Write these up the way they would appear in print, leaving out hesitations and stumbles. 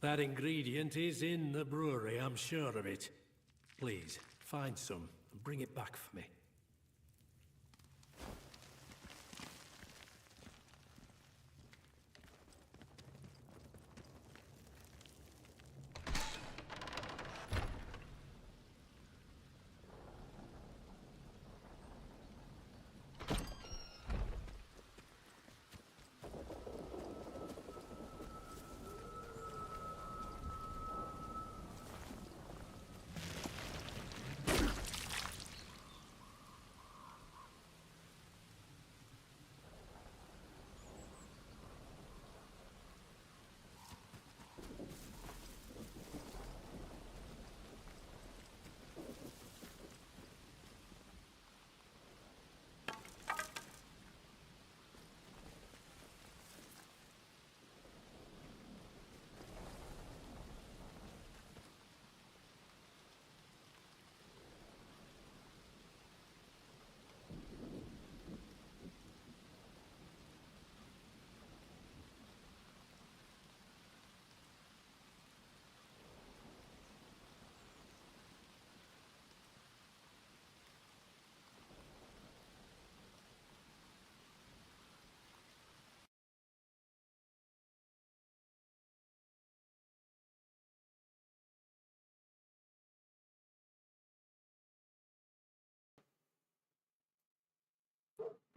That ingredient is in the brewery, I'm sure of it. Please, find some and bring it back for me.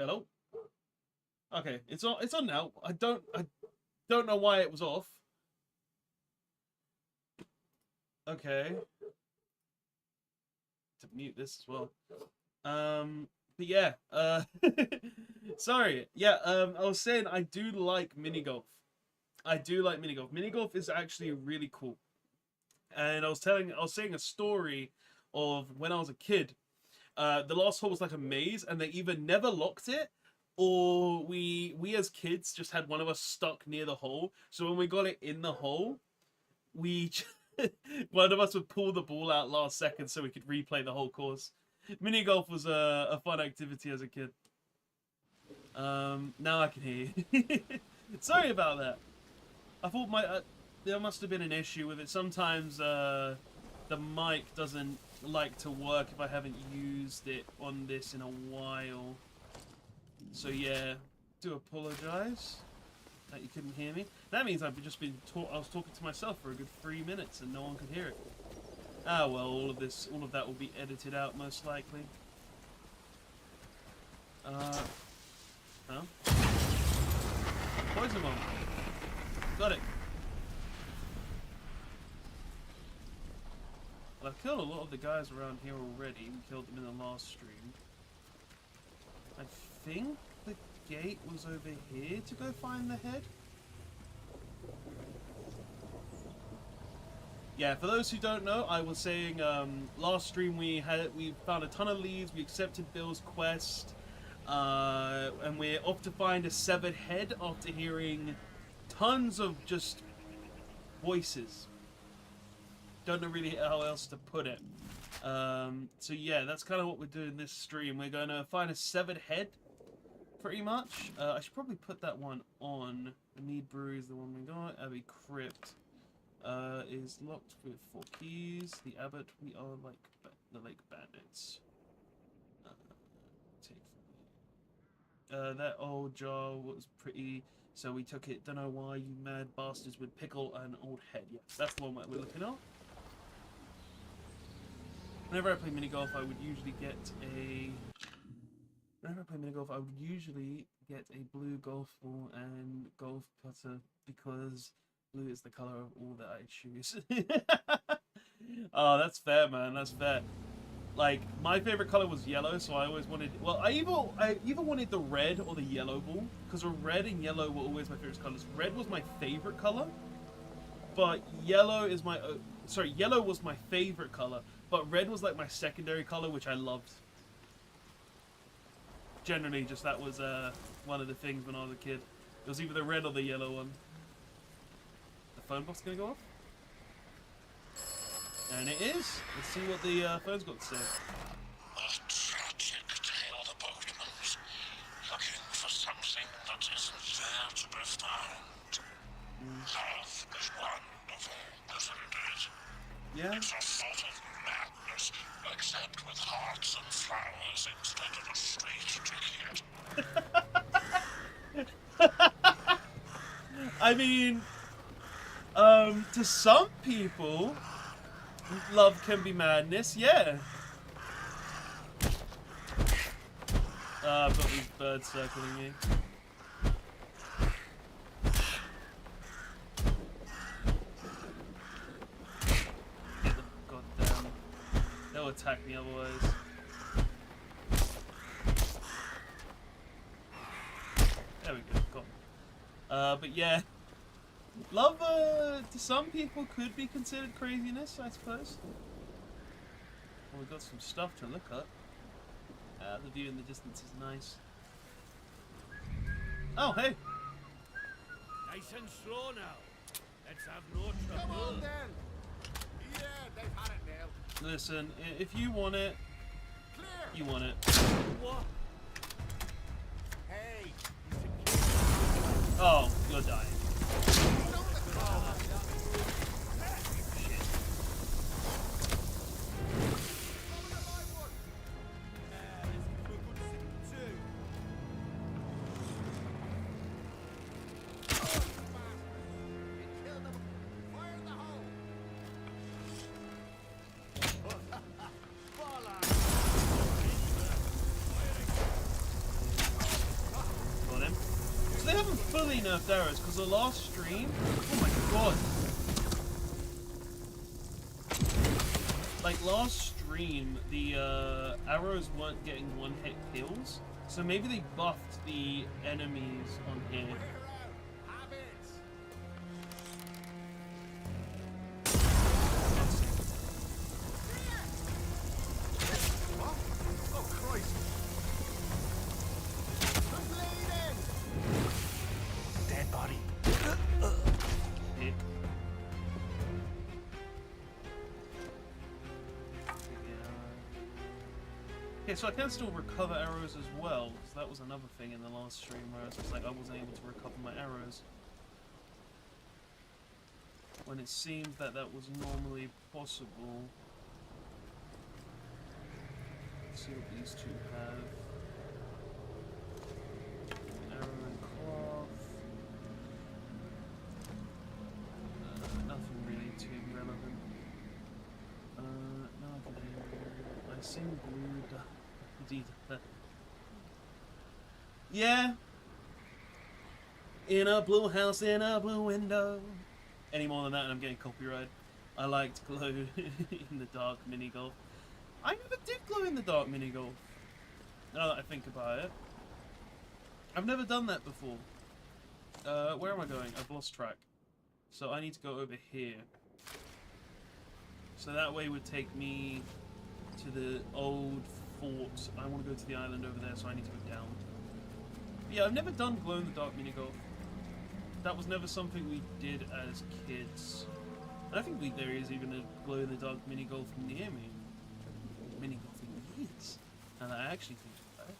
Hello? Okay, it's on now. I don't know why it was off. Okay. To mute this as well. But yeah, sorry. Yeah, I was saying I do like mini golf. I do like mini golf. Mini golf is actually really cool. And I was saying a story of when I was a kid. The last hole was like a maze, and they either never locked it, or we as kids just had one of us stuck near the hole. So when we got it in the hole, we one of us would pull the ball out last second so we could replay the whole course. Mini golf was a fun activity as a kid. Now I can hear you. Sorry about that. I thought there must have been an issue with it. Sometimes the mic doesn't like to work if I haven't used it on this in a while. So yeah, do apologize that you couldn't hear me. That means I've just been I was talking to myself for a good 3 minutes and no one could hear it. Ah well, all of that will be edited out most likely. Huh? Poison bomb. Got it. Well, I've killed a lot of the guys around here already. We killed them in the last stream. I think the gate was over here to go find the head. Yeah, for those who don't know, I was saying last stream we found a ton of leads, we accepted Bill's quest, and we're off to find a severed head after hearing tons of just voices. Don't know really how else to put it. So yeah, that's kind of what we're doing this stream. We're going to find a severed head, pretty much. I should probably put that one on. The Mead Brewery is the one we got. Abbey Crypt is locked with 4 keys. The Abbot, we are like the Lake Bandits. Take from me. That old jar was pretty, so we took it. Don't know why, you mad bastards with pickle and old head. Yeah, that's the one that we're looking at. Whenever I play mini golf, I would usually get a. Whenever I play mini golf, I would usually get a blue golf ball and golf putter because blue is the color of all that I choose. Oh, that's fair, man. That's fair. Like, my favorite color was yellow, so I always wanted. Well, I either wanted the red or the yellow ball, because red and yellow were always my favorite colors. Red was my favorite color, but yellow is my. Sorry, yellow was my favorite color, but red was like my secondary color, which I loved. Generally, just that was one of the things when I was a kid. It was either the red or the yellow one. The phone box gonna go off? And it is. Let's see what the phone's got to say. A tragic tale the boatman's looking for something that isn't there to be found. Love is wonderful, isn't it? Yeah. It's a sort of madness, except with hearts and flowers instead of a straight ticket. I mean, to some people, love can be madness, yeah. I've got these birds circling me. Get the goddamn. They'll attack me otherwise. There we go, got 'em. But yeah. Love, to some people, could be considered craziness, I suppose. Well, we've got some stuff to look at. The view in the distance is nice. Oh, hey! Nice and slow now. Let's have no trouble. Come on then! Yeah, they've had it now. Listen, if you want it, Clear! you want it. What? Hey! Oh, you're dying. Got him. So they haven't fully nerfed arrows, because the last stream, oh my god. Like last stream, the arrows weren't getting one-hit kills, so maybe they buffed the enemies on here. Have it! What? Oh, Christ! I'm bleeding! Dead body. Hit. Okay, so I can still recover arrows as well, because that was another thing in the last stream where it was like I wasn't able to recover my arrows. When it seemed that that was normally possible. Let's see what these two have. Arrow and cloth. Nothing really too relevant. No, I sing blue. Indeed. Yeah. In a blue house, in a blue window. Any more than that, and I'm getting copyright. I liked glow in the dark mini golf. I never did glow in the dark mini golf. Now that I think about it. I've never done that before. Where am I going? I've lost track. So I need to go over here. So that way would take me to the old fort. I want to go to the island over there, so I need to go down. But yeah, I've never done glow-in-the-dark mini-golf. That was never something we did as kids. I don't think there is even a glow-in-the-dark mini-golf near me. Mini-golfing is. And I actually think about it.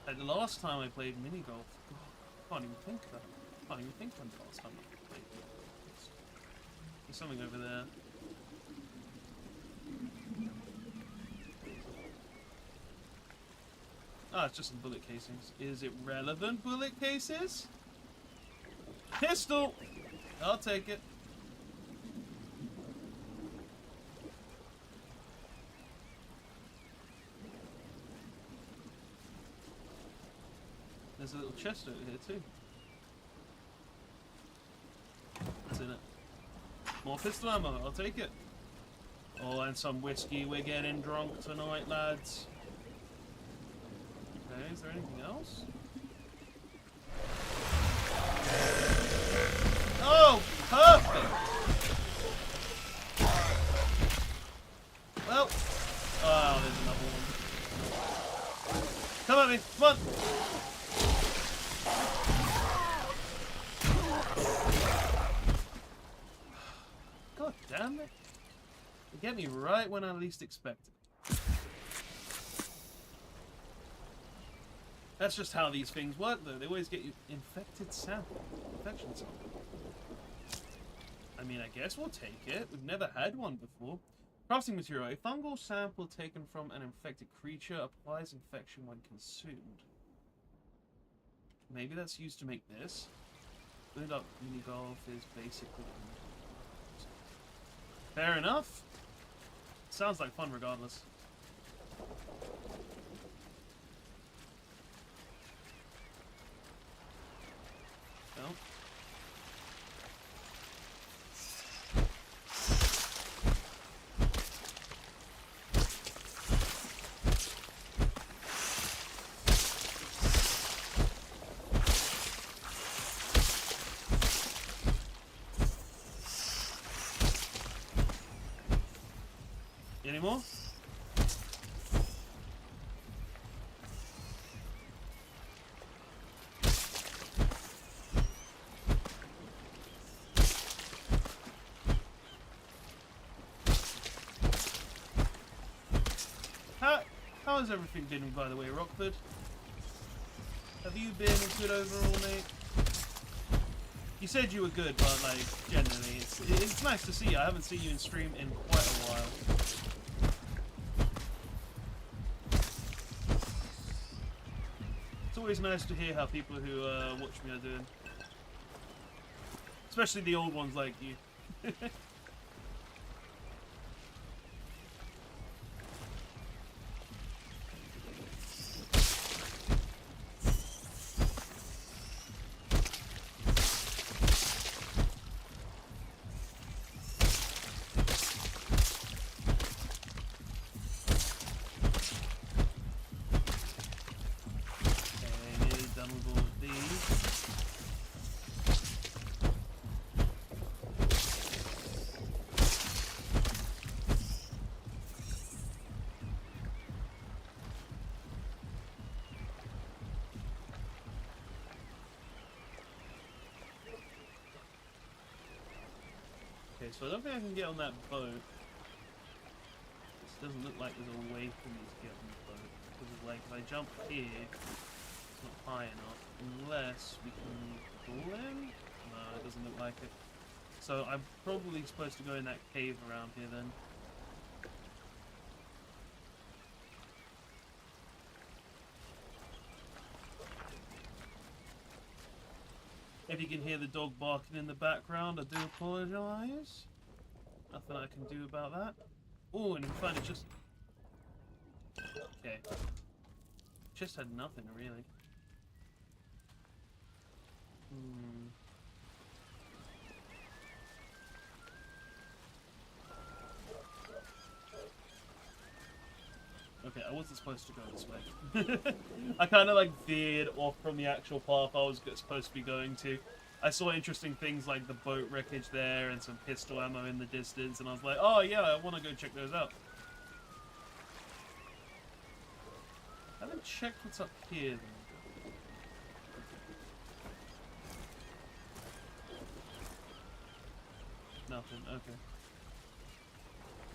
Like the last time I played mini-golf, I can't even think of that. I can't even think when the last time I played mini-golf. There's something over there. Ah, it's just some bullet casings. Is it relevant bullet cases? Pistol! I'll take it. There's a little chest over here too. What's in it? More pistol ammo, I'll take it. Oh, and some whiskey. We're getting drunk tonight, lads. Okay, is there anything else? Oh, perfect! Well, oh, there's another one. Come at me, come on! God damn it. They get me right when I least expect it. That's just how these things work, though. They always get you infected sample. Infection sample. I mean, I guess we'll take it. We've never had one before. Crafting material. A fungal sample taken from an infected creature applies infection when consumed. Maybe that's used to make this. Build up mini golf is basically... Fair enough. Sounds like fun regardless. No. Any more? How has everything been, by the way, Rockford? Have you been good overall, mate? You said you were good, but like generally, it's nice to see you. I haven't seen you in stream in quite a while. It's always nice to hear how people who watch me are doing, especially the old ones like you. Okay, so I don't think I can get on that boat. This doesn't look like there's a way for me to get on the boat. Because of, like, if I jump here, it's not high enough. Unless we can pull in? No, it doesn't look like it. So I'm probably supposed to go in that cave around here then. If you can hear the dog barking in the background, I do apologise. Nothing I can do about that. Oh, and in fact it just... Okay. Just had nothing, really. Okay, I wasn't supposed to go this way. I kind of like veered off from the actual path I was supposed to be going to. I saw interesting things like the boat wreckage there and some pistol ammo in the distance, and I was like, oh yeah, I want to go check those out. I haven't checked what's up here though. Nothing, okay.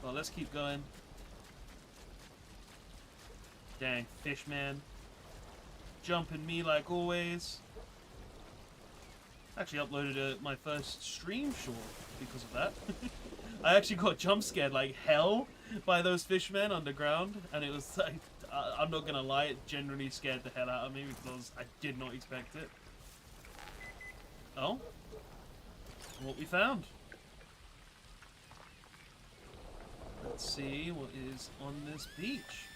Well, let's keep going. Dang, fish man. Jumping me like always. Actually uploaded my first stream short because of that. I actually got jump scared like hell by those fishmen underground, and it was like, I'm not gonna lie, it generally scared the hell out of me because I did not expect it. Oh? What we found. Let's see what is on this beach.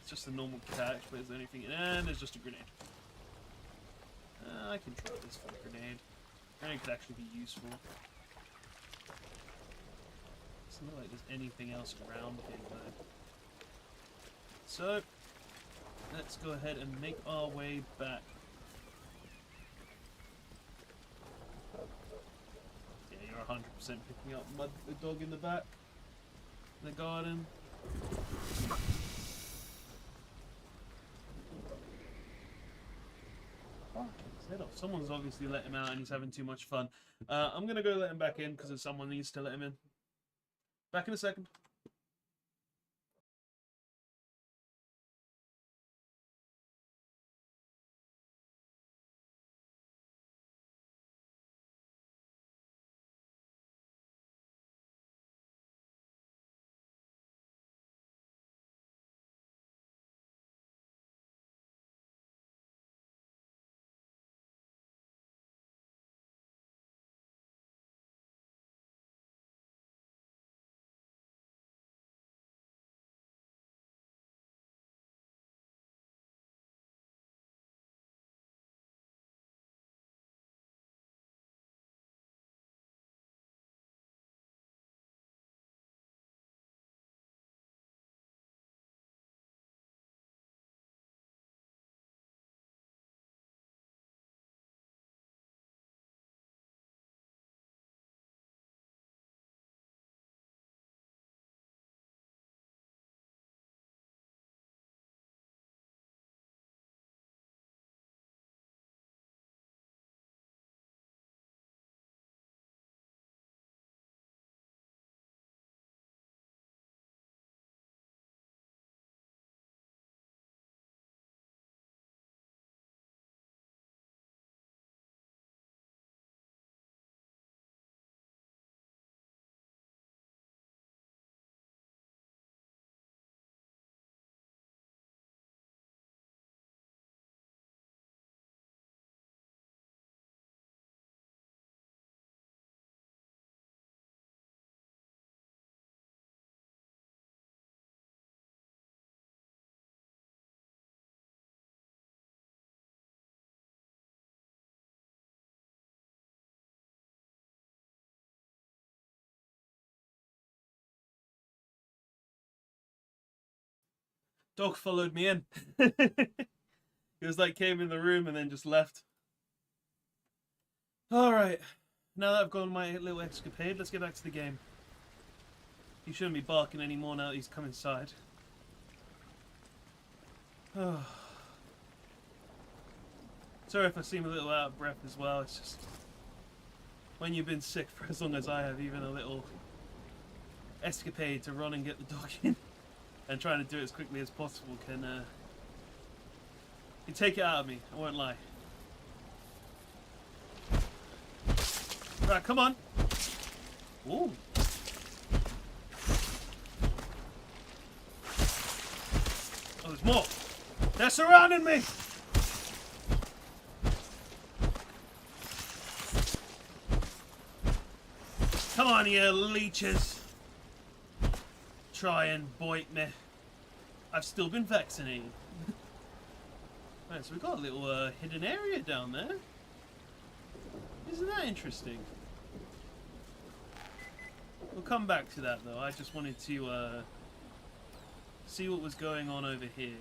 It's just a normal catch, but is there anything in it? And there's just a grenade. I can try this for a grenade. Grenade could actually be useful. Doesn't look like there's anything else around here though. So, let's go ahead and make our way back. Yeah, you're 100% picking up the dog in the back. In the garden. Someone's obviously let him out and he's having too much fun. I'm gonna go let him back in because someone needs to let him in. Back in a second. Dog followed me in. He was like, came in the room and then just left. Alright. Now that I've gone on my little escapade, let's get back to the game. He shouldn't be barking anymore now that he's come inside. Sorry if I seem a little out of breath as well. It's just when you've been sick for as long as I have, even a little escapade to run and get the dog in and trying to do it as quickly as possible can take it out of me. I won't lie. Right, come on. Ooh. Oh, there's more. They're surrounding me. Come on, you leeches. Try and bite me. I've still been vaccinated. Right, so we've got a little hidden area down there. Isn't that interesting? We'll come back to that though. I just wanted to see what was going on over here.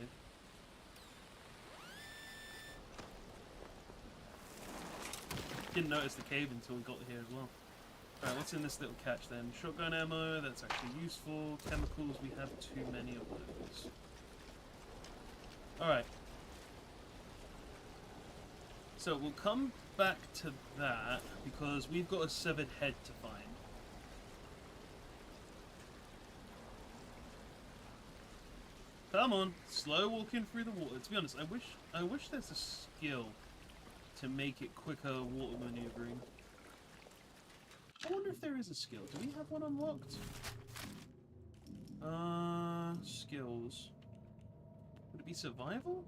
Didn't notice the cave until we got here as well. Alright, what's in this little catch then? Shotgun ammo, that's actually useful. Chemicals, we have too many of those. Alright. So we'll come back to that because we've got a severed head to find. Come on, slow walking through the water. To be honest, I wish there's a skill to make it quicker water maneuvering. I wonder if there is a skill. Do we have one unlocked? Skills. Would it be survival?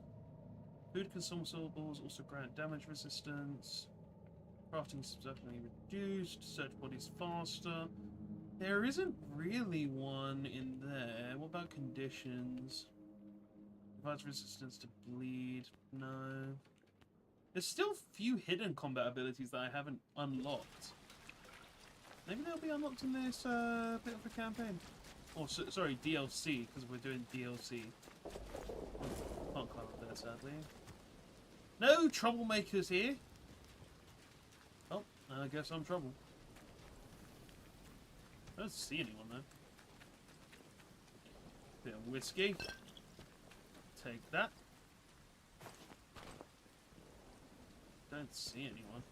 Food consumables also grant damage resistance. Crafting significantly reduced. Search bodies faster. There isn't really one in there. What about conditions? Provides resistance to bleed. No. There's still few hidden combat abilities that I haven't unlocked. Maybe they'll be unlocked in this bit of the campaign. Or, sorry, DLC, because we're doing DLC. Can't climb up there, sadly. No troublemakers here! Oh, I guess I'm trouble. I don't see anyone, though. Bit of whiskey. Take that. Don't see anyone.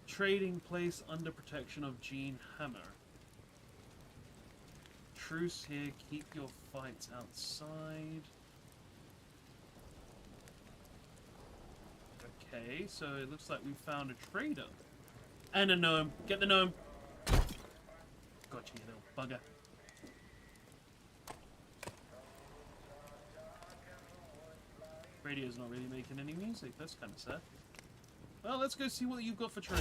Trading place under protection of Gene Hammer. Truce here, keep your fights outside. Okay, so it looks like we found a trader. And a gnome. Get the gnome. Gotcha, you little bugger. Radio's not really making any music. That's kind of sad. Well, let's go see what you've got for trade.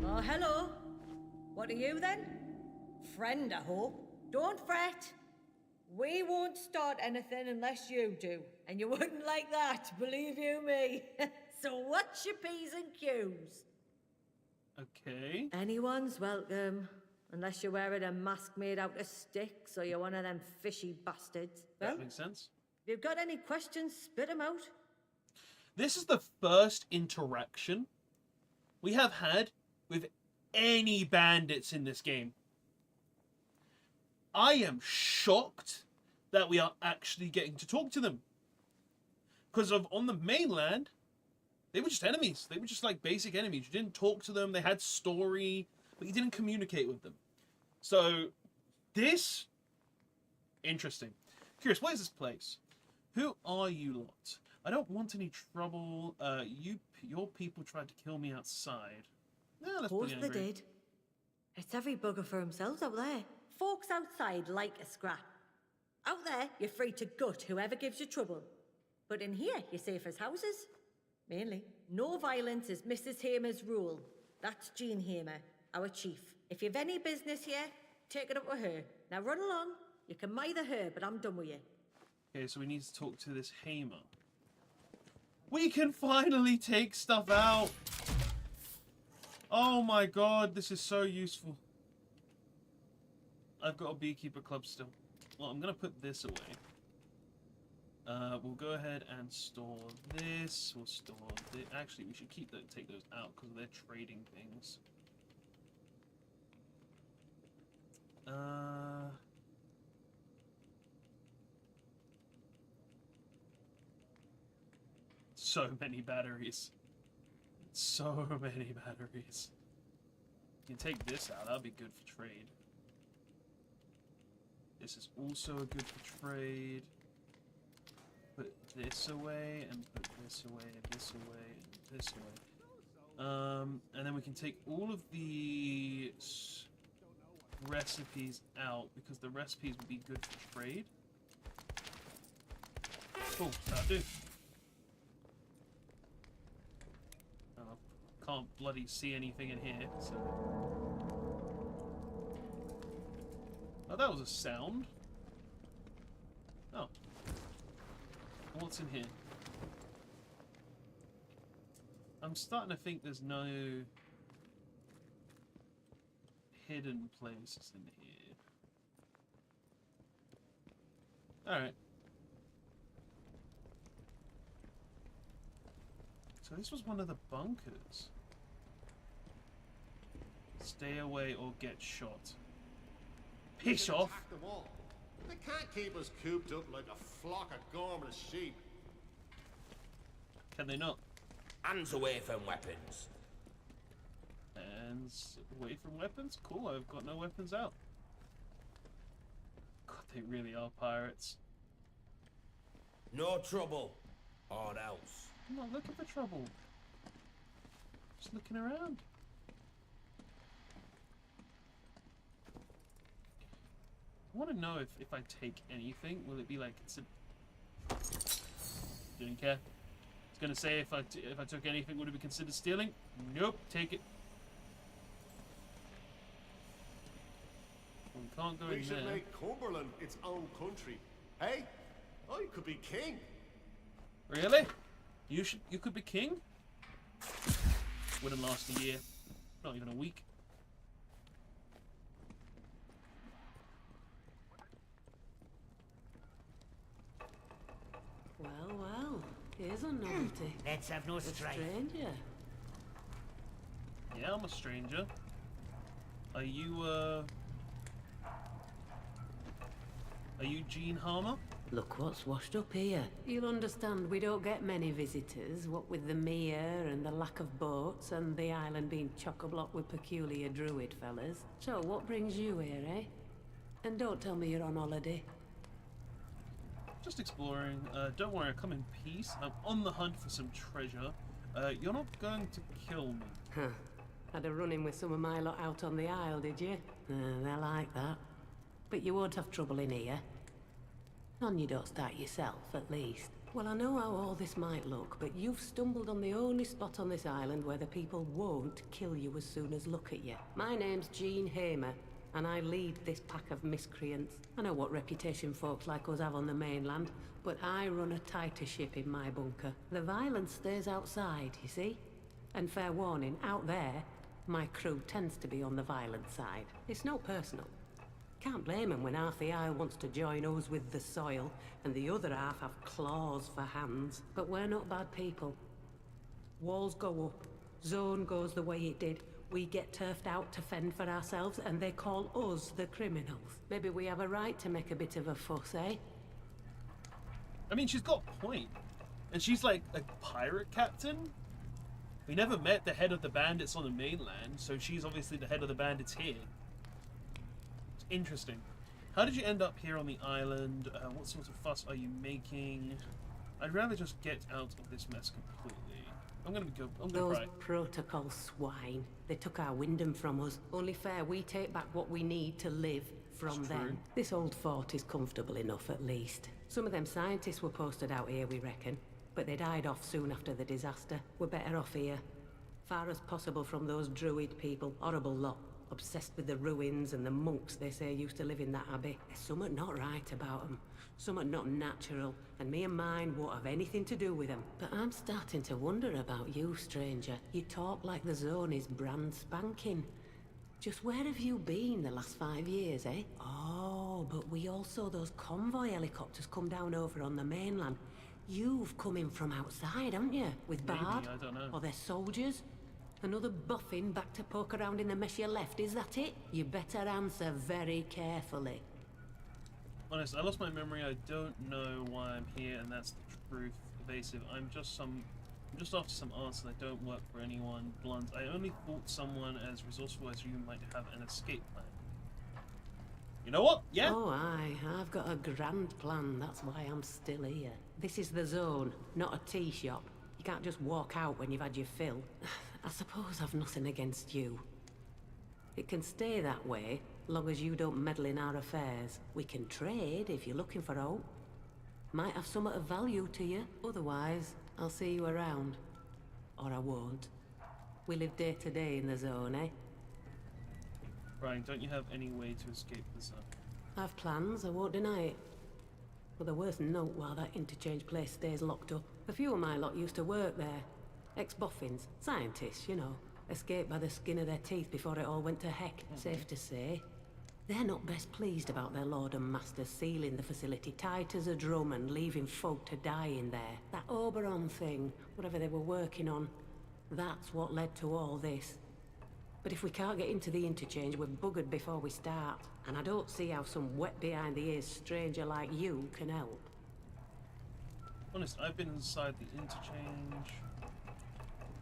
Oh, hello. What are you then? Friend, I hope. Don't fret. We won't start anything unless you do. And you wouldn't like that, believe you me. So what's your P's and Q's? Okay. Anyone's welcome. Unless you're wearing a mask made out of sticks or you're one of them fishy bastards. Well, That makes sense. if you've got any questions, spit 'em out. This is the first interaction we have had with any bandits in this game. I am shocked that we are actually getting to talk to them. Because on the mainland, they were just enemies. They were just like basic enemies. You didn't talk to them. They had story, but you didn't communicate with them. So, this... Interesting. Curious, what is this place? Who are you lot? I don't want any trouble. Your people tried to kill me outside. Nah, that's Course pretty they angry. did. It's every bugger for themselves out there. Folks outside like a scrap. Out there, you're free to gut whoever gives you trouble. But in here, you're safe as houses. Mainly. No violence is Mrs. Hamer's rule. That's Jean Hamer, our chief. If you've any business here, take it up with her. Now run along. You can mither her, but I'm done with you. Okay, so we need to talk to this Hamer. We can finally take stuff out! Oh my god, this is so useful. I've got a beekeeper club still. Well, I'm gonna put this away. We'll go ahead and store this. We'll store this. Actually, we should take those out because they're trading things. So many batteries. So many batteries. You can take this out. That'll be good for trade. This is also good for trade. Put this away, and put this away, and this away, and this away. And then we can take all of the recipes out, because the recipes would be good for trade. Cool, that'll do. Can't bloody see anything in here, so... Oh, that was a sound. Oh. What's in here? I'm starting to think there's no hidden places in here. Alright. So this was one of the bunkers. Stay away or get shot. Piss Can off! attack them all. They can't keep us cooped up like a flock of gormless sheep. Can they not? Hands away from weapons. Hands away from weapons? Cool, I've got no weapons out. God, they really are pirates. No trouble. Or else. I'm not looking for trouble. Just looking around. I want to know if I take anything, will it be like didn't care. It's gonna say if I took anything, would it be considered stealing? Nope, take it. We can't go We in should there. make Cumberland its own country. Hey, I could be king. Really? You could be king? Wouldn't last a year. Not even a week. Well, well, here's a novelty. Let's have no A strife. stranger. Yeah, I'm a stranger. Are you Gene Harmer? Look what's washed up here. You'll understand we don't get many visitors, what with the mere and the lack of boats and the island being chock-a-block with peculiar druid fellas. So what brings you here, eh? And don't tell me you're on holiday. Just exploring. Don't worry, I come in peace. I'm on the hunt for some treasure. You're not going to kill me. Huh. Had a run-in with some of my lot out on the isle, did you? They're like that. But you won't have trouble in here. None you don't start yourself, at least. Well, I know how all this might look, but you've stumbled on the only spot on this island where the people won't kill you as soon as look at you. My name's Jean Hamer, and I lead this pack of miscreants. I know what reputation folks like us have on the mainland, but I run a tighter ship in my bunker. The violence stays outside, you see? And fair warning, out there, my crew tends to be on the violent side. It's no personal. Can't blame 'em when half the isle wants to join us with the soil, and the other half have claws for hands. But we're not bad people. Walls go up, zone goes the way it did. We get turfed out to fend for ourselves, and they call us the criminals. Maybe we have a right to make a bit of a fuss, eh? I mean, she's got a point. And she's like a pirate captain? We never met the head of the bandits on the mainland, so she's obviously the head of the bandits here. It's interesting. How did you end up here on the island? What sort of fuss are you making? I'd rather just get out of this mess completely. I'm gonna Those cry. protocol swine. They took our Wyndham from us. Only fair we take back what we need to live from It's them. true. This old fort is comfortable enough, at least. Some of them scientists were posted out here, we reckon. But they died off soon after the disaster. We're better off here. Far as possible from those druid people. Horrible lot. Obsessed with the ruins and the monks they say used to live in that abbey. There's something not right about them. Something not natural. And me and mine won't have anything to do with them. But I'm starting to wonder about you, stranger. You talk like the zone is brand spanking. Just where have you been the last 5 years, eh? Oh, but we all saw those convoy helicopters come down over on the mainland. You've come in from outside, haven't you? With Maybe, Bard? I don't know. Or their soldiers? Another buffin back to poke around in the mess you left, is that it? You better answer very carefully. Honest, I lost my memory. I don't know why I'm here, and that's the truth. Evasive. I'm just after some answers. I don't work for anyone. Blunt. I only thought someone as resourceful as you might have an escape plan. You know what? Yeah. Oh, aye. I've got a grand plan. That's why I'm still here. This is the zone, not a tea shop. You can't just walk out when you've had your fill. I suppose I've nothing against you. It can stay that way, long as you don't meddle in our affairs. We can trade if you're looking for hope. Might have somewhat of value to you. Otherwise, I'll see you around. Or I won't. We live day to day in the zone, eh? Brian, don't you have any way to escape the zone? I've plans, I won't deny it. But the worst note while that interchange place stays locked up. A few of my lot used to work there. Ex-boffins, scientists, you know. Escaped by the skin of their teeth before it all went to heck, safe to say. They're not best pleased about their lord and master sealing the facility tight as a drum and leaving folk to die in there. That Oberon thing, whatever they were working on, that's what led to all this. But if we can't get into the interchange, we're buggered before we start. And I don't see how some wet behind the ears stranger like you can help. Honest, I've been inside the interchange.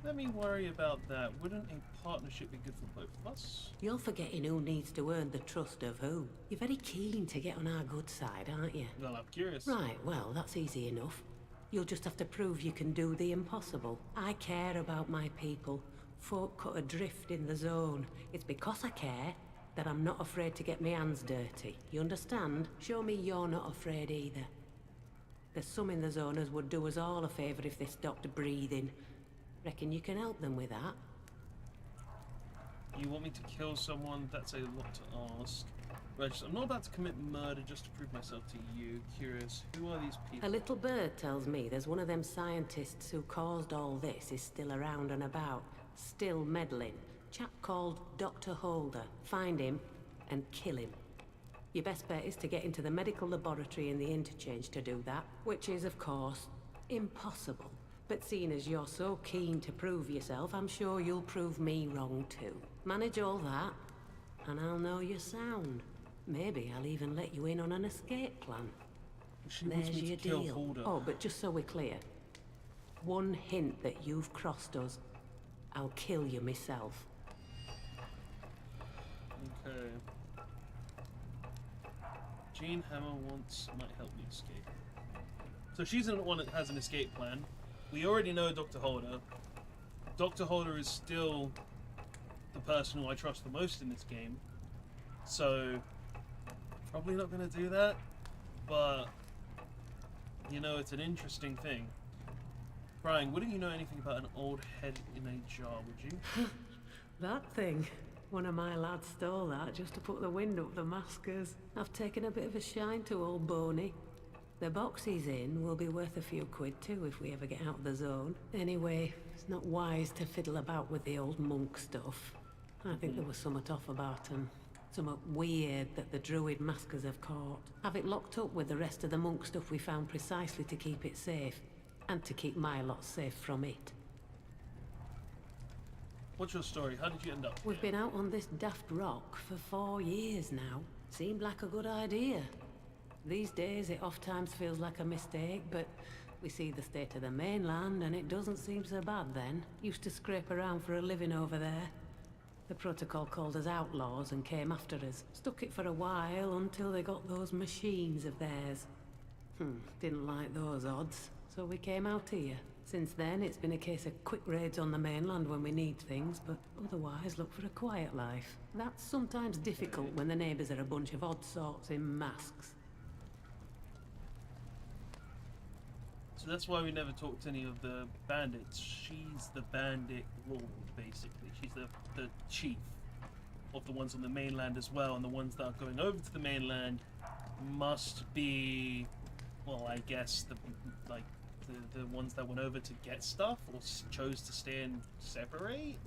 Let me worry about that. Wouldn't a partnership be good for both of us? You're forgetting who needs to earn the trust of who. You're very keen to get on our good side, aren't you? Well, I'm curious. Right, well, that's easy enough. You'll just have to prove you can do the impossible. I care about my people. Folk cut adrift in the zone. It's because I care that I'm not afraid to get my hands dirty. You understand? Show me you're not afraid either. There's some in the zone as would do us all a favour if they stopped breathing. Reckon you can help them with that? You want me to kill someone? That's a lot to ask. Reg, I'm not about to commit murder just to prove myself to you. Curious, who are these people? A little bird tells me there's one of them scientists who caused all this is still around and about. Still meddling. Chap called Dr. Holder. Find him and kill him. Your best bet is to get into the medical laboratory in the interchange to do that, which is, of course, impossible. But seeing as you're so keen to prove yourself, I'm sure you'll prove me wrong too. Manage all that, and I'll know you're sound. Maybe I'll even let you in on an escape plan. She wants There's me your to kill deal. Holder. Oh, but just so we're clear. One hint that you've crossed us, I'll kill you myself. Okay. Jean Hammer might help me escape. So she's the one that has an escape plan. We already know Dr. Holder. Dr. Holder is still the person who I trust the most in this game. So, probably not going to do that. But, you know, it's an interesting thing. Brian, wouldn't you know anything about an old head in a jar, would you? That thing. One of my lads stole that just to put the wind up the maskers. I've taken a bit of a shine to old Boney. The box he's in will be worth a few quid too if we ever get out of the zone. Anyway, it's not wise to fiddle about with the old monk stuff. I think there was somewhat off about him. Somewhat weird that the druid maskers have caught. Have it locked up with the rest of the monk stuff we found precisely to keep it safe. And to keep my lot safe from it. What's your story? How did you end up We've here? been out on this daft rock for 4 years now. Seemed like a good idea. These days it oft-times feels like a mistake, but we see the state of the mainland and it doesn't seem so bad then. Used to scrape around for a living over there. The protocol called us outlaws and came after us. Stuck it for a while until they got those machines of theirs. Didn't like those odds, so we came out here. Since then, it's been a case of quick raids on the mainland when we need things, but otherwise look for a quiet life. That's sometimes difficult when the neighbours are a bunch of odd sorts in masks. So that's why we never talked to any of the bandits. She's the bandit lord, basically. She's the chief of the ones on the mainland as well, and the ones that are going over to the mainland must be, well, I guess the ones that went over to get stuff or chose to stay and separate.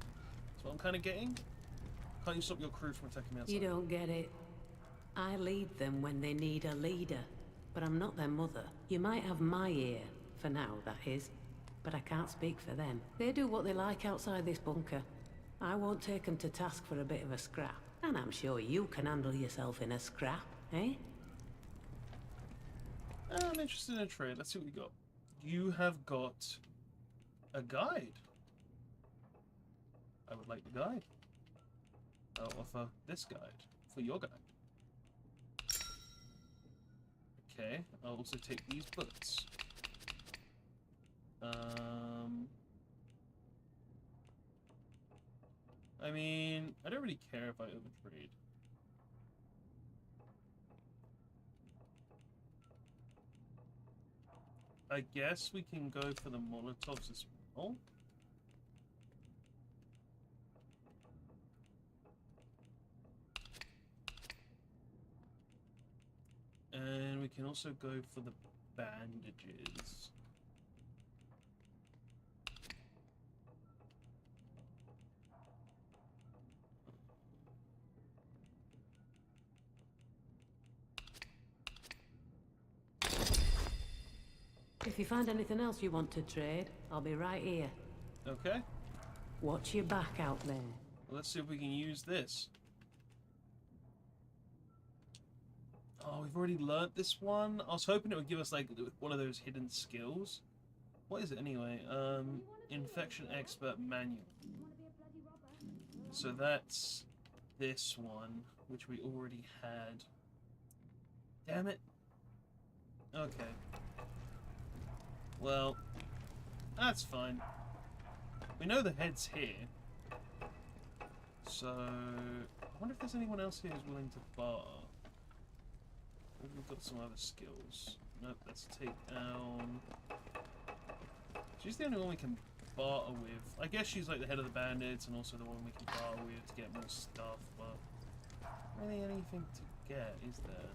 That's what I'm kind of getting. Can't you stop your crew from attacking me outside? You don't get it. I lead them when they need a leader, but I'm not their mother. You might have my ear, for now, that is, but I can't speak for them. They do what they like outside this bunker. I won't take them to task for a bit of a scrap, and I'm sure you can handle yourself in a scrap, eh? I'm interested in a trade. Let's see what you got. You have got a guide. I would like the guide. I'll offer this guide for your guide. Okay, I'll also take these bullets. I mean, I don't really care if I overtrade. I guess we can go for the Molotovs as well. And we can also go for the bandages. If you find anything else you want to trade, I'll be right here. Okay. Watch your back out there. Well, let's see if we can use this. Oh, we've already learnt this one. I was hoping it would give us like one of those hidden skills. What is it anyway? Infection Expert Manual. So that's this one, which we already had. Damn it. Okay. Well, that's fine. We know the head's here. So, I wonder if there's anyone else here who's willing to bar. Maybe we've got some other skills. Nope, that's take down. She's the only one we can barter with. I guess she's like the head of the bandits and also the one we can barter with to get more stuff, but not really anything to get, is there?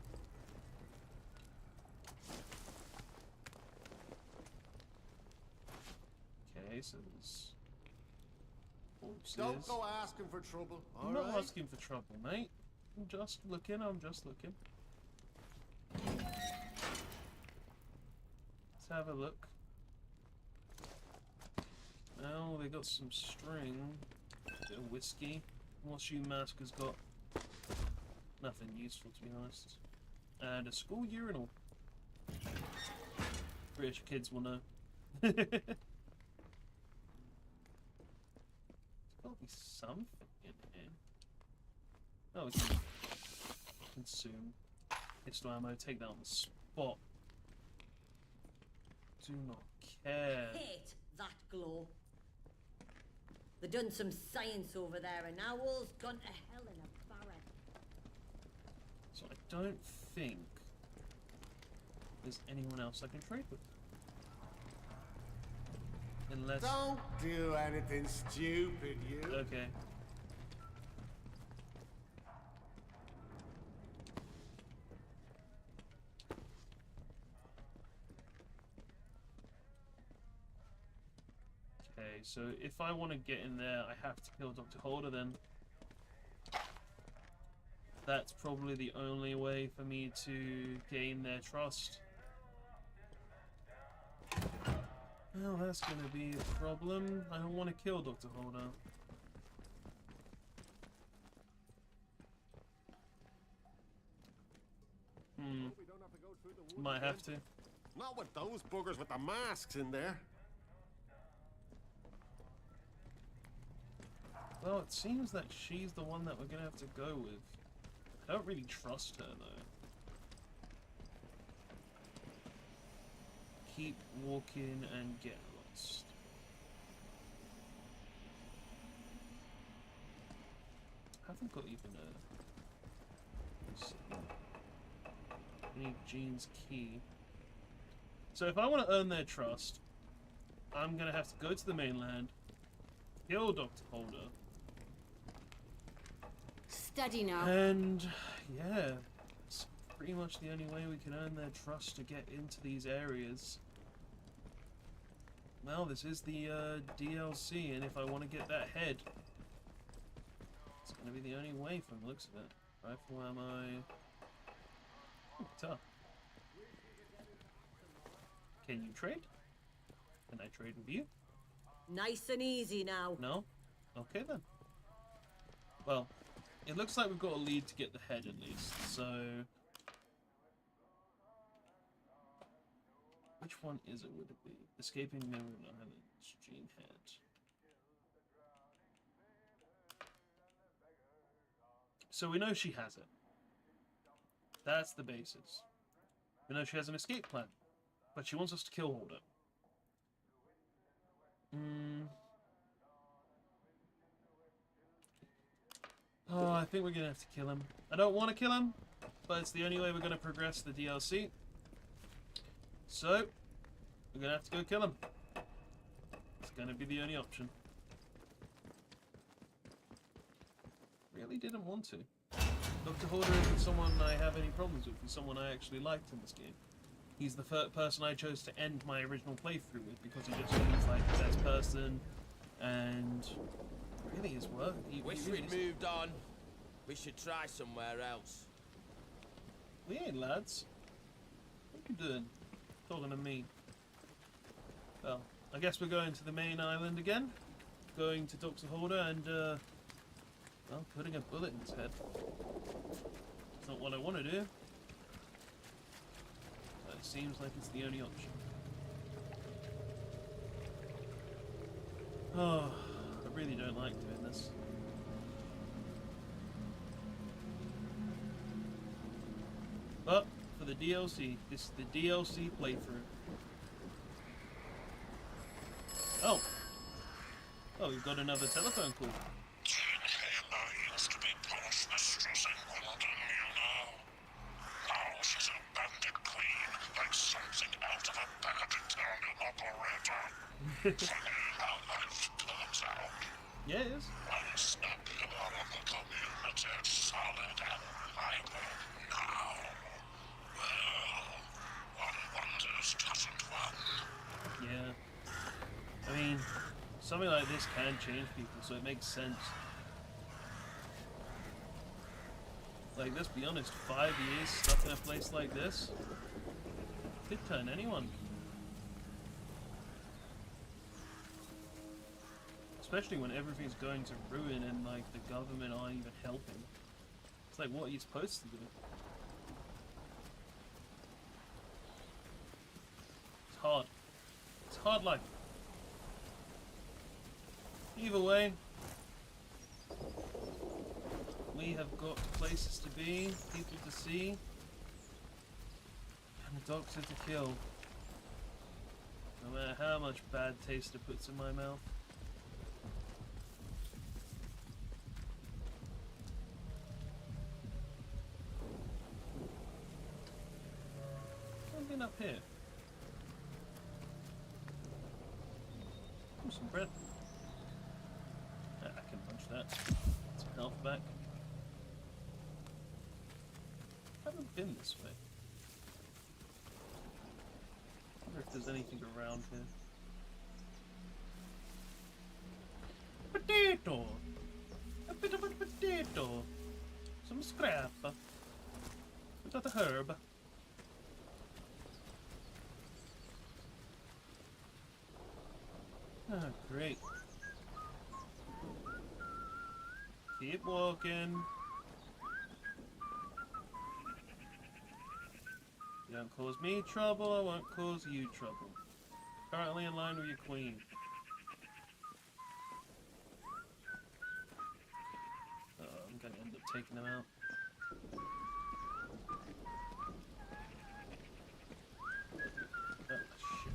Okay, so there's boxes. Don't go asking for trouble, I'm not asking for trouble, mate. I'm just looking, I'm just looking. Let's have a look. Oh, they got some string. Bit of whiskey. What shoe mask has got? Nothing useful, to be honest. And a school urinal. British kids will know. There's gotta be something in here. Oh, we can consume pistol ammo. Take that on the spot. Do not care. Hate that glow. They done some science over there, and now all's gone to hell in a barrack. So I don't think there's anyone else I can trade with. Unless... Don't do anything stupid, you. Okay. Okay, so if I want to get in there, I have to kill Dr. Holder then. That's probably the only way for me to gain their trust. Well, that's going to be a problem. I don't want to kill Dr. Holder. Might have to. Not with those buggers with the masks in there. Well, it seems that she's the one that we're going to have to go with. I don't really trust her, though. Keep walking and get lost. I haven't got even a... let's see. I need Jean's key. So if I want to earn their trust, I'm going to have to go to the mainland, kill Dr. Holder. Steady now. And yeah, it's pretty much the only way we can earn their trust to get into these areas. Well, this is the DLC, and if I want to get that head, it's going to be the only way from the looks of it. Rifle ammo. Ooh, guitar. Can you trade? Can I trade with you? Nice and easy now. No? Okay then. Well, it looks like we've got a lead to get the head at least, so... which one is it, would it be? Escaping Maroon Islands, Jean Head. So we know she has it. That's the basis. We know she has an escape plan. But she wants us to kill Holder. Oh, I think we're gonna have to kill him. I don't want to kill him, but it's the only way we're gonna progress the DLC. So, we're gonna have to go kill him. It's gonna be the only option. Really didn't want to. Dr. Horder isn't someone I have any problems with. He's someone I actually liked in this game. He's the person I chose to end my original playthrough with because he just seems like the best person, and really his work. Wish we'd moved on. We should try somewhere else. We ain't, lads. What you doing? Talking to me. Well, I guess we're going to the main island again. Going to Dr. Horder and, well, putting a bullet in his head. It's not what I want to do. But it seems like it's the only option. Oh, I really don't like doing this. But, for the DLC, this is the DLC playthrough. Oh! Oh, we've got another telephone call. Hela used to be postmistress in London, you know. Now she's a bandit queen, like something out of a bandit town operator. Funny how life turns out. Yeah, it is. One step you are on the community, solid and reliable. Now, well, one wonders, doesn't one? Yeah. I mean, something like this can change people, so it makes sense. Like, let's be honest, 5 years stuck in a place like this could turn anyone. Especially when everything's going to ruin and, like, the government aren't even helping. It's like, what are you supposed to do? It's hard. It's hard life. Either way, we have got places to be, people to see, and a doctor to kill. No matter how much bad taste it puts in my mouth. Something up here. Ooh, some bread. I can punch that. Some health back. I haven't been this way. I wonder if there's anything around here. Potato! A bit of a potato! Some scrap! Without a herb. Ah, great. Keep walking. You don't cause me trouble, I won't cause you trouble. Currently in line with your queen. I'm gonna end up taking them out. Oh, shit.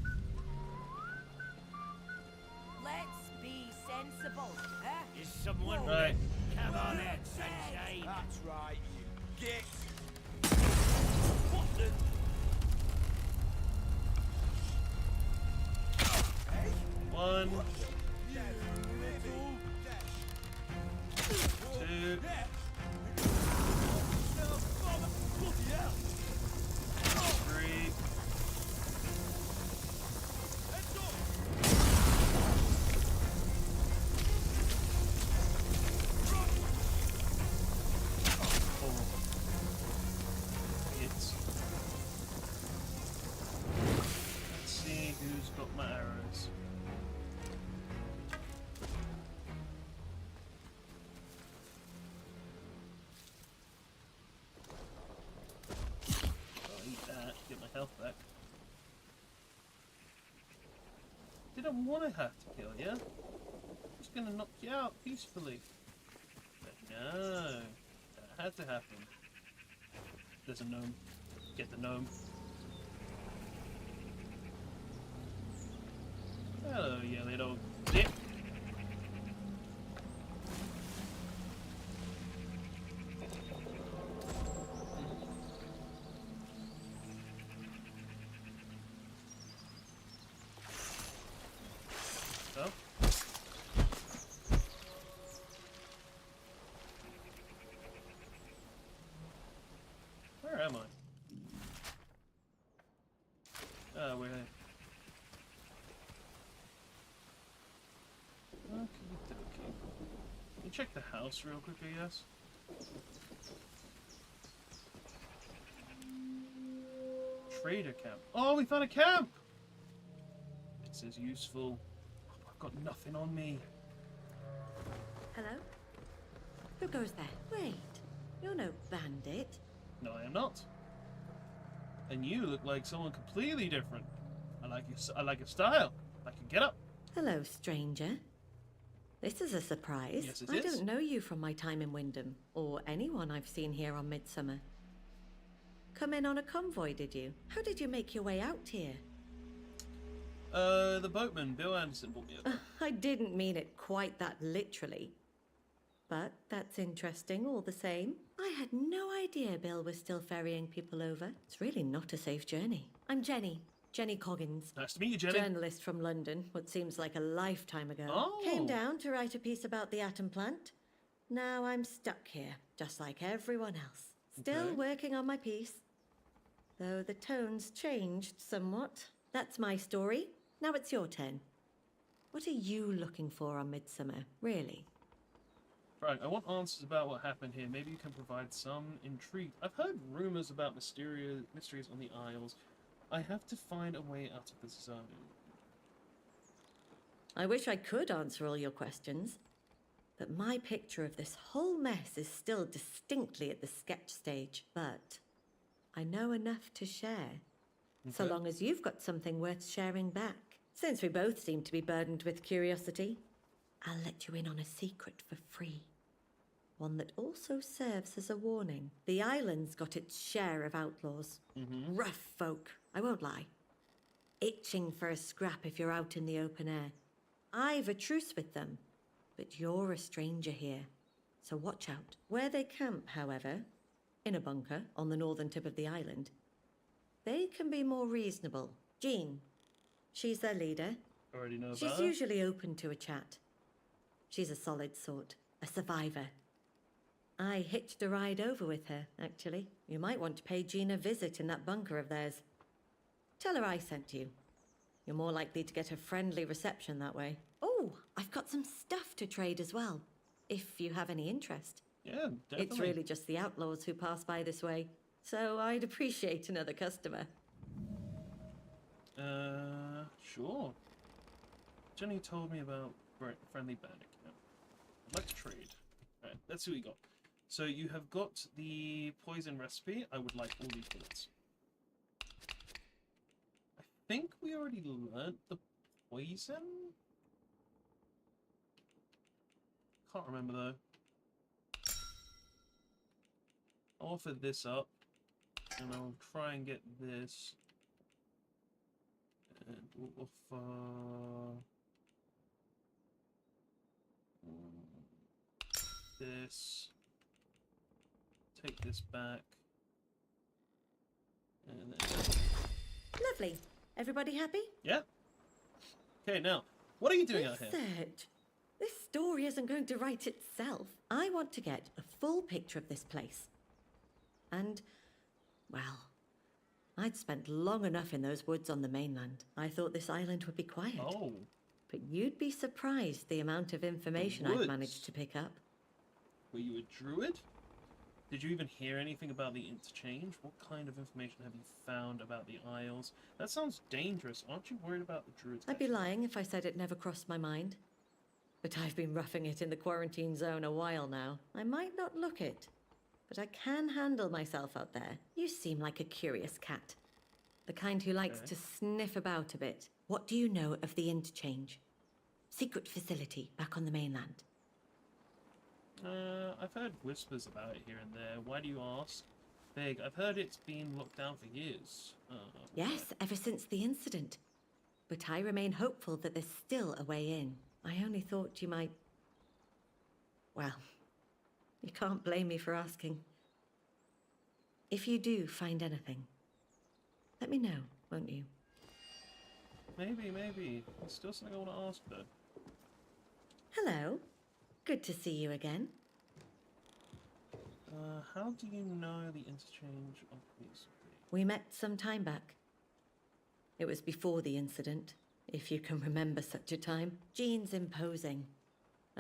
Let's be sensible, huh? Is someone Right. Come on in, sunshine. That's right, you git. What the? One. Two. Three. Let's see who's got my arrows. I'll eat that, get my health back. Didn't want to have to kill you. Just gonna knock you out peacefully. But no, that had to happen. There's a gnome. Get the gnome. Hello, you little dip. So. check the house real quick, I guess. Trader camp. Oh, we found a camp! It says useful. I've got nothing on me. Hello? Who goes there? Wait, you're no bandit. No, I am not. And you look like someone completely different. I like your style. I can get up. Hello, stranger. This is a surprise. Yes, it I is. don't know you from my time in Wyndham, or anyone I've seen here on Midsummer. Come in on a convoy, did you? How did you make your way out here? The boatman, Bill Anderson, brought me over. I didn't mean it quite that literally. But that's interesting all the same. I had no idea Bill was still ferrying people over. It's really not a safe journey. I'm Jenny. Jenny Coggins. Nice to meet you, Jenny. Journalist from London, what seems like a lifetime ago. Oh. Came down to write a piece about the atom plant. Now I'm stuck here, just like everyone else. Still Okay. working on my piece. Though the tone's changed somewhat. That's my story. Now it's your turn. What are you looking for on Midsummer, really? Right, I want answers about what happened here. Maybe you can provide some intrigue. I've heard rumors about mysteries on the Isles. I have to find a way out of this zone. I wish I could answer all your questions, but my picture of this whole mess is still distinctly at the sketch stage. But I know enough to share, so Okay. long as you've got something worth sharing back. Since we both seem to be burdened with curiosity, I'll let you in on a secret for free. One that also serves as a warning. The island's got its share of outlaws. Rough folk, I won't lie. Itching for a scrap if you're out in the open air. I've a truce with them, but you're a stranger here, so watch out. Where they camp, however, in a bunker on the northern tip of the island, they can be more reasonable. Jean, she's their leader. Already know about She's her? usually open to a chat. She's a solid sort, a survivor. I hitched a ride over with her, actually. You might want to pay Jean a visit in that bunker of theirs. Tell her I sent you. You're more likely to get a friendly reception that way. Oh, I've got some stuff to trade as well, if you have any interest. Yeah, definitely. It's really just the outlaws who pass by this way, so I'd appreciate another customer. Sure. Jenny told me about friendly bandit camp. I'd like to trade. Alright, let's see what you got. So you have got the poison recipe. I would like all these bullets. I think we already learnt the poison? Can't remember though. I'll offer this up. And I'll try and get this. And we'll offer... this. Take this back. And then... Lovely. Everybody happy? Yeah? Okay, now, what are you doing out here? Research. This story isn't going to write itself. I want to get a full picture of this place. And, well, I'd spent long enough in those woods on the mainland. I thought this island would be quiet. Oh, But you'd be surprised the amount of information I've woods? managed to pick up. were you a druid? Did you even hear anything about the interchange? What kind of information have you found about the Isles? That sounds dangerous. Aren't you worried about the druids? I'd be lying if I said it never crossed my mind. But I've been roughing it in the quarantine zone a while now. I might not look it, but I can handle myself out there. You seem like a curious cat. The kind who likes Okay. to sniff about a bit. What do you know of the interchange? Secret facility back on the mainland. I've heard whispers about it here and there. Why do you ask? Big. I've heard it's been locked down for years. Yes, ever since the incident. But I remain hopeful that there's still a way in. I only thought you might... Well, you can't blame me for asking. If you do find anything, let me know, won't you? Maybe. There's still something I want to ask, though. Hello. Good to see you again. How do you know the interchange of these? We met some time back. It was before the incident, if you can remember such a time. Jean's imposing.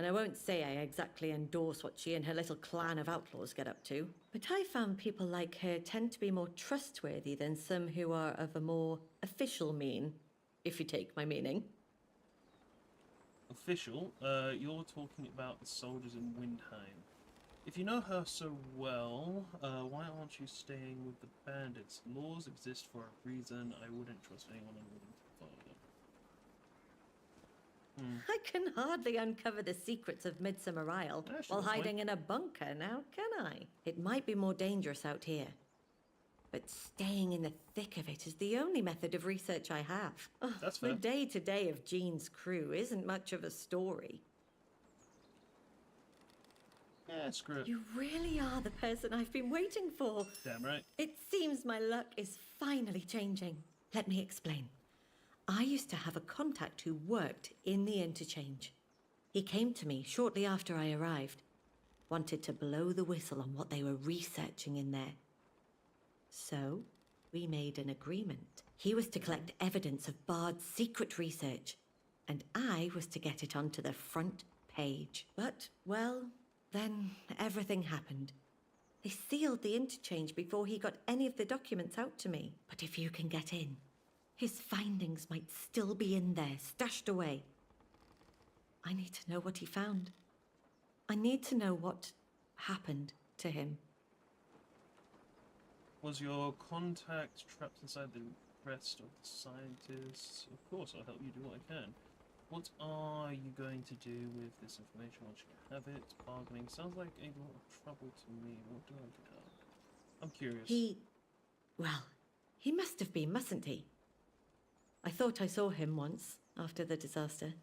and I won't say I exactly endorse what she and her little clan of outlaws get up to, but I found people like her tend to be more trustworthy than some who are of a more official mien, if you take my meaning. Official? You're talking about the soldiers in Windheim. If you know her so well, why aren't you staying with the bandits? Laws exist for a reason. I wouldn't trust anyone unwilling to follow them. I can hardly uncover the secrets of Midsummer Isle while hiding in a bunker now, can I? It might be more dangerous out here. But staying in the thick of it is the only method of research I have. Oh, That's fair. The day-to-day of Jean's crew isn't much of a story. Yeah, screw it. You really are the person I've been waiting for. Damn right. It seems my luck is finally changing. Let me explain. I used to have a contact who worked in the interchange. He came to me shortly after I arrived, wanted to blow the whistle on what they were researching in there. So, we made an agreement. He was to collect evidence of Bard's secret research, and I was to get it onto the front page. But, well, then everything happened. They sealed the interchange before he got any of the documents out to me. But if you can get in, his findings might still be in there, stashed away. I need to know what he found. I need to know what happened to him. Was your contact trapped inside the rest of the scientists? Of course, I'll help you do what I can. What are you going to do with this information once you have it? Bargaining sounds like a lot of trouble to me. What do I do now? I'm curious. Well, he must have been, mustn't he? I thought I saw him once, after the disaster.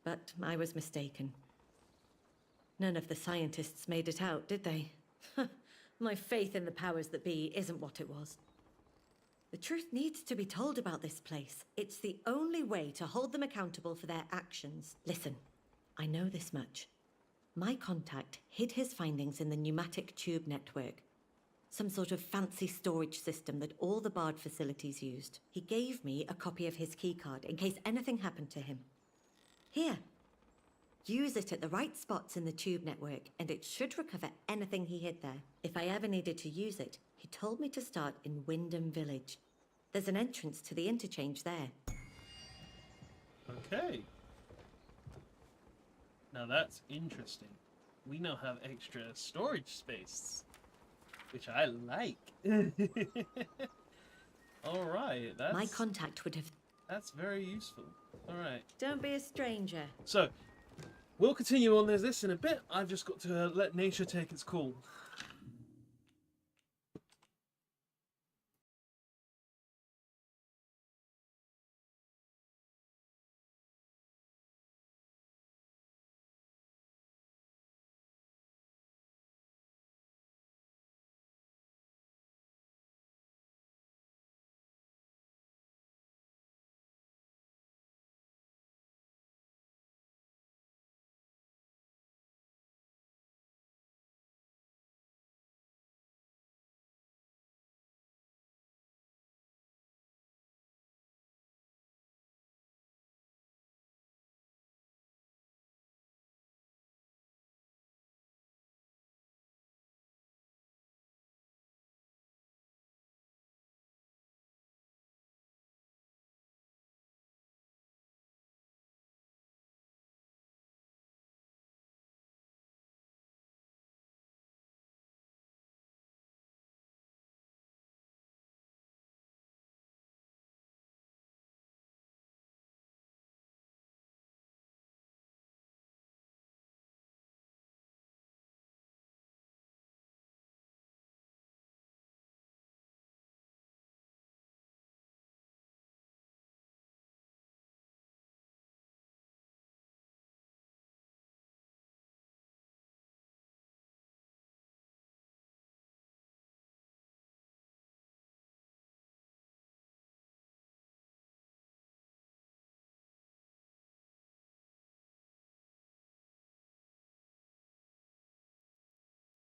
But I was mistaken. None of the scientists made it out, did they? My faith in the powers that be isn't what it was. The truth needs to be told about this place. It's the only way to hold them accountable for their actions. Listen, I know this much. My contact hid his findings in the pneumatic tube network. Some sort of fancy storage system that all the Bard facilities used. He gave me a copy of his keycard in case anything happened to him. Here. Use it at the right spots in the tube network, and it should recover anything he hid there. If I ever needed to use it, he told me to start in Wyndham Village. There's an entrance to the interchange there. Okay. Now that's interesting. We now have extra storage space, which I like. Alright, that's... My contact would have... That's very useful. Alright. Don't be a stranger. So, we'll continue on this in a bit. I've just got to let nature take its call.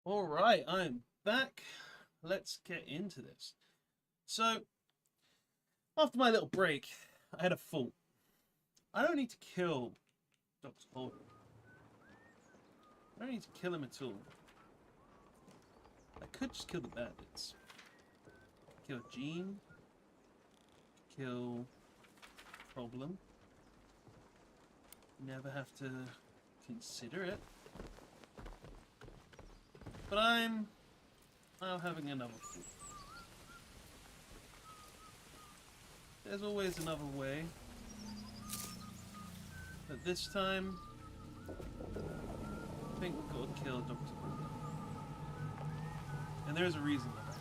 Alright, I'm back. Let's get into this. So, after my little break, I had a thought. I don't need to kill Dr. Holden. I don't need to kill him at all. I could just kill the bandits. Kill Jean. Kill Problem. Never have to consider it. But I'm having another thought. There's always another way. But this time, I think we've got to kill Dr. Holt. And there's a reason for that.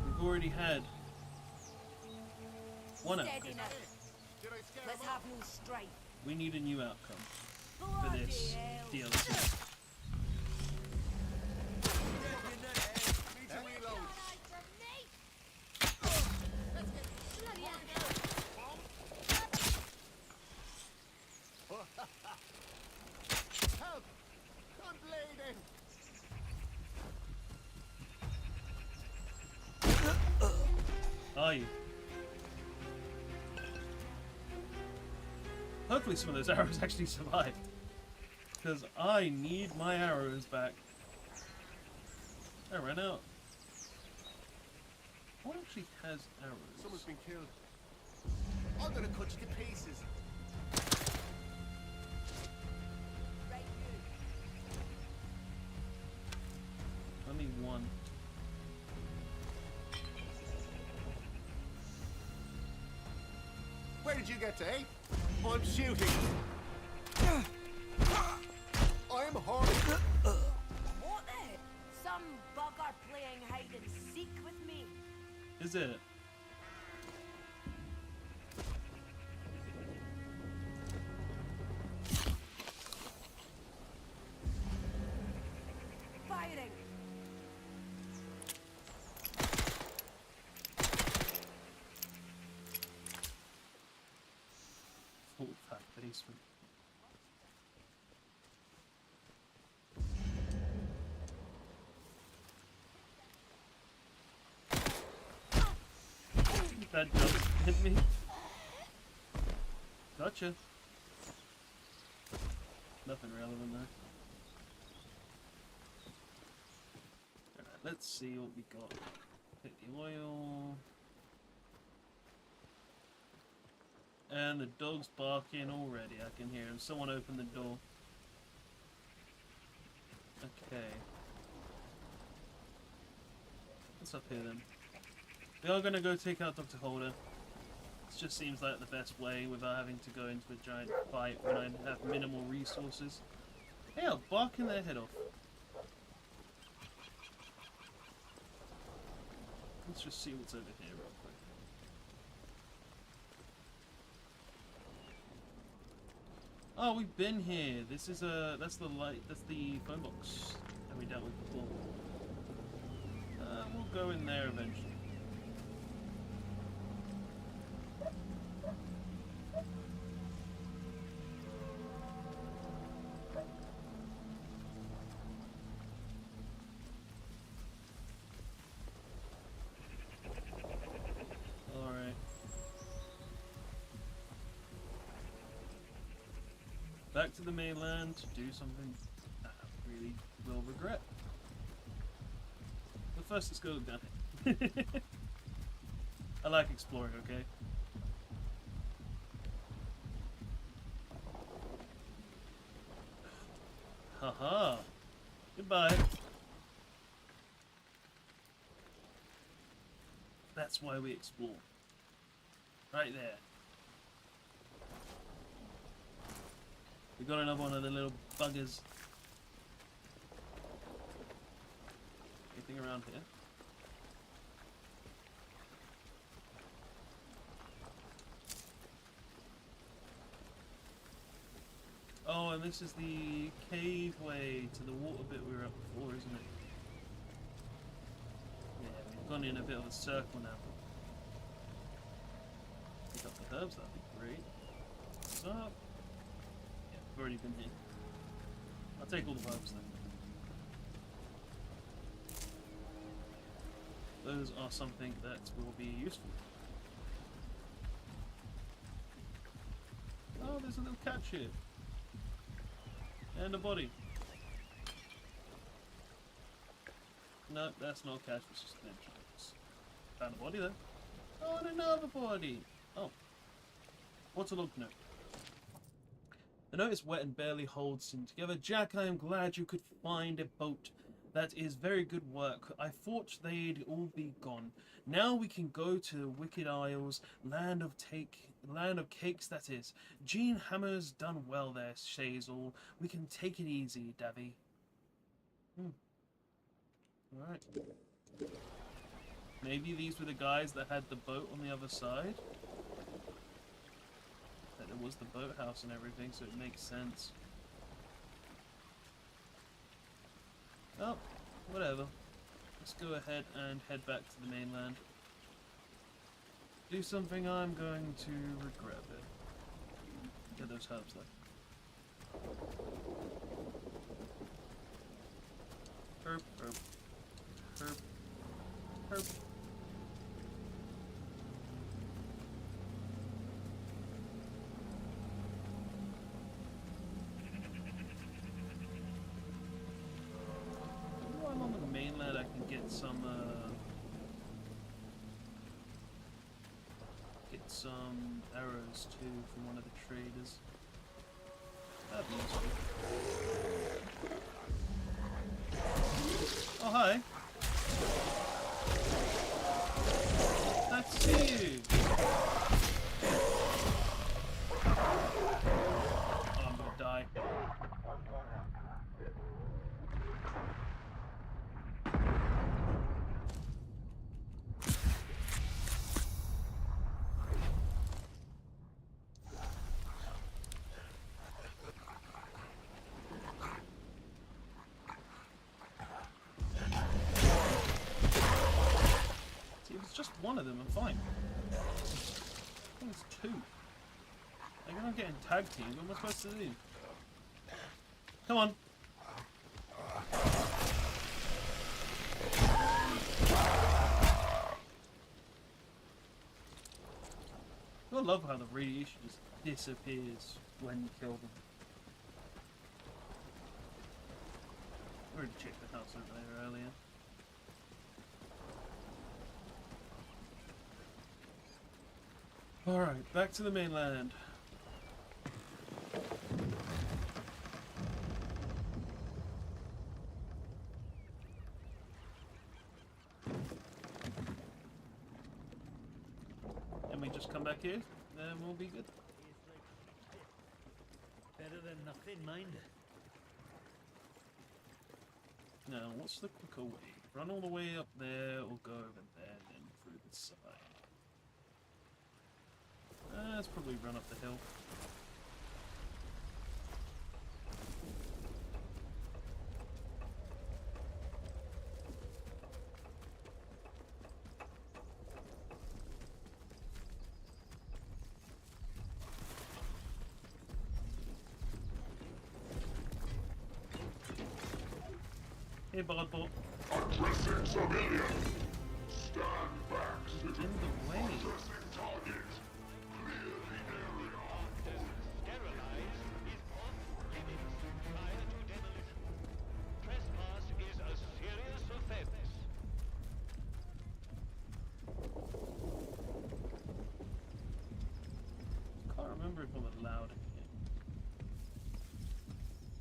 We've already had one outcome. Steady now. Let's have no strife. We need a new outcome for this Bloody hell. DLC. Help! I'm bleeding! Are you? Hopefully some of those arrows actually survive. Because I need my arrows back. I ran out. What actually has arrows? Someone's been killed. I'm gonna cut you to pieces. Right, you. Only one. Where did you get to, eh? I'm shooting. I'm hard. What the? Some bugger playing hide and seek with me. Is it? Firing. Full fat basement. That does hit me. Gotcha. Nothing relevant there. Alright, let's see what we got. Hit the oil. And the dog's barking already. I can hear him. Someone open the door. Okay. What's up here then? We are going to go take out Dr. Holder. It just seems like the best way without having to go into a giant fight when I have minimal resources. Hey, I'll bark in their head off. Let's just see what's over here real quick. Oh, we've been here. This is that's the phone box that we dealt with before. We'll go in there eventually. Alright. Back to the mainland to do something I really will regret. But first, let's go look down here. I like exploring, okay? Haha. Goodbye. That's why we explore. Right there. We got another one of the little buggers. Anything around here? Oh, and this is the cave way to the water bit we were up before, isn't it? Yeah, we've gone in a bit of a circle now. Pick up the herbs, that'd be great. What's up? Yeah, we've already been here. I'll take all the herbs then. Those are something that will be useful. Oh, there's a little catch here. And a body. No, that's not cash, it's just an entrance. Found a body there. Oh, and another body! Oh. What's a log note? The note is wet and barely holds him together. Jack, I am glad you could find a boat. That is very good work. I thought they'd all be gone. Now we can go to the Wicked Isles, land of cakes that is. Gene Hammer's done well there, Shazel. We can take it easy, Davy. Alright. Maybe these were the guys that had the boat on the other side. That there was the boathouse and everything, so it makes sense. Oh, whatever. Let's go ahead and head back to the mainland. Do something I'm going to regret it. Get those herbs though. Herb, herb, herb, herb. While I'm on the mainland, I can get some arrows too from one of the traders. That'd be useful. Oh hi! Nice to see you! Oh, I'm gonna die. Just one of them, I'm fine. I think it's two. Like, I'm not getting tag teamed, what am I supposed to do? Come on. I love how the radiation just disappears when you kill them. I already checked the house over there earlier. Alright, back to the mainland. And we just come back here, then we'll be good. Better than nothing, mind. Now, what's the quicker way? Run all the way up there, or go over there, and then through the side. Let's probably run up the hill. Hey, Bardbot. Aggressive civilian! Stand back! In the way. Target! Can't remember if I'm allowed in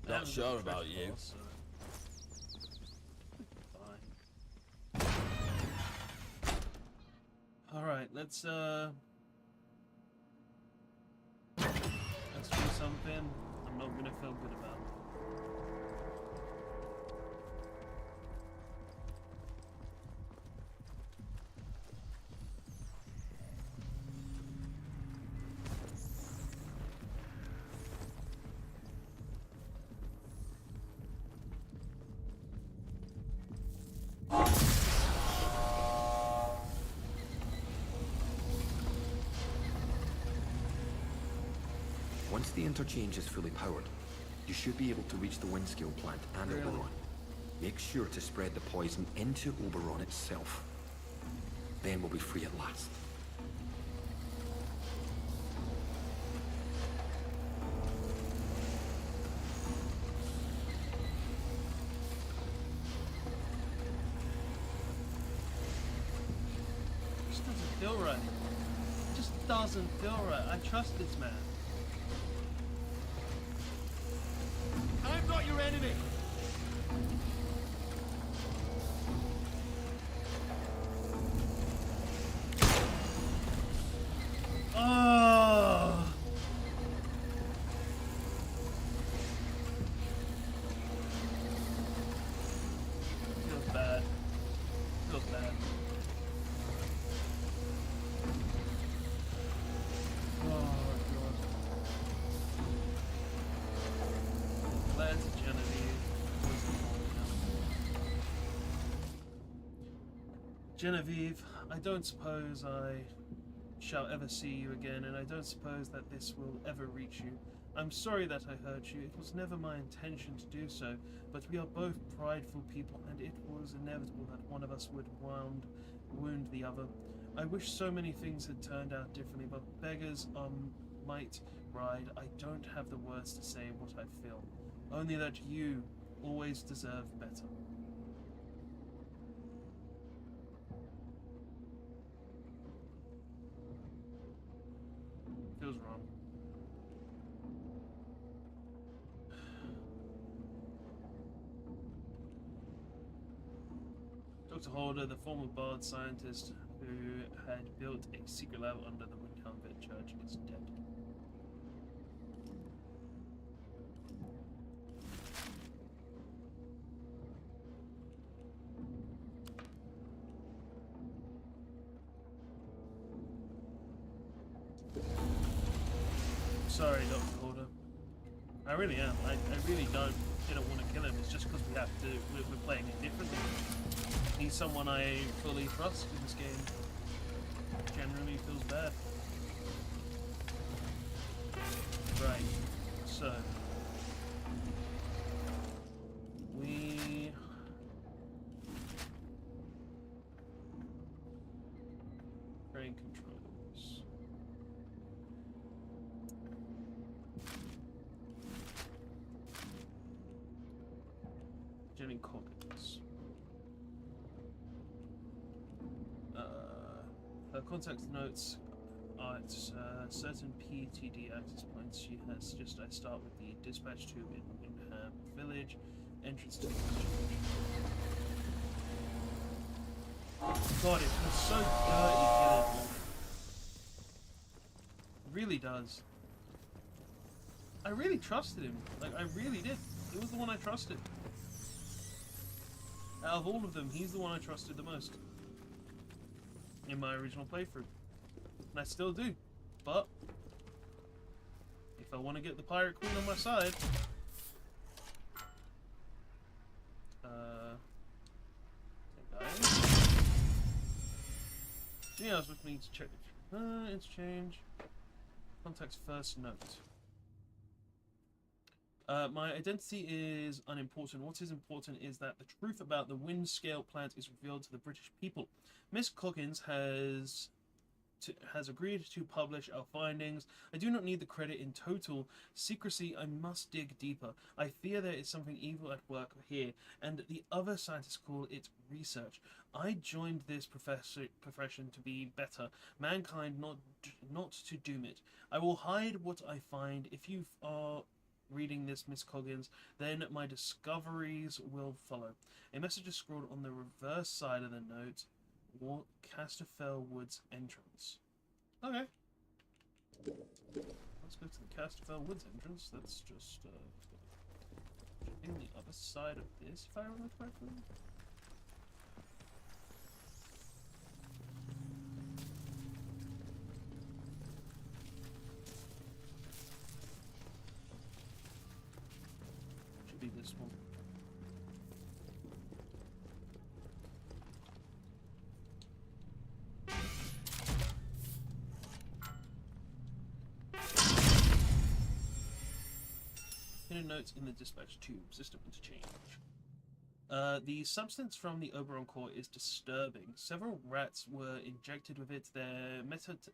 here. Not sure about you. Fine. Alright, let's do something I'm not gonna feel good about. Once the interchange is fully powered, you should be able to reach the Windscale plant and Really? Oberon. Make sure to spread the poison into Oberon itself. Then we'll be free at last. feel right. It just doesn't feel right. I trust this man. I'm not your enemy. Oh. Feels bad. Feels bad. Oh god. Glad to Genevieve. Genevieve, I don't suppose I shall ever see you again, and I don't suppose that this will ever reach you. I'm sorry that I hurt you. It was never my intention to do so, but we are both prideful people, and it was inevitable that one of us would wound the other. I wish so many things had turned out differently, but beggars might ride. I don't have the words to say what I feel, only that you always deserve better. Feels wrong. Dr. Holder, the former Bard scientist who had built a secret lab under the Windhelm Church, is dead. Sorry, Dr. Holder. I really am. I really didn't want to kill him. It's just because we have to. We're playing it differently. He's someone I fully trust in this game. Generally feels bad. Right. So we train controls. Jenny Coggins. Her contact notes are at certain PTD access points. She has just. I start with the dispatch tube in Windham Village, entrance to the exchange. God, it feels so dirty killing. It really does. I really trusted him. Like, I really did. He was the one I trusted. Out of all of them, he's the one I trusted the most. In my original playthrough. And I still do. But if I want to get the Pirate Queen on my side, yeah, I was looking to check it. Interchange. Contact's first note. My identity is unimportant. What is important is that the truth about the Windscale plant is revealed to the British people. Miss Coggins has agreed to publish our findings. I do not need the credit in total secrecy. I must dig deeper. I fear there is something evil at work here, and the other scientists call it research. I joined this profession to be better, mankind, not to doom it. I will hide what I find. If you are reading this, Miss Coggins, then my discoveries will follow. A message is scrawled on the reverse side of the note. Casterfell Woods entrance. Okay. Let's go to the Casterfell Woods entrance. That's just in the other side of this, if I remember correctly. Should be this one. Hidden notes in the dispatch tube. System interchange. The substance from the Oberon core is disturbing. Several rats were injected with it. Their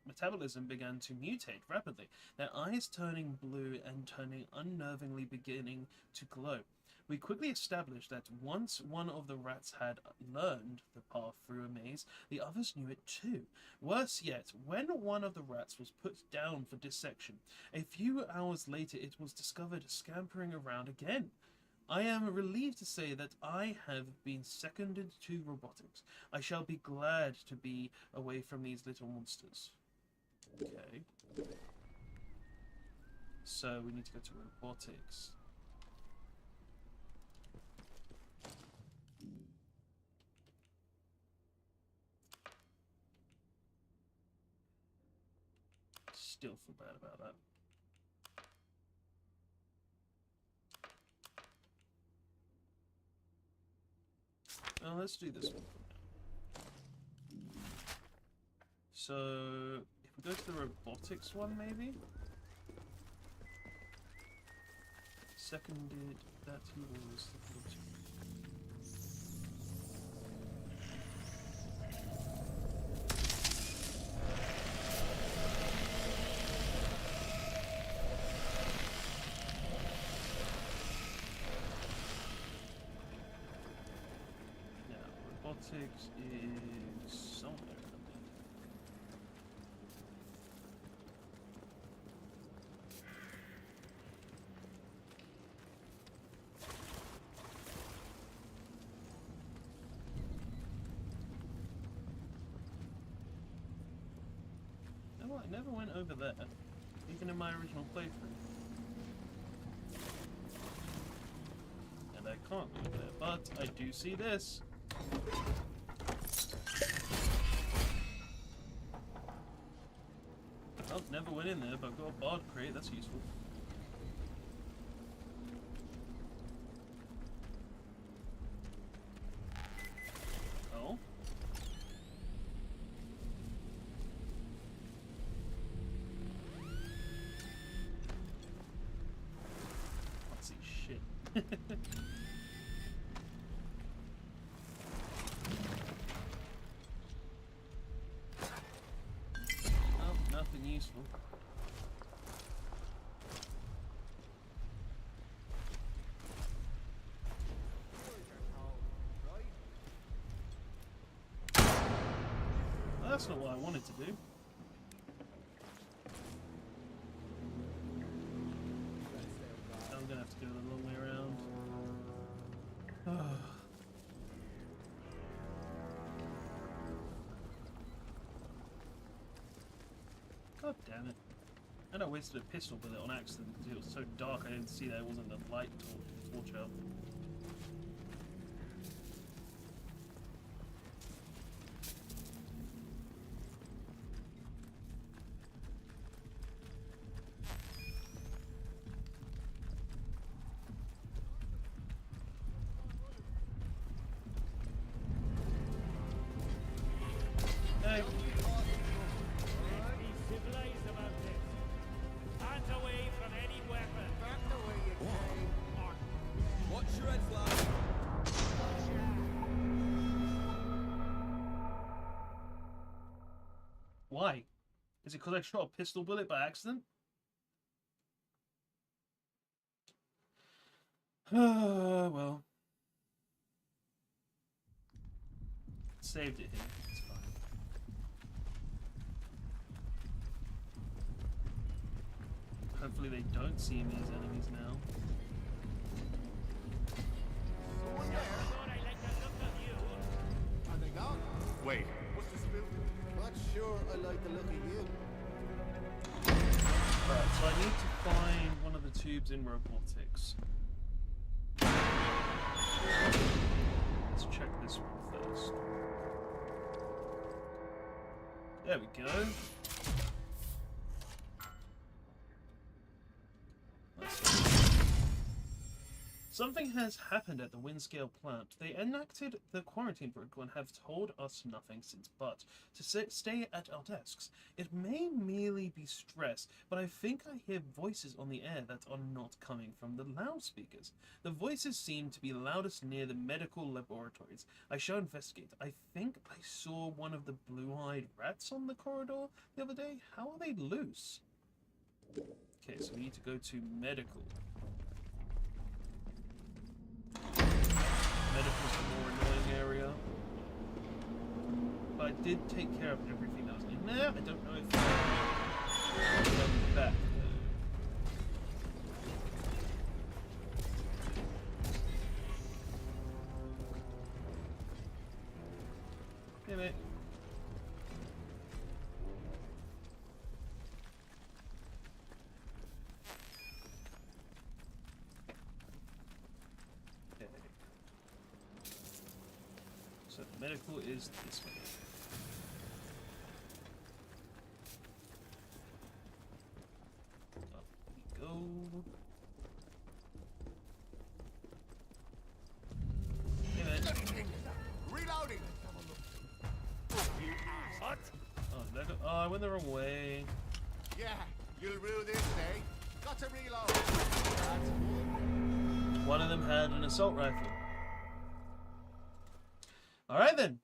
metabolism began to mutate rapidly, their eyes turning blue and turning unnervingly beginning to glow. We quickly established that once one of the rats had learned the path through a maze, the others knew it too. Worse yet, when one of the rats was put down for dissection, a few hours later it was discovered scampering around again. I am relieved to say that I have been seconded to robotics. I shall be glad to be away from these little monsters. Okay. So we need to go to robotics. Still feel bad about that. Well, let's do this one for now. So, if we go to the robotics one, maybe? Seconded that he was the filter. Robotics is somewhere around there. No, I never went over there, even in my original playthrough. And I can't go there, but I do see this. Well, never went in there, but I've got a bard crate, that's useful. Oh. Can't see shit. Useful. Well, that's not what I wanted to do. I'm gonna have to go the long way around. God damn it. And I wasted a pistol bullet on accident because it was so dark I didn't see that it wasn't a light torch out. Hey. Why? Is it because I shot a pistol bullet by accident? Well. Saved it here. It's fine. Hopefully they don't see me as enemies now. Are they gone? Wait, what's the spill? Not sure I like the look of you. Right, so I need to find one of the tubes in robotics. Let's check this one first. There we go. Something has happened at the Windscale plant. They enacted the quarantine protocol and have told us nothing since but to stay at our desks. It may merely be stress, but I think I hear voices on the air that are not coming from the loudspeakers. The voices seem to be loudest near the medical laboratories. I shall investigate. I think I saw one of the blue-eyed rats on the corridor the other day. How are they loose? Okay, so we need to go to medical. Medical's the more annoying area. But I did take care of everything that was in there. I don't know if I'm back. Hey, mate. Okay. So medical is this way. Up we go. Hey, man. Reloading! What? Oh, oh, I went the wrong way. Yeah, you'll rue this day. Got to reload. That's one. One of them had an assault rifle. Alright then.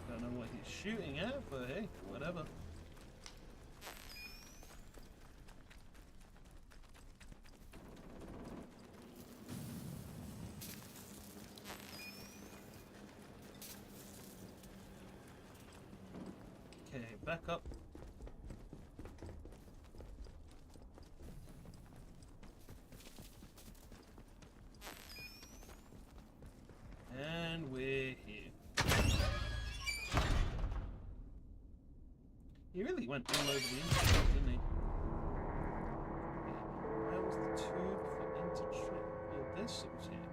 Don't know what he's shooting at, but hey, whatever. Okay, back up. And we're here. He really went all over the internet, didn't he? Where was the tube for intertrip? Oh, this was here.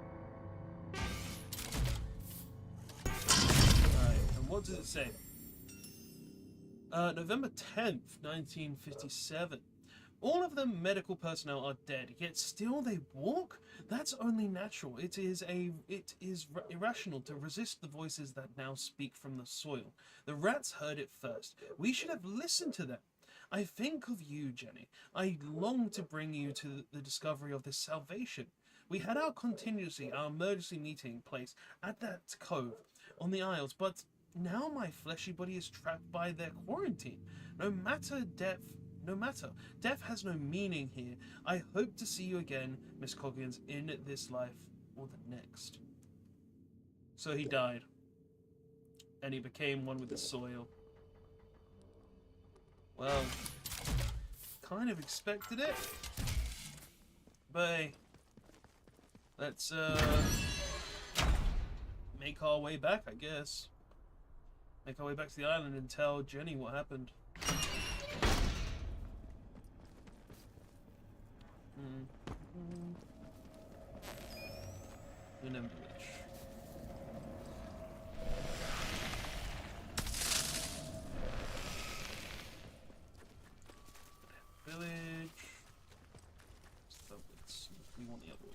Alright, and what does it say? November 10th, 1957. All of the medical personnel are dead, yet still they walk? That's only natural. It is irrational to resist the voices that now speak from the soil. The rats heard it first. We should have listened to them. I think of you, Jenny. I long to bring you to the discovery of this salvation. We had our emergency meeting place at that cove on the Isles, but now my fleshy body is trapped by their quarantine. No matter, death has no meaning here. I hope to see you again, Miss Coggins, in this life or the next. So he died. And he became one with the soil. Well, kind of expected it. But hey, let's make our way back, I guess. Make our way back to the island and tell Jenny what happened. Village. Village. So we want the other way.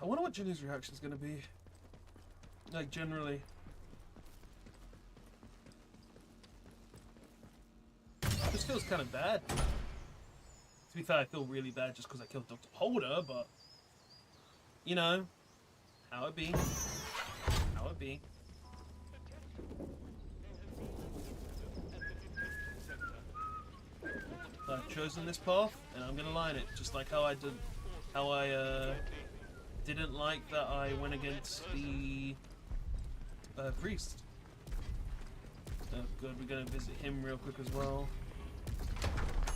I wonder what Jenny's reaction is going to be. Like, generally. This feels kind of bad. To be fair, I feel really bad just because I killed Dr. Holder, but... You know. How it be. How it be. I've chosen this path, and I'm going to line it, just like how I did... How I, didn't like that I went against the priest. Oh good, we're gonna visit him real quick as well.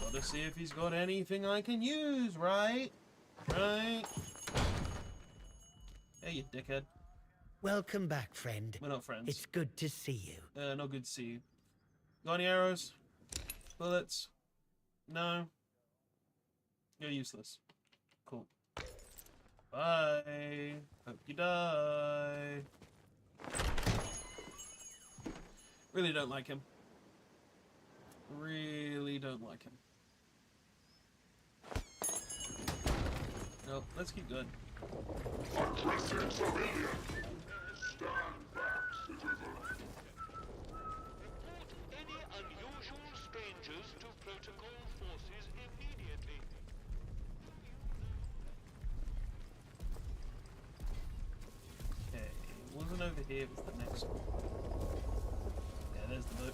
Gotta see if he's got anything I can use, right? Right? Hey, you dickhead. Welcome back, friend. We're not friends. It's good to see you. Not good to see you. Got any arrows? Bullets? No? You're useless. Cool. Bye. Hope you die. Really don't like him. Really don't like him. Well, let's keep going. Aggressive civilian! Stand back, citizen. Report any unusual strangers to protocol forces immediately. Okay, it wasn't over here, it was the next one. Yeah, there's the boat.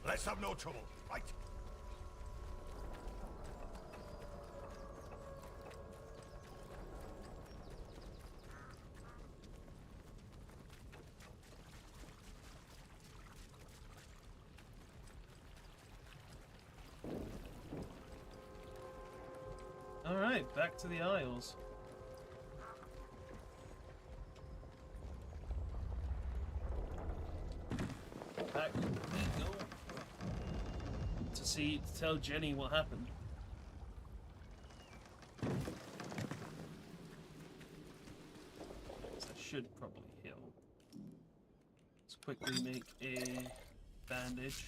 Let's have no trouble, right? Alright, back to the Isles. Back we go. To tell Jenny what happened. I should probably heal. Let's quickly make a bandage.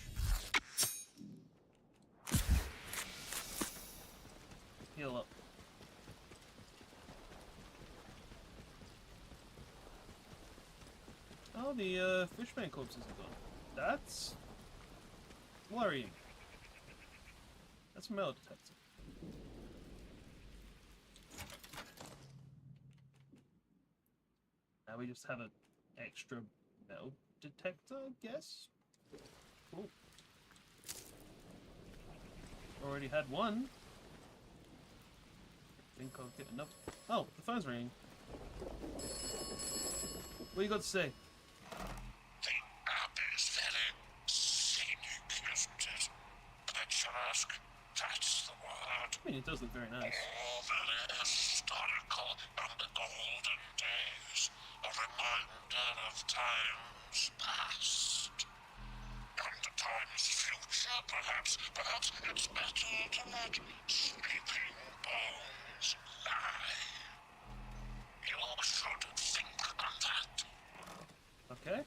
Heal up. Oh, the fishman corpses are gone. That's worrying. That's a metal detector. Now we just have an extra metal detector, I guess? Cool. Already had one. Think I'll get enough. Oh, the phone's ringing. What you got to say? The app is very scenic, isn't it? Picturesque, that's the word. I mean, it does look very nice. All very historical and the golden days, a reminder of times past. And the times future, perhaps. Perhaps it's better to let sleeping bones lie. You should think on that. Okay.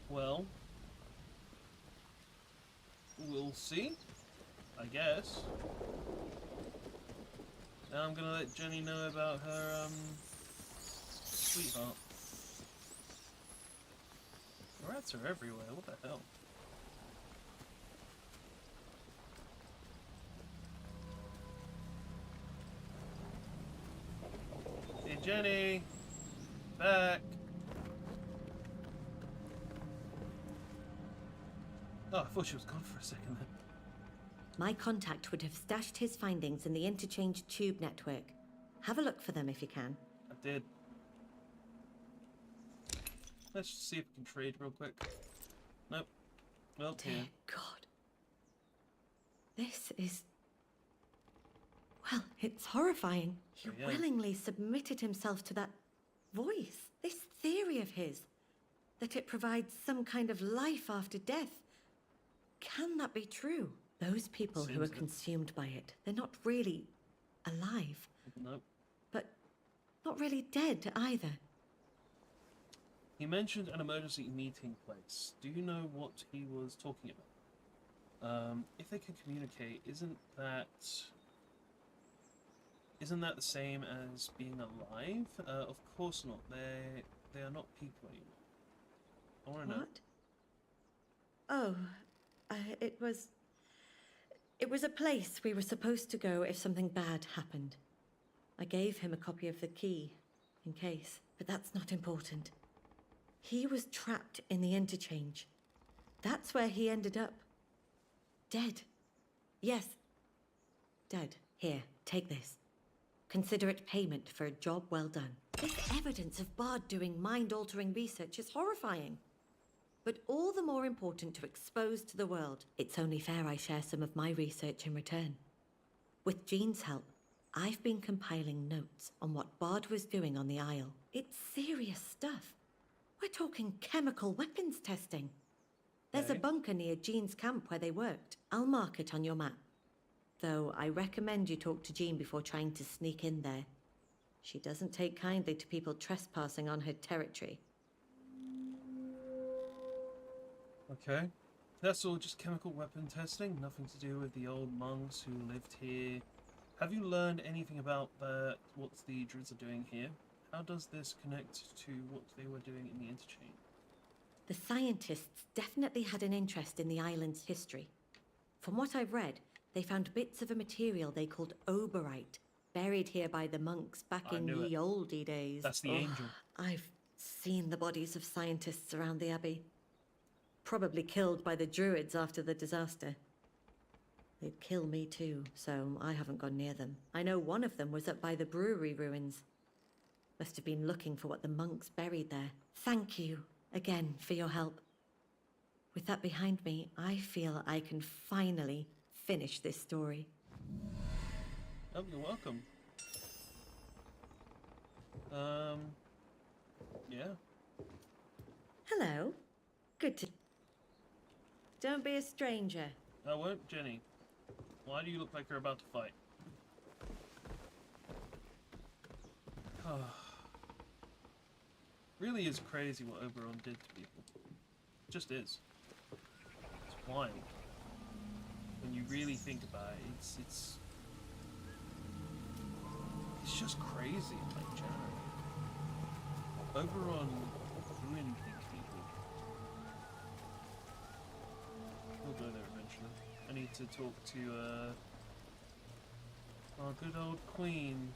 Well, we'll see, I guess. Now I'm gonna let Jenny know about her, sweetheart. Rats are everywhere, what the hell? Hey Jenny! Back! Oh, I thought she was gone for a second then. My contact would have stashed his findings in the interchange tube network. Have a look for them if you can. I did. Let's just see if we can trade real quick. Nope. Well, Dear yeah. God. This is... Well, it's horrifying. He Yeah. willingly submitted himself to that voice. This theory of his. That it provides some kind of life after death. Can that be true? Those people who are Seems it. consumed by it, they're not really alive. Nope. But not really dead either. He mentioned an emergency meeting place. Do you know what he was talking about? If they can communicate, isn't that the same as being alive? Of course not. They are not people anymore. I want to know. What? Oh, it was a place we were supposed to go if something bad happened. I gave him a copy of the key, in case, but that's not important. He was trapped in the interchange. That's where he ended up. Dead. Yes. Dead. Here, take this. Consider it payment for a job well done. This evidence of Bard doing mind-altering research is horrifying. But all the more important to expose to the world. It's only fair I share some of my research in return. With Jean's help, I've been compiling notes on what Bard was doing on the Isle. It's serious stuff. We're talking chemical weapons testing. There's a bunker near Jean's camp where they worked. I'll mark it on your map. Though I recommend you talk to Jean before trying to sneak in there. She doesn't take kindly to people trespassing on her territory. Okay. That's all just chemical weapon testing, nothing to do with the old monks who lived here. Have you learned anything about what the Druids are doing here? How does this connect to what they were doing in the interchange? The scientists definitely had an interest in the island's history. From what I've read, they found bits of a material they called oberite, buried here by the monks back in knew ye it. olde days. That's the angel. I've seen the bodies of scientists around the abbey. Probably killed by the Druids after the disaster. They'd kill me too, so I haven't gone near them. I know one of them was up by the brewery ruins. Must have been looking for what the monks buried there. Thank you again for your help. With that behind me, I feel I can finally finish this story. Oh, you're welcome. Yeah. Hello. Good to... Don't be a stranger. I won't, Jenny. Why do you look like you're about to fight? Really is crazy what Oberon did to people. It just is. It's wild. When you really think about it, it's just crazy, like, generally. Oberon ruined people. We'll go there eventually. I need to talk to, our good old queen.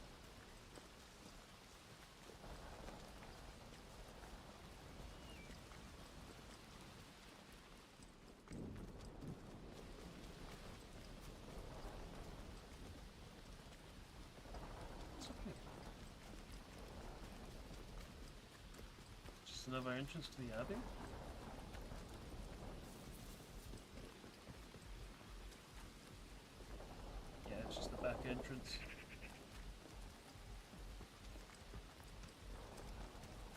Just another entrance to the abbey? Yeah, it's just the back entrance.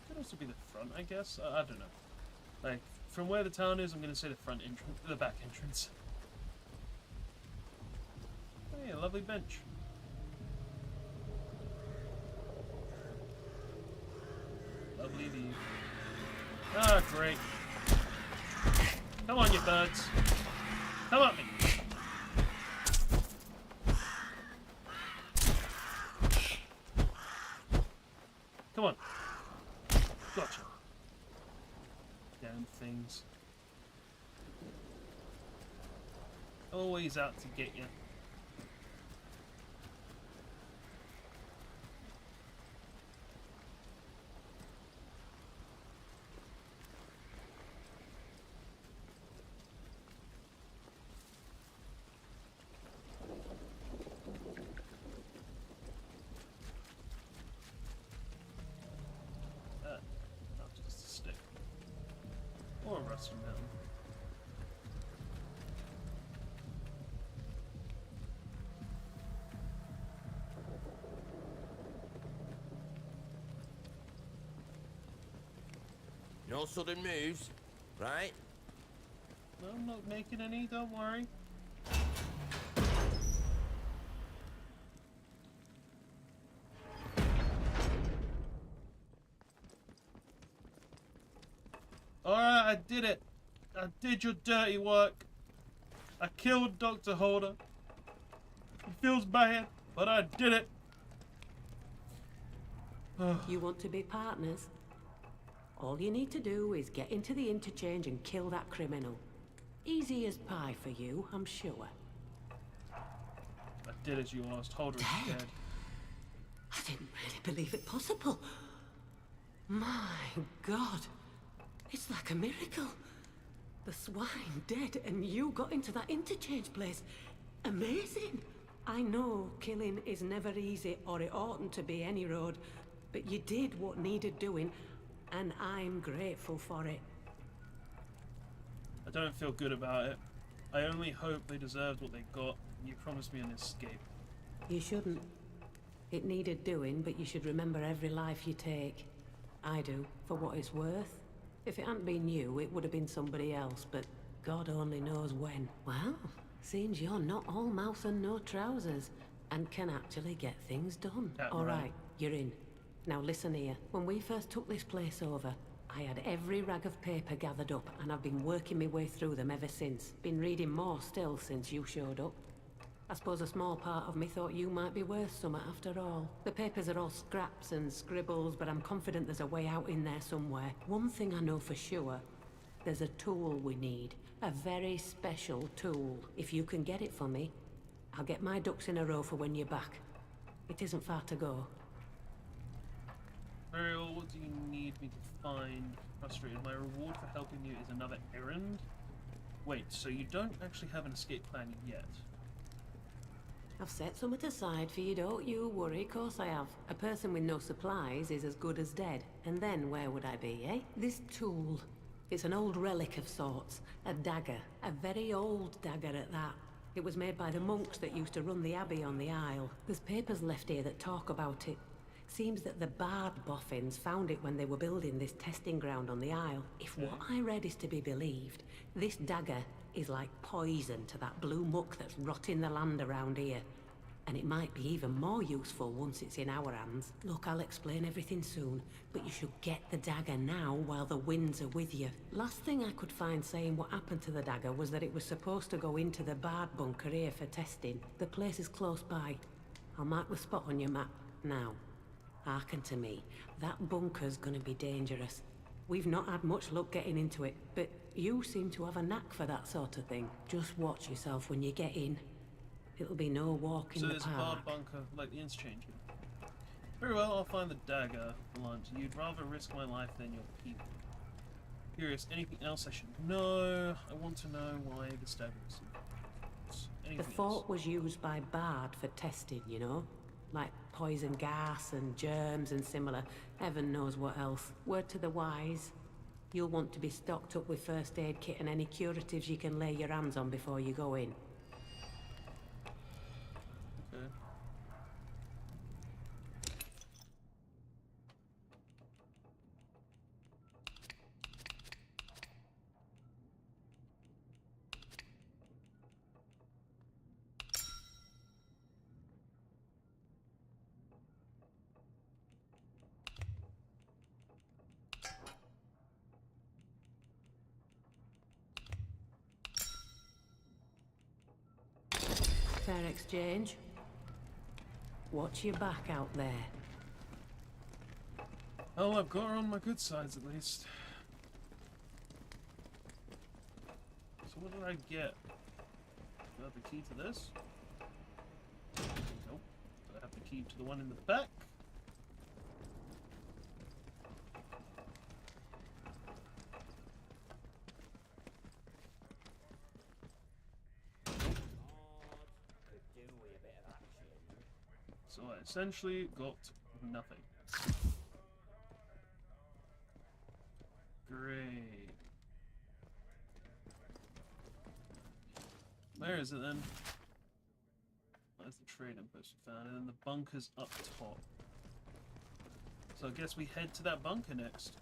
Could also be the front, I guess. I don't know. Like, from where the town is, I'm gonna say the front entrance, the back entrance. Hey, a lovely bench. Lovely view. Ah, great. Come on, you birds. Come at me. Come on. Gotcha. Damn things. Always out to get you. Not just a stick. Or a rusty mountain. No sudden moves, right? No, I'm not making any, don't worry. Alright, I did it. I did your dirty work. I killed Dr. Holder. It feels bad, but I did it. You want to be partners? All you need to do is get into the interchange and kill that criminal. Easy as pie for you, I'm sure. I did as you asked. Holder is dead. I didn't really believe it possible. My God. It's like a miracle. The swine dead and you got into that interchange place. Amazing. I know killing is never easy, or it oughtn't to be any road, but you did what needed doing, and I'm grateful for it. I don't feel good about it. I only hope they deserved what they got. You promised me an escape. You shouldn't. It needed doing, but you should remember every life you take. I do, for what it's worth. If it hadn't been you, it would have been somebody else, but God only knows when. Well, seems you're not all mouth and no trousers, and can actually get things done. All right, you're in. Now listen here. When we first took this place over, I had every rag of paper gathered up, and I've been working my way through them ever since. Been reading more still since you showed up. I suppose a small part of me thought you might be worth something after all. The papers are all scraps and scribbles, but I'm confident there's a way out in there somewhere. One thing I know for sure, there's a tool we need. A very special tool. If you can get it for me, I'll get my ducks in a row for when you're back. It isn't far to go. Very well, what do you need me to find? Frustrated. My reward for helping you is another errand? Wait, so you don't actually have an escape plan yet? I've set something aside for you, don't you worry, course I have. A person with no supplies is as good as dead. And then where would I be, eh? This tool. It's an old relic of sorts. A dagger. A very old dagger at that. It was made by the monks that used to run the abbey on the Isle. There's papers left here that talk about it. Seems that the Bard boffins found it when they were building this testing ground on the Isle. If what I read is to be believed, this dagger is like poison to that blue muck that's rotting the land around here. And it might be even more useful once it's in our hands. Look, I'll explain everything soon, but you should get the dagger now while the winds are with you. Last thing I could find saying what happened to the dagger was that it was supposed to go into the Bard bunker here for testing. The place is close by. I'll mark the spot on your map now. Hearken to me. That bunker's gonna be dangerous. We've not had much luck getting into it, but you seem to have a knack for that sort of thing. Just watch yourself when you get in. It'll be no walk in the park. So there's a Bard bunker, like the interchange. Very well, I'll find the dagger for lunch. You'd rather risk my life than your people. Curious, anything else I should know? I want to know why the dagger is. The fort was used by Bard for testing, you know? Like poison gas and germs and similar. Heaven knows what else. Word to the wise. You'll want to be stocked up with first aid kit and any curatives you can lay your hands on before you go in. Okay. Fair exchange. Watch your back out there. Oh, I've got her on my good sides at least. So what did I get? Do I have the key to this? Nope. Do I have the key to the one in the back? So I essentially got nothing. Great. Where is it then? There's the trading post we found, and then the bunker's up top. So I guess we head to that bunker next.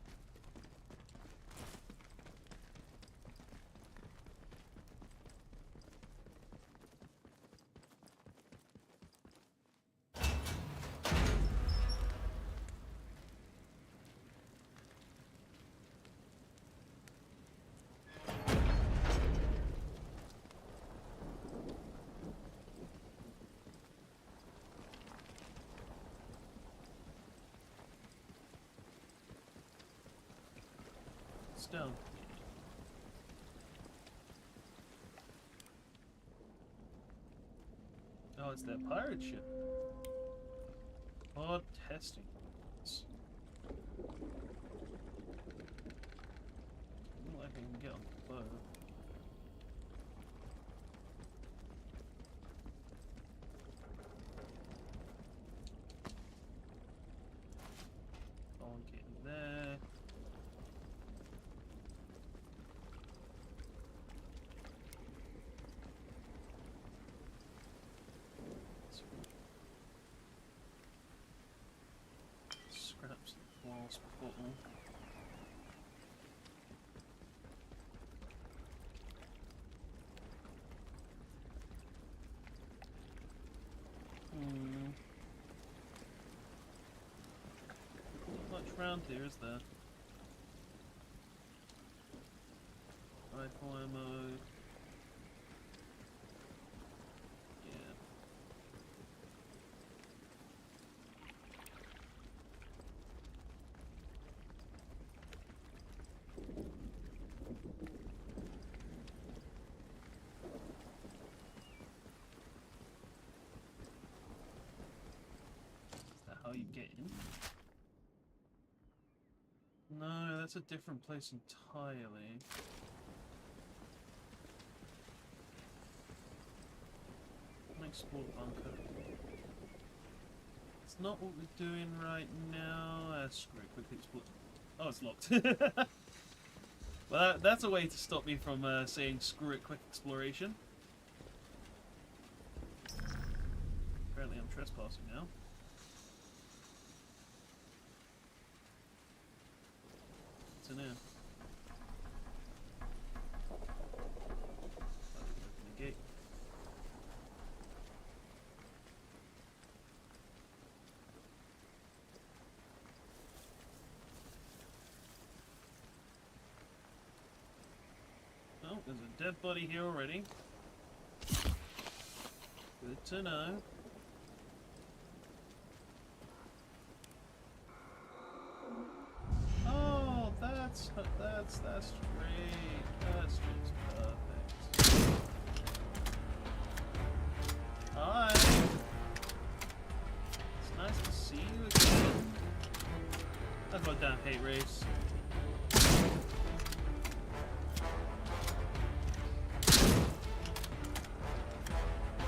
Down. Oh, it's that pirate ship. Pod testing. Look like I can get on the boat. I'll get in there. Scraps the walls portal. Not much around here, is there? Fire mode. Yeah. Is that how you get in? No, that's a different place entirely. Explore bunker. It's not what we're doing right now. Screw it, quickly explore. Oh, it's locked. Well, that's a way to stop me from saying screw it, quick exploration. Apparently I'm trespassing now. What's in here? Open the gate. Oh, there's a dead body here already. Good to know. Oh, that's great. That's just perfect. Hi. It's nice to see you again. That's my damn hate race.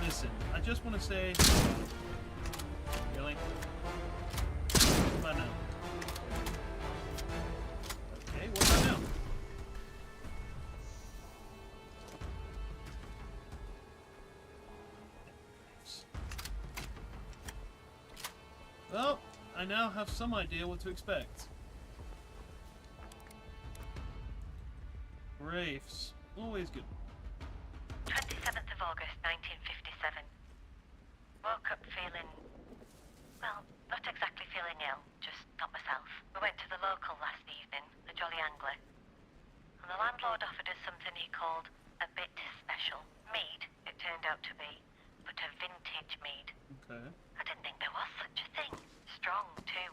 Listen, I just want to say... Really? What about now? Okay, what about now? Well, I now have some idea what to expect. Wraiths. Always good. 27th of August, 1957. Woke up feeling... well, not exactly feeling ill, just not myself. We went to the local last evening, the Jolly Angler. And the landlord offered us something he called a bit special. Mead, it turned out to be, but a vintage mead. Okay. I didn't think there was such a thing. Strong, too.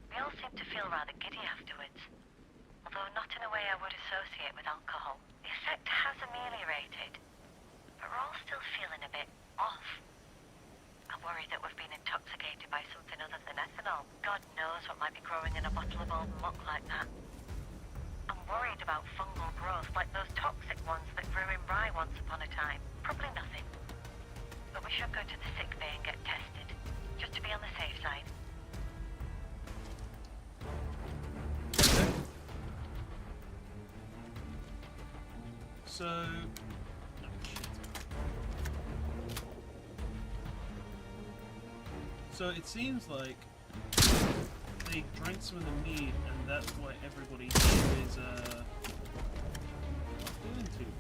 We all seemed to feel rather giddy afterwards, although not in a way I would associate with alcohol. The effect has ameliorated, but we're all still feeling a bit off. I'm worried that we've been intoxicated by something other than ethanol. God knows what might be growing in a bottle of old muck like that. I'm worried about fungal growth like those toxic ones that grew in rye once upon a time. Probably nothing. But we should go to the sick bay and get tested, just to be on the safe side. So... oh, shit. So it seems like they drank some of the mead, and that's why everybody here is not doing too good.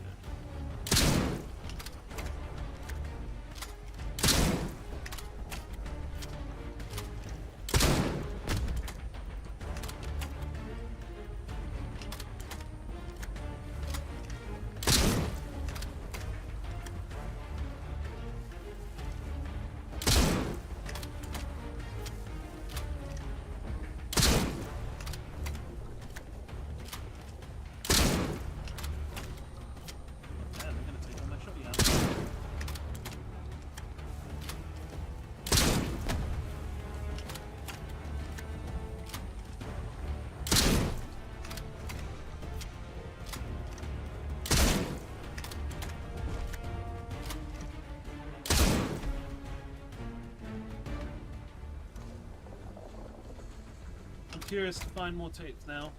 I'm curious to find more tapes now.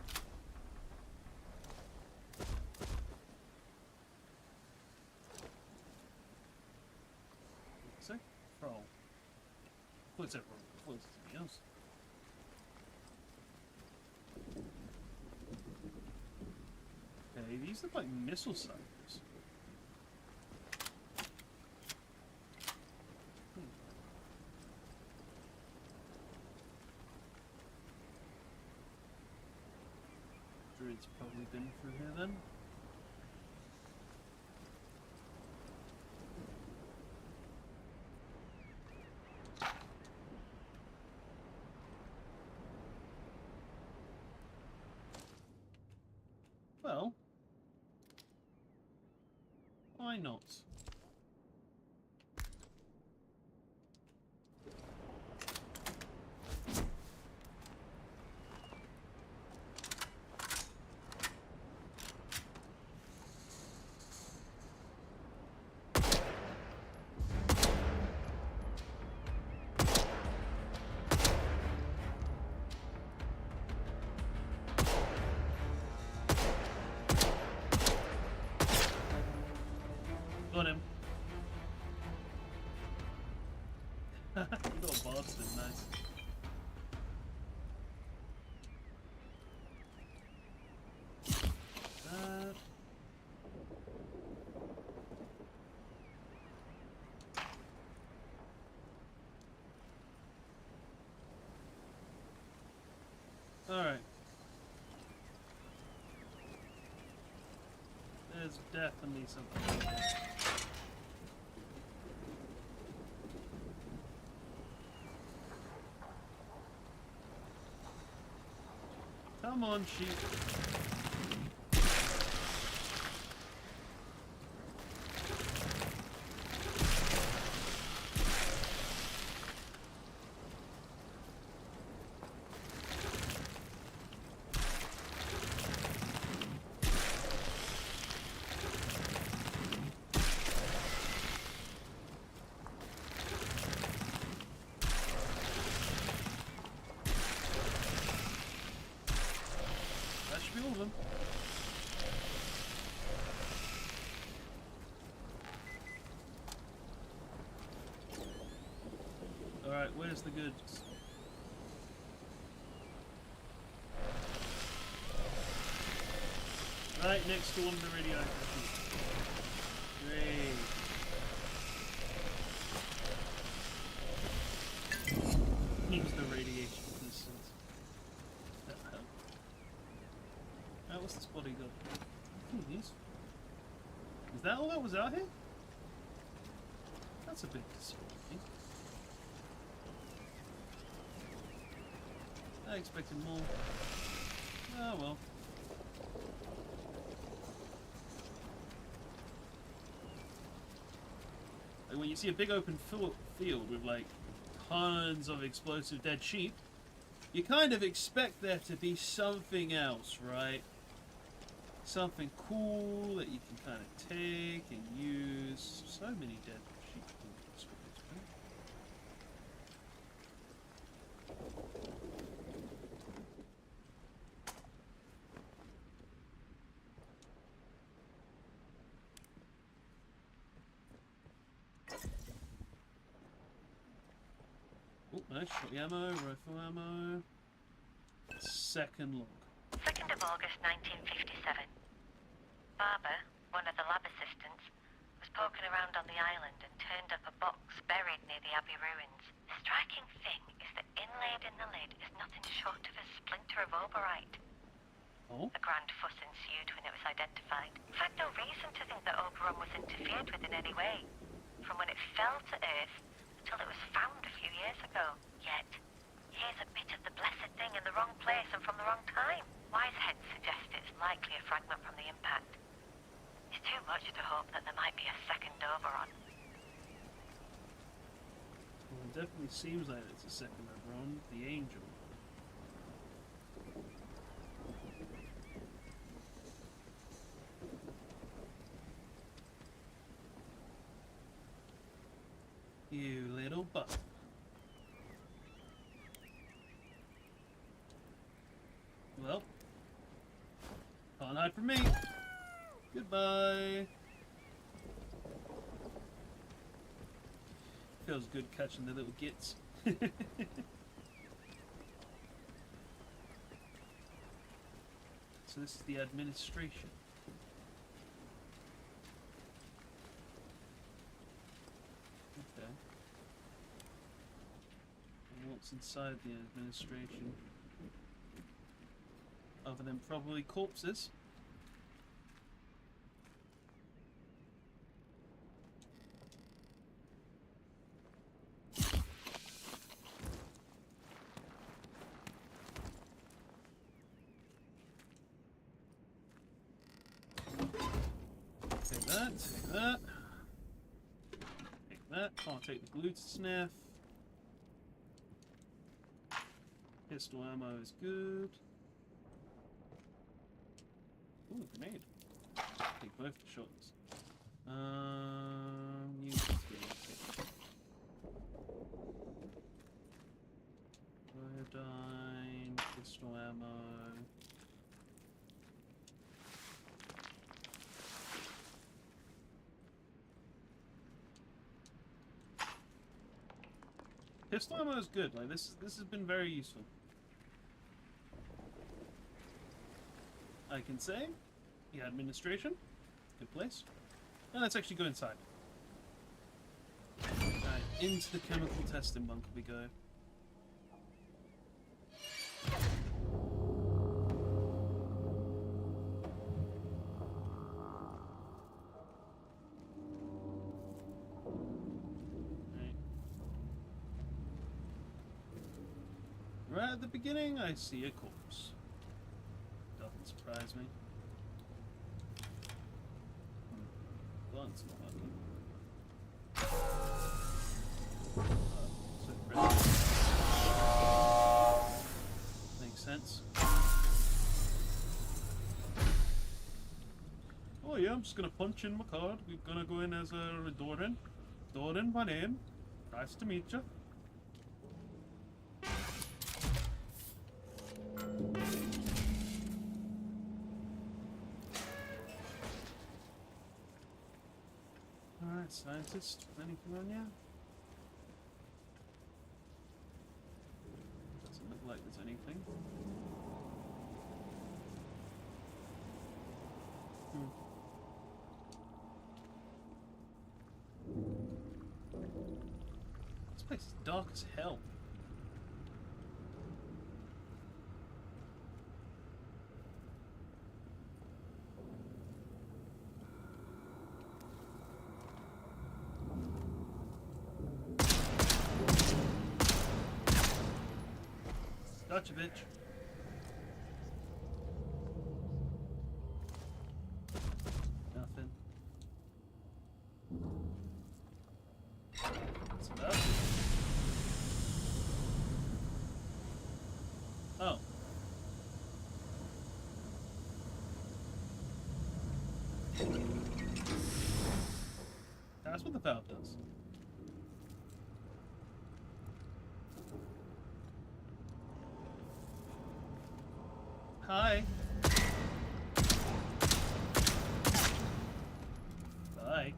What's it? Roll. What's it? What's something else? Okay, these look like missile sites. Druid's probably been through here then. Why not? Got him. You got a bastard, nice. Alright. There's definitely something. Come on, sheep. That should be all of them. Alright, where's the goods? Right next to one of the radioactive. Great. Use the radiation resistance. That help. Right, what's this body got? Is that all that was out here? That's a bit disappointing. I expected more. Oh well. Like when you see a big open field with like tons of explosive dead sheep, you kind of expect there to be something else, right? Something cool that you can kind of take and use. So many dead sheep. Oh, nice. Got the ammo, rifle ammo. Second log. 2nd of August 1957. Barber, one of the lab assistants, was poking around on the island and turned up a box buried near the Abbey ruins. The striking thing is that inlaid in the lid is nothing short of a splinter of oberite. Oh? A grand fuss ensued when it was identified. In fact, no reason to think that Oberon was interfered with in any way, from when it fell to Earth until it was found a few years ago. Yet, here's a bit of the blessed thing in the wrong place and from the wrong time. Wise heads suggest it's likely a fragment from the impact. It's too much to hope that there might be a second Oberon. Well, it definitely seems like it's a second Oberon, the Angel. You little butt. Well, can't hide from me. Goodbye. Feels good catching the little gits. So this is the administration. Okay. And what's inside the administration? Other than probably corpses. Take that, take that. that. Can't take the glue to sniff. Pistol ammo is good. Ooh, grenade. Take both the shots. Use this iodine, pistol ammo. Pistol ammo is good. Like this has been very useful. I can say, yeah, administration, good place. Now let's actually go inside. Right, into the chemical testing bunker we go. Right at the beginning, I see a corpse. Doesn't surprise me. Gun's not working. Makes sense. Oh yeah, I'm just gonna punch in my card. We're gonna go in as a Doran. Doran, my name. Nice to meet you. Alright, scientist, anything on you? Doesn't look like there's anything. This place is dark as hell. Gotcha, bitch. Nothing. What's that? Oh. That's what the valve does. Hi. Bye.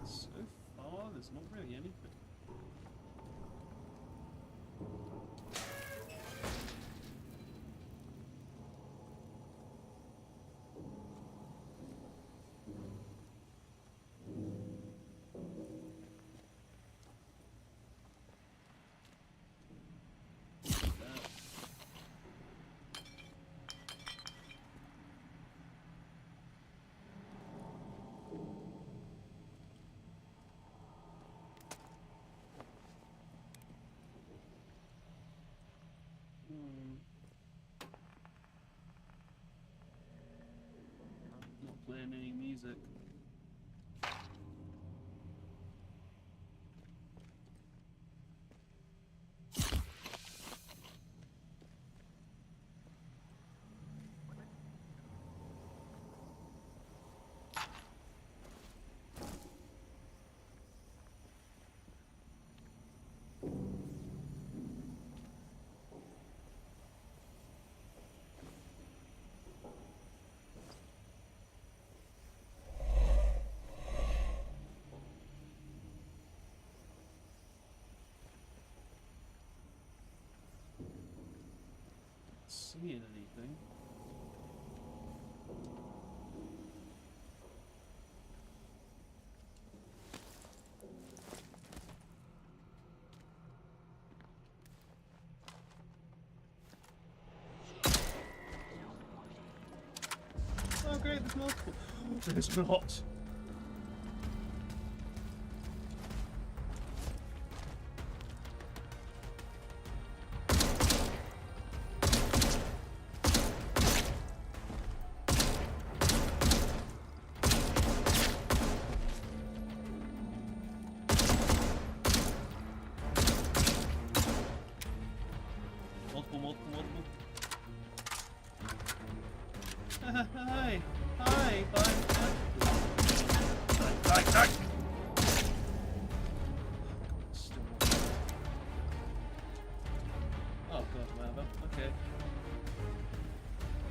So far, there's not really anything. Not playing any music. Seeing anything. great, there's multiple. There's not. Multiple. Hi. Die. Still one. Oh god, whatever. Okay.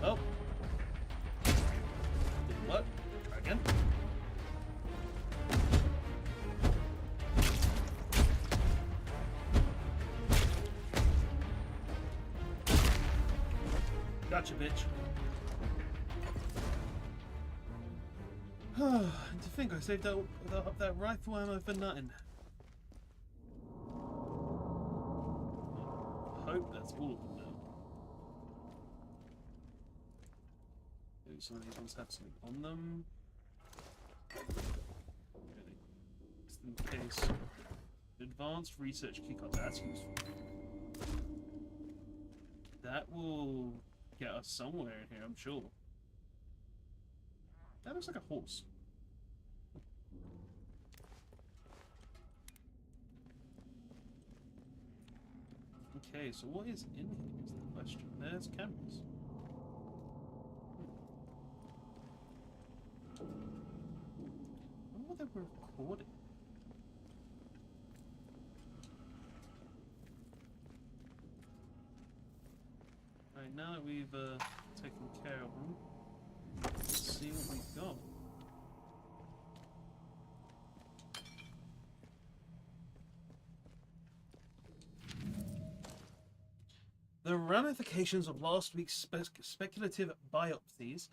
Oh. Didn't work. Try again. Gotcha, bitch. To think I saved up that rifle ammo for nothing. Hope that's all of them now. Maybe some of these ones have something on them. Really? Just in case. Advanced research keycard, that's useful. That will get us somewhere in here, I'm sure. That looks like a horse. Okay, so what is in here is the question. There's cameras. I wonder what they were recording. Alright, now that we've taken care of them, let's see what we've got. The ramifications of last week's speculative biopsies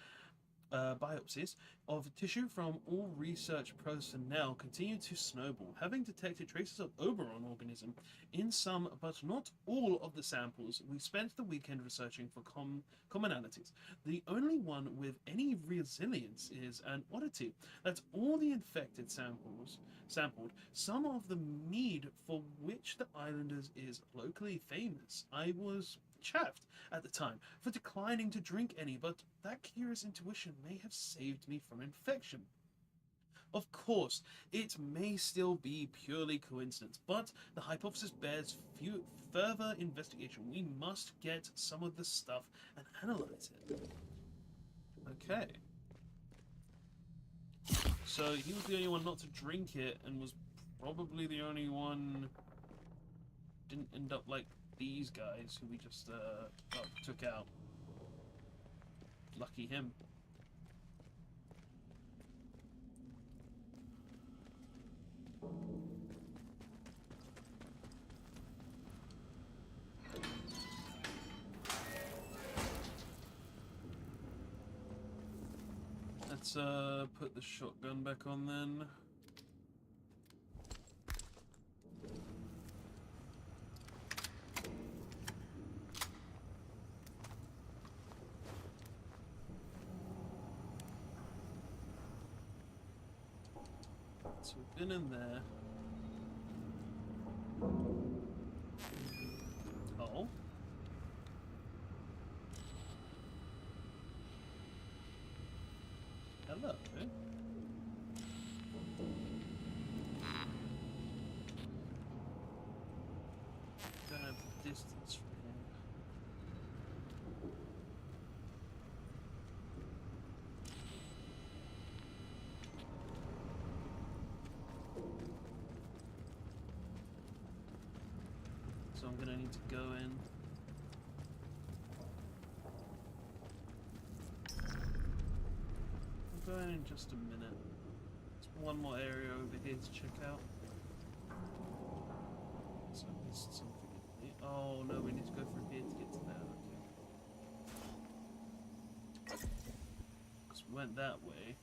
of tissue from all research personnel continue to snowball, having detected traces of Oberon organism in some but not all of the samples. We spent the weekend researching for commonalities. The only one with any resilience is an oddity. That's all the infected sampled, some of the mead for which the islanders is locally famous. I was chaffed at the time for declining to drink any, but that curious intuition may have saved me from infection. Of course, it may still be purely coincidence, but the hypothesis bears further investigation. We must get some of the stuff and analyze it. Okay. So he was the only one not to drink it, and was probably the only one didn't end up like these guys who we just took out. Lucky him. Let's put the shotgun back on then. So we've been in there. Oh. Hello. Don't have the distance from here. So I'm gonna need to go in. I'll go in just a minute. There's one more area over here to check out. So I missed something in here. Oh no, we need to go through here to get to there. Okay. Because we went that way.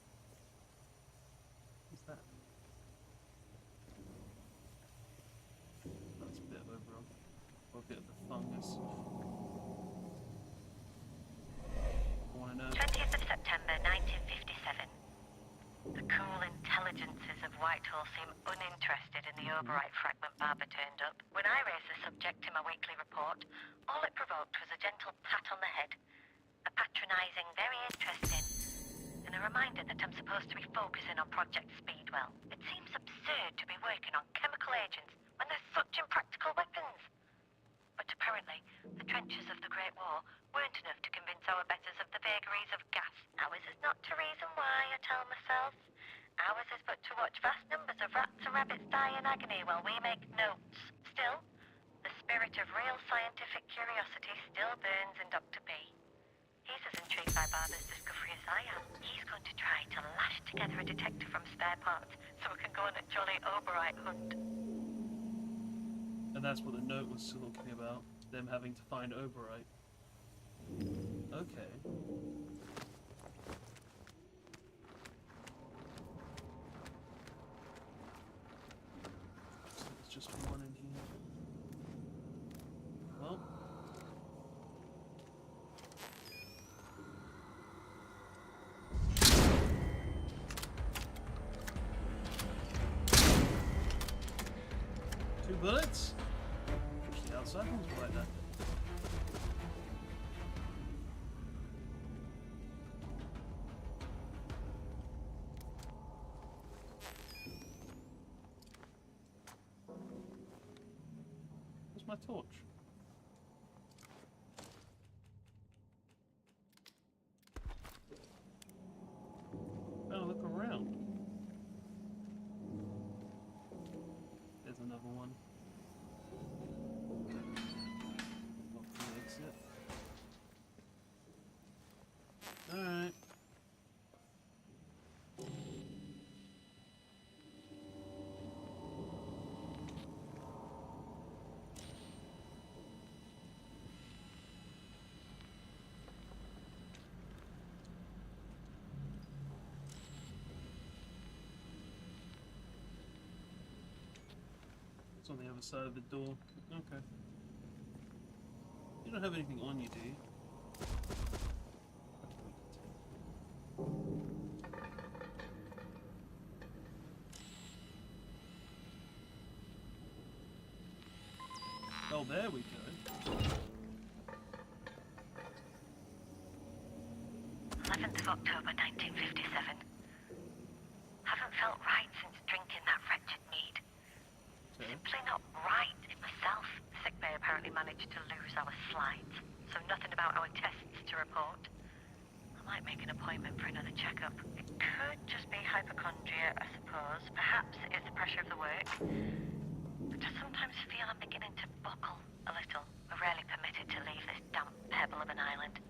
What's that? That's a bit of overall. Or a bit of the fungus. I want to know. 20th of September 1950. tool seem uninterested in the override fragment Barber turned up. When I raised the subject in my weekly report, all it provoked was a gentle pat on the head, a patronising, very interesting, and a reminder that I'm supposed to be focusing on Project Speedwell. It seems absurd to be working on chemical agents when there's such impractical weapons. But apparently, the trenches of the Great War weren't enough to convince our betters of the vagaries of gas. Ours is not to reason why, I tell myself. Ours is but to watch vast numbers of rats and rabbits die in agony while we make notes. Still, the spirit of real scientific curiosity still burns in Dr. B. He's as intrigued by Barber's discovery as I am. He's going to try to lash together a detector from spare parts so we can go on a jolly Oberite hunt. And that's what the note was talking about, them having to find Oberite. Okay. So there's just one in here. Well. Two bullets? The outside ones were like that. Where's my torch? Better look around. There's another one. Alright. It's on the other side of the door. Okay. You don't have anything on you, do you? Oh, there we go. 11th of October, 1957. Haven't felt right since drinking that wretched mead. Okay. Simply not right in myself. Sickbay apparently managed to lose our slides, so nothing about our tests to report. I might make an appointment for another checkup. It could just be hypochondria, I suppose. Perhaps it is the pressure of the work. But I sometimes feel I'm beginning to buckle a little. We're rarely permitted to leave this damp pebble of an island.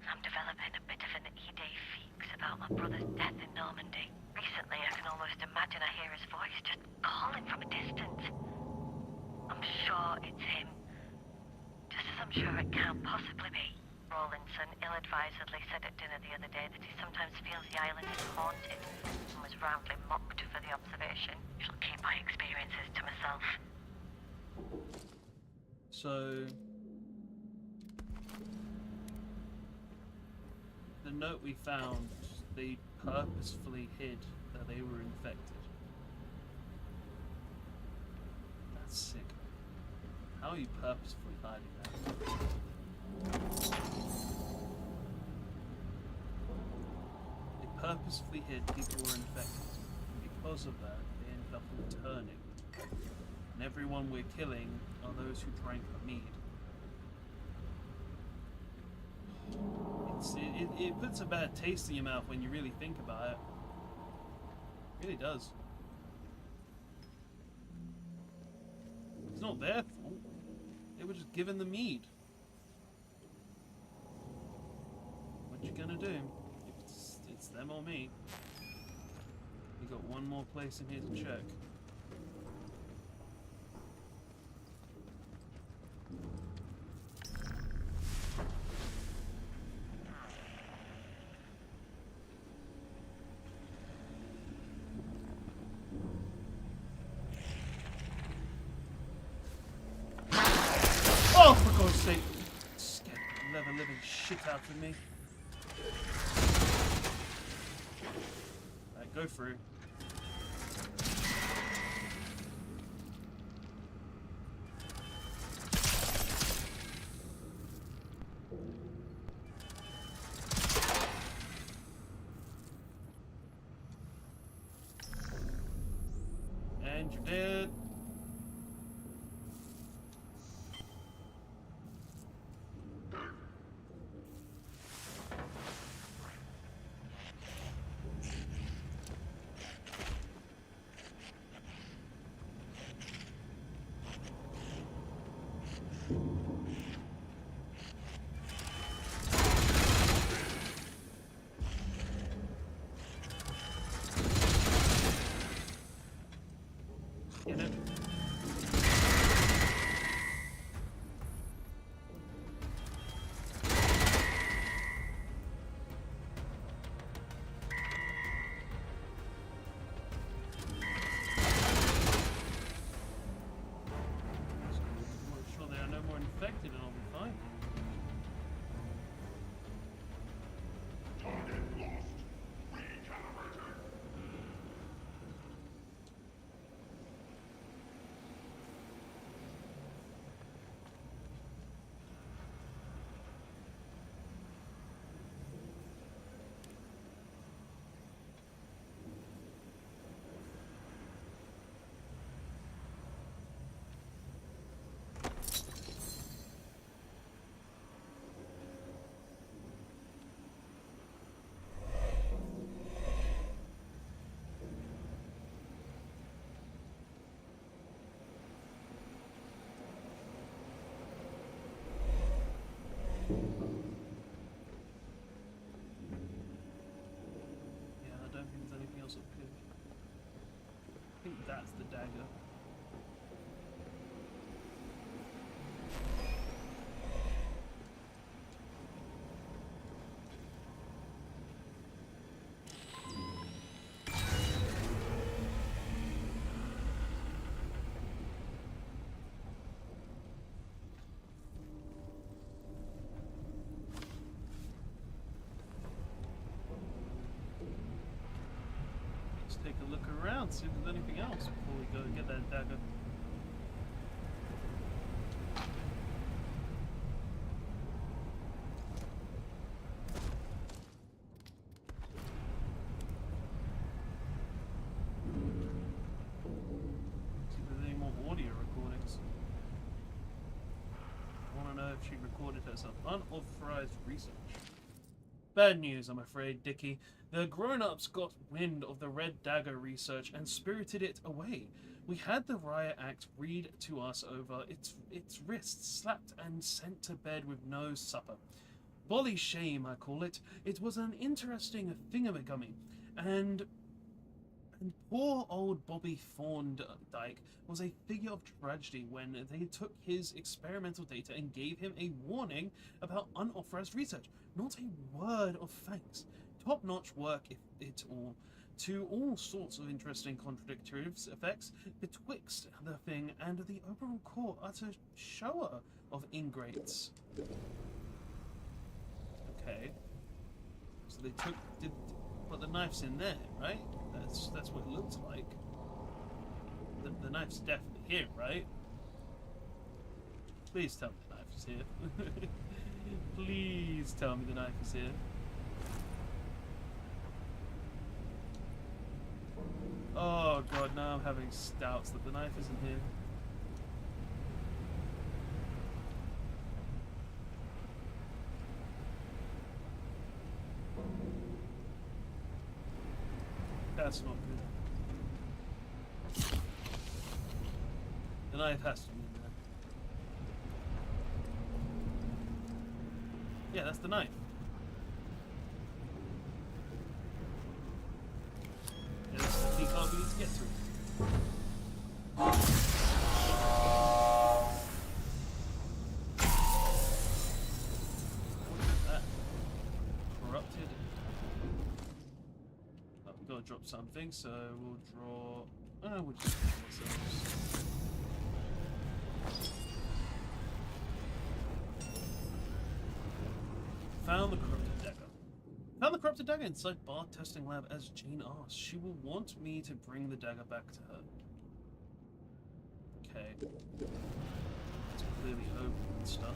I'm developing a bit of an idée fixe about my brother's death in Normandy. Recently, I can almost imagine I hear his voice just calling from a distance. I'm sure it's him. Just as I'm sure it can't possibly be. Rawlinson ill-advisedly said at dinner the other day that he sometimes feels the island is haunted and was roundly mocked for the observation. Shall keep my experiences to myself. So the note we found, they purposefully hid that they were infected. That's sick. How are you purposefully hiding that? They purposefully hid people were infected. And because of that, they ended up returning. And everyone we're killing are those who drank the mead. It puts a bad taste in your mouth when you really think about it. It really does. It's not their fault. They were just given the mead. What you gonna do? It's them or me. We got one more place in here to check. Oh, for God's sake! Scared the living shit out of me. Alright, go through. Dead. Get it. Make sure there are no more infected and I'll be fine. Yeah, I don't think there's anything else up here. I think that's the dagger. Let's take a look around, see if there's anything else before we go and get that dagger. See if there's any more audio recordings. I want to know if she recorded herself. Unauthorized research. Bad news, I'm afraid, Dickie. The grown-ups got wind of the Red Dagger research and spirited it away. We had the Riot Act read to us over its wrists, slapped and sent to bed with no supper. Bolly shame, I call it. It was an interesting thingamagummy, and poor old Bobby Thorndyke was a figure of tragedy when they took his experimental data and gave him a warning about unauthorized research. Not a word of thanks. Top-notch work, if it all, to all sorts of interesting contradictory effects betwixt the thing and the overall core utter shower of ingrates. Okay. So they but the knife's in there, right? That's what it looks like. The knife's definitely here, right? Please tell me the knife is here. Please tell me the knife is here. Oh god, now I'm having doubts that the knife isn't here. That's not good. The knife has to be in there. Yeah, that's the knife. Yeah, that's the key card we need to get to. What is that? Corrupted. Oh, we've got to drop something, so we'll draw. Oh, we'll just draw ourselves. Found the corrupted dagger. Found the corrupted dagger inside bar testing lab as Jane asked. She will want me to bring the dagger back to her. Okay. It's clearly open and stuff.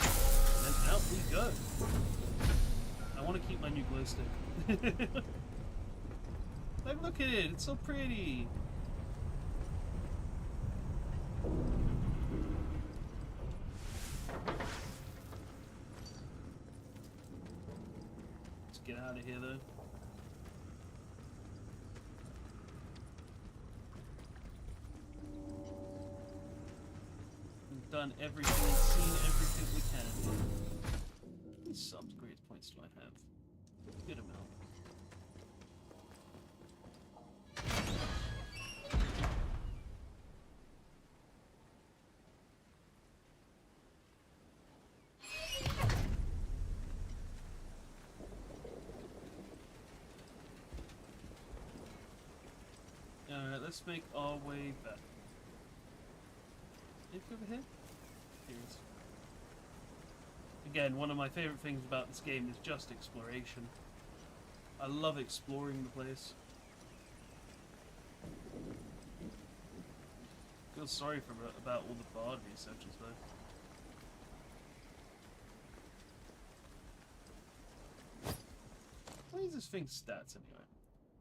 And then out we go. I want to keep my new glow stick. Like, look at it. It's so pretty. Let's get out of here, though. We've done everything, seen everything we can. How many subs, grades, points do I have? Good amount. Alright, let's make our way back. Anything over here? Here it is. Again, one of my favourite things about this game is just exploration. I love exploring the place. Feel sorry for about all the bard researchers though. What is this thing's stats anyway?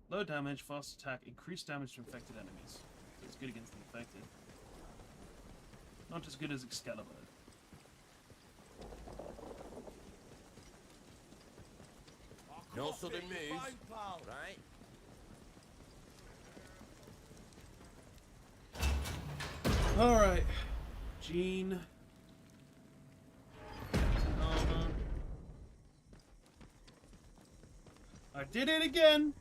Low damage, fast attack, increased damage to infected enemies. So it's good against the infected. Not as good as Excalibur. No sudden move, right? Alright. Jean. I did it again!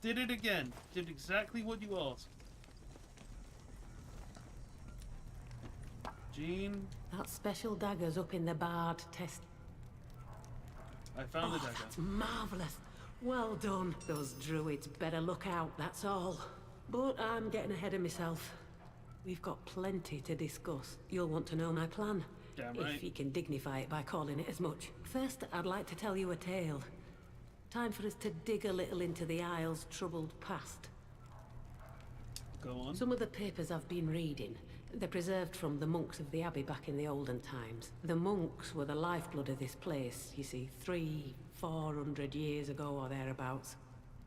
Did it again. Did exactly what you asked. Jean. That special dagger's up in the bard test. I found the dagger. That's marvellous. Well done. Those druids better look out, that's all. But I'm getting ahead of myself. We've got plenty to discuss. You'll want to know my plan. Damn right. If you can dignify it by calling it as much. First, I'd like to tell you a tale. Time for us to dig a little into the Isle's troubled past. Go on. Some of the papers I've been reading, they're preserved from the monks of the Abbey back in the olden times. The monks were the lifeblood of this place, you see, 300-400 years ago or thereabouts.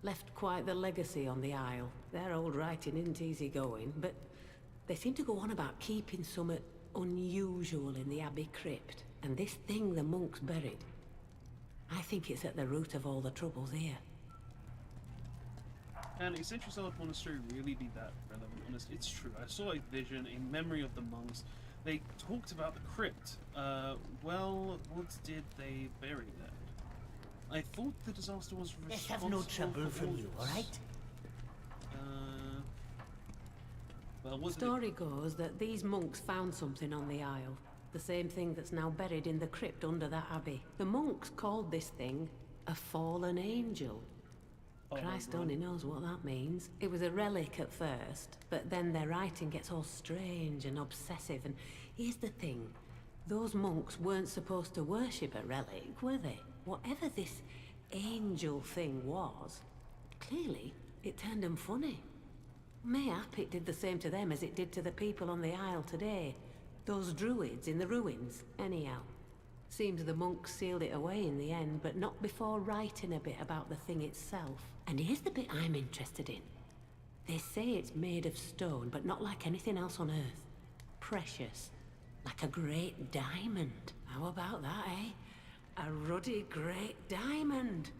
Left quite the legacy on the Isle. Their old writing isn't easy going, but they seem to go on about keeping something unusual in the Abbey crypt. And this thing the monks buried, I think it's at the root of all the troubles here. Can a Century Solid monastery really be that relevant? Honestly, it's true. I saw a vision, a memory of the monks. They talked about the crypt. Well, what did they bury there? I thought the disaster was Let's responsible have no trouble for from you, all right? Well, what Story goes that these monks found something on the Isle. The same thing that's now buried in the crypt under that abbey. The monks called this thing a fallen angel. Christ only knows what that means. It was a relic at first, but then their writing gets all strange and obsessive. And here's the thing. Those monks weren't supposed to worship a relic, were they? Whatever this angel thing was, clearly it turned them funny. Mayhap it did the same to them as it did to the people on the Isle today. Those druids in the ruins, anyhow. Seems the monks sealed it away in the end, but not before writing a bit about the thing itself. And here's the bit I'm interested in. They say it's made of stone, but not like anything else on Earth. Precious. Like a great diamond. How about that, eh? A ruddy great diamond.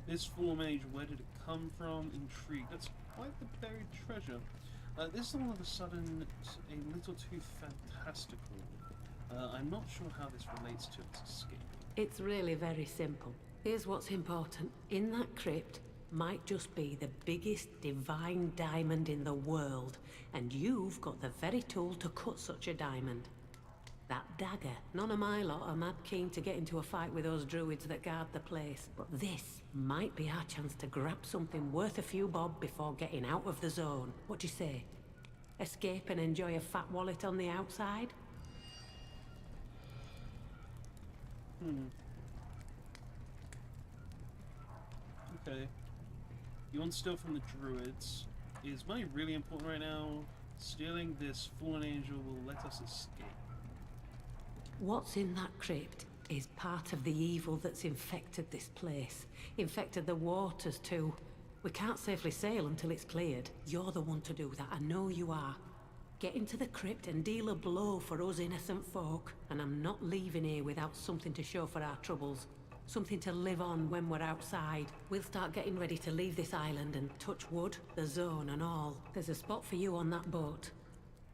This fallen age, where did it come from? Intrigued. That's quite the buried treasure. This is all of a sudden a little too fantastical. I'm not sure how this relates to its escape. It's really very simple. Here's what's important. In that crypt might just be the biggest divine diamond in the world, and you've got the very tool to cut such a diamond. That dagger. None of my lot are mad keen to get into a fight with those druids that guard the place. But this might be our chance to grab something worth a few bob before getting out of the zone. What do you say? Escape and enjoy a fat wallet on the outside? Okay. You want to steal from the druids. Is money really important right now? Stealing this fallen angel will let us escape. What's in that crypt is part of the evil that's infected this place. Infected the waters too. We can't safely sail until it's cleared. You're the one to do that, I know you are. Get into the crypt and deal a blow for us innocent folk. And I'm not leaving here without something to show for our troubles. Something to live on when we're outside. We'll start getting ready to leave this island and touch wood, the zone and all. There's a spot for you on that boat.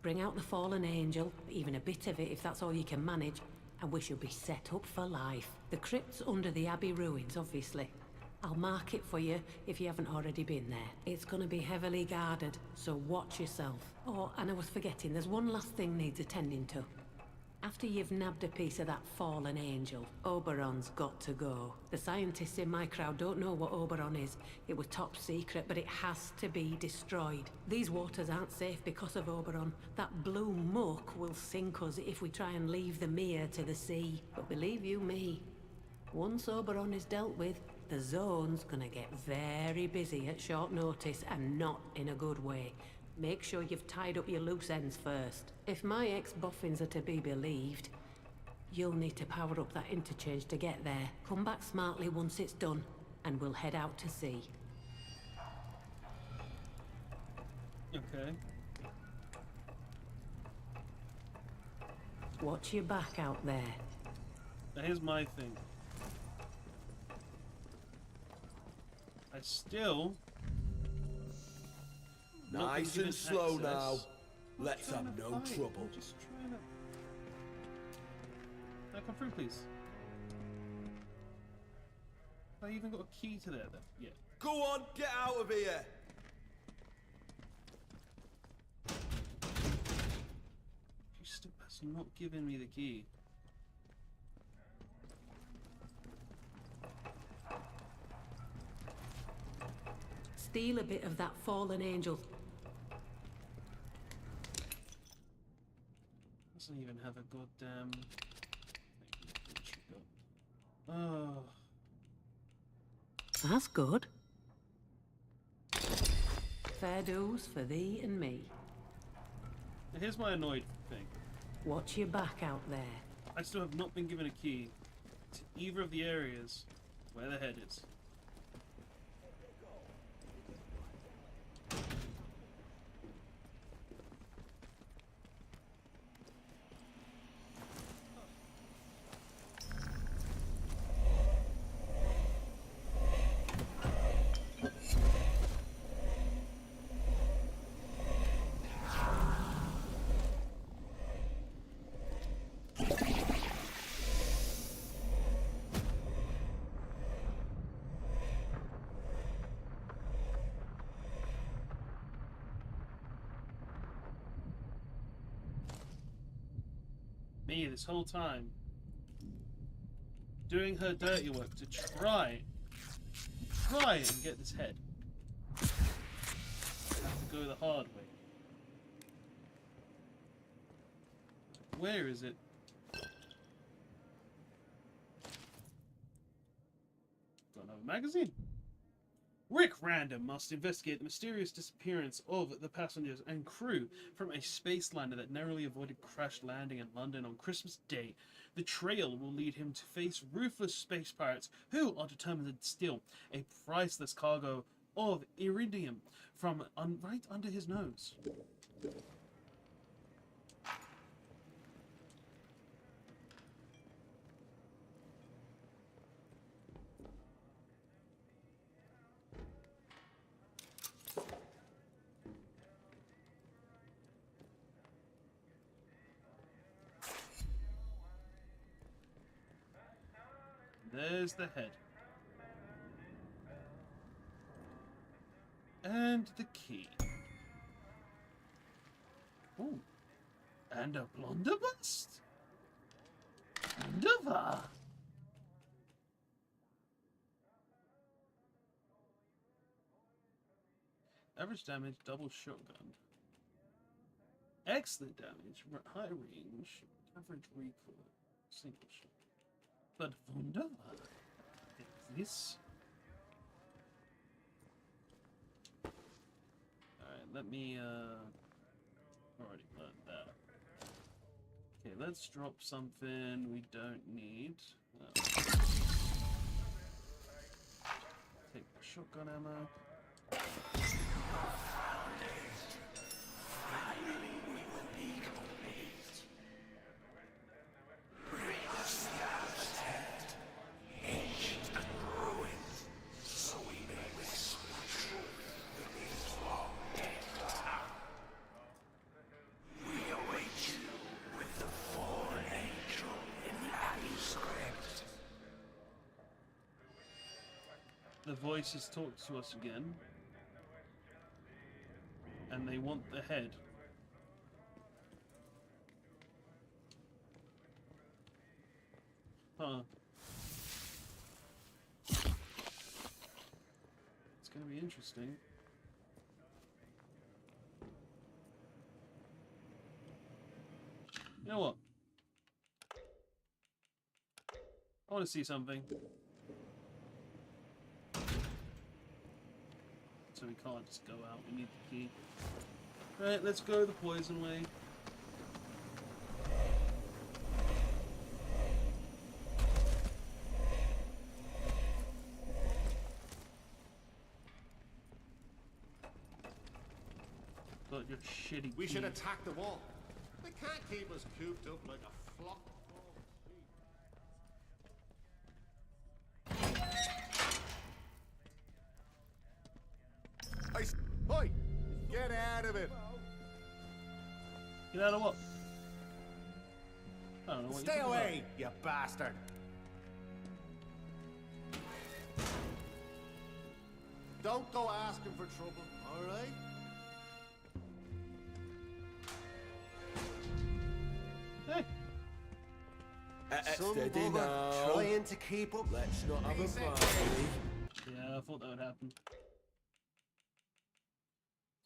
Bring out the fallen angel, even a bit of it if that's all you can manage, and we shall be set up for life. The crypt's under the Abbey ruins, obviously. I'll mark it for you if you haven't already been there. It's gonna be heavily guarded, so watch yourself. Oh, and I was forgetting, there's one last thing needs attending to. After you've nabbed a piece of that fallen angel, Oberon's got to go. The scientists in my crowd don't know what Oberon is. It was top secret, but it has to be destroyed. These waters aren't safe because of Oberon. That blue muck will sink us if we try and leave the mere to the sea. But believe you me, once Oberon is dealt with, the zone's gonna get very busy at short notice and not in a good way. Make sure you've tied up your loose ends first. If my ex-boffins are to be believed, you'll need to power up that interchange to get there. Come back smartly once it's done, and we'll head out to sea. Okay. Watch your back out there. Now here's my thing. I still... Nice and slow now. Let's have no trouble. I'm just trying to... Can I come through, please? Have I even got a key to there, then? Yeah. Go on, get out of here! You still has not given me the key. Steal a bit of that fallen angel. Doesn't even have a goddamn... Oh. That's good. Fair dues for thee and me. Now here's my annoyed thing. Watch your back out there. I still have not been given a key to either of the areas where the head is. Me this whole time doing her dirty work to try and get this head. Have to go the hard way. Where is it? Got another magazine. Rick Random must investigate the mysterious disappearance of the passengers and crew from a space liner that narrowly avoided crash landing in London on Christmas Day. The trail will lead him to face ruthless space pirates who are determined to steal a priceless cargo of iridium from right under his nose. There's the head. And the key. Oh. And a blunderbuss? Wunderbar. Average damage, double shotgun. Excellent damage, high range, average recoil, single shot. But wunderbar. This. Alright, let me already learned that. Okay, let's drop something we don't need. shotgun ammo. The voices talk to us again, and they want the head. Huh. It's gonna be interesting. You know what? I want to see something. So we can't just go out, we need the key. Right, let's go the poison way. Got your shitty We key. should attack the wall. They can't keep us cooped up like a flock of sheep. Oi! Get out of it! Get out of what? I don't know what Stay you're talking away, you bastard! Don't go asking for trouble, alright? Hey! Some steady bugger now. trying to keep up. Let's not have a party. Yeah, I thought that would happen.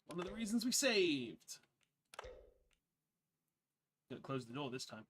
One of the reasons we saved. Gonna close the door this time.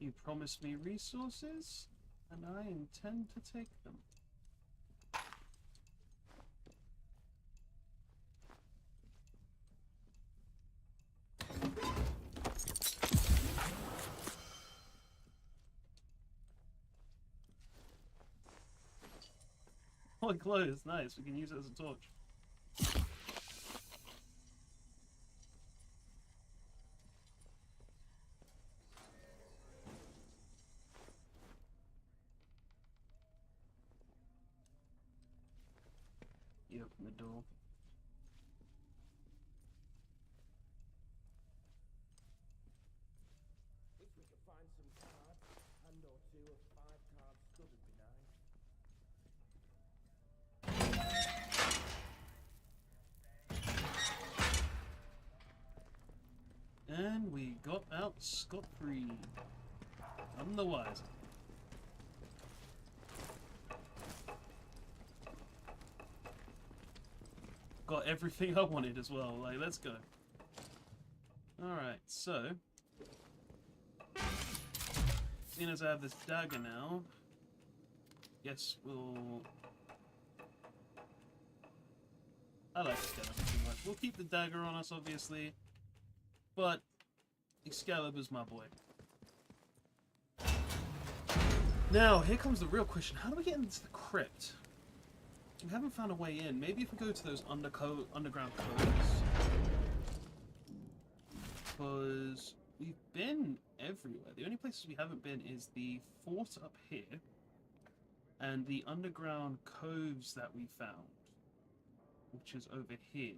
You promised me resources, and I intend to take them. Oh, clothes, nice. We can use it as a torch. You open the door. If we could find some cards, hand or two of 5-card stud would be nice. And we got out scot-free. I'm the wiser. Got everything I wanted as well. Like, let's go. Alright, so... seeing as I have this dagger now... yes, we'll... I like Excalibur too much. We'll keep the dagger on us, obviously. But... Excalibur's my boy. Now, here comes the real question. How do we get into the crypt? We haven't found a way in. Maybe if we go to those underground coves. Because we've been everywhere. The only places we haven't been is the fort up here. And the underground coves that we found. Which is over here.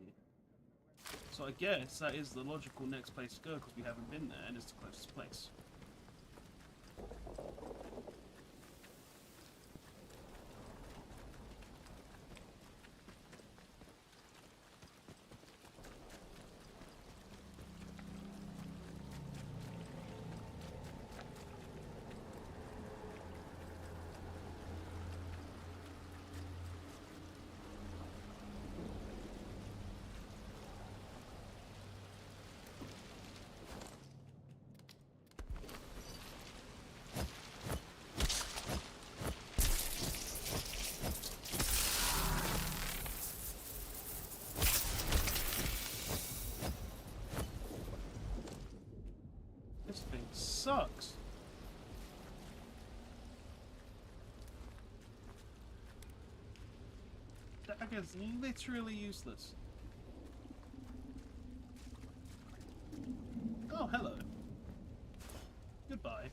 So I guess that is the logical next place to go because we haven't been there and it's the closest place. Dagger's literally useless. Oh, hello. Goodbye.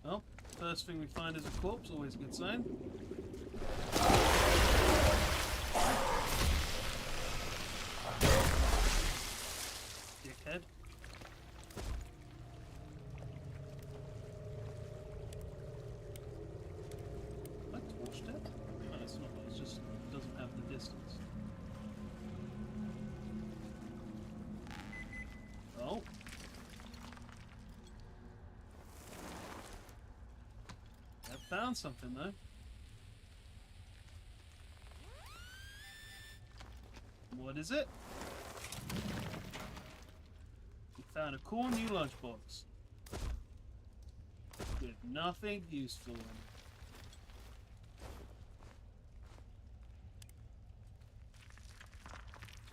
Well, first thing we find is a corpse, always a good sign. Dickhead. I torched it? No, it's not. It just doesn't have the distance. Oh. I found something though. What is it? We found a cool new lunchbox with nothing useful in it.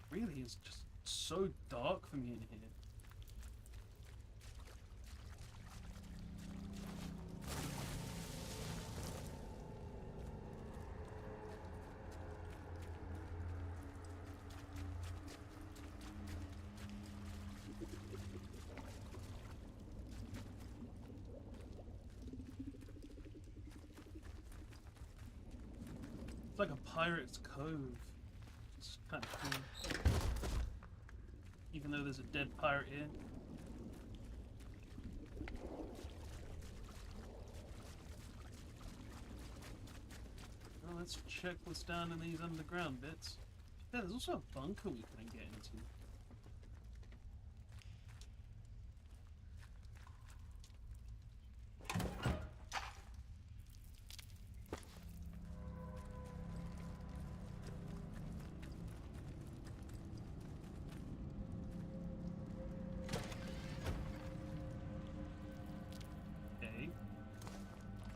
Really, it's just so dark for me in here. It's like a pirate's cove. It's kind of cool. Even though there's a dead pirate here. Well, let's check what's down in these underground bits. Yeah, there's also a bunker we couldn't get into.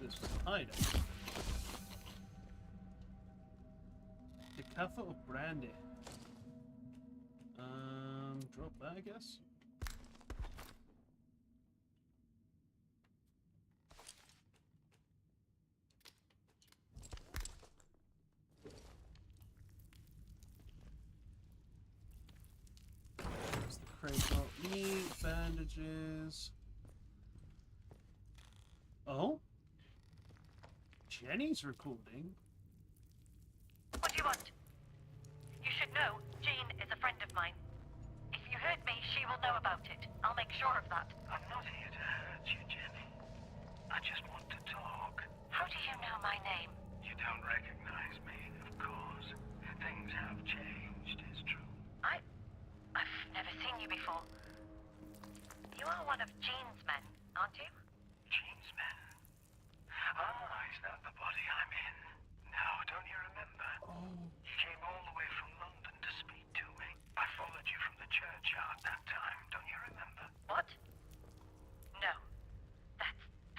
This was a hideout. Decapha of brandy. Drop that, I guess. There's the crate got meat, bandages. Oh? Jenny's recording. What do you want? You should know, Jean is a friend of mine. If you hurt me, she will know about it. I'll make sure of that. I'm not here to hurt you, Jenny. I just want to talk. How do you know my name? You don't recognize me, of course. Things have changed, it's true. I've never seen you before. You are one of Jean's men, aren't you? Jean's men? Ah, is that the body I'm in? No, don't you remember? Oh. You came all the way from London to speak to me. I followed you from the churchyard that time, don't you remember? What? No.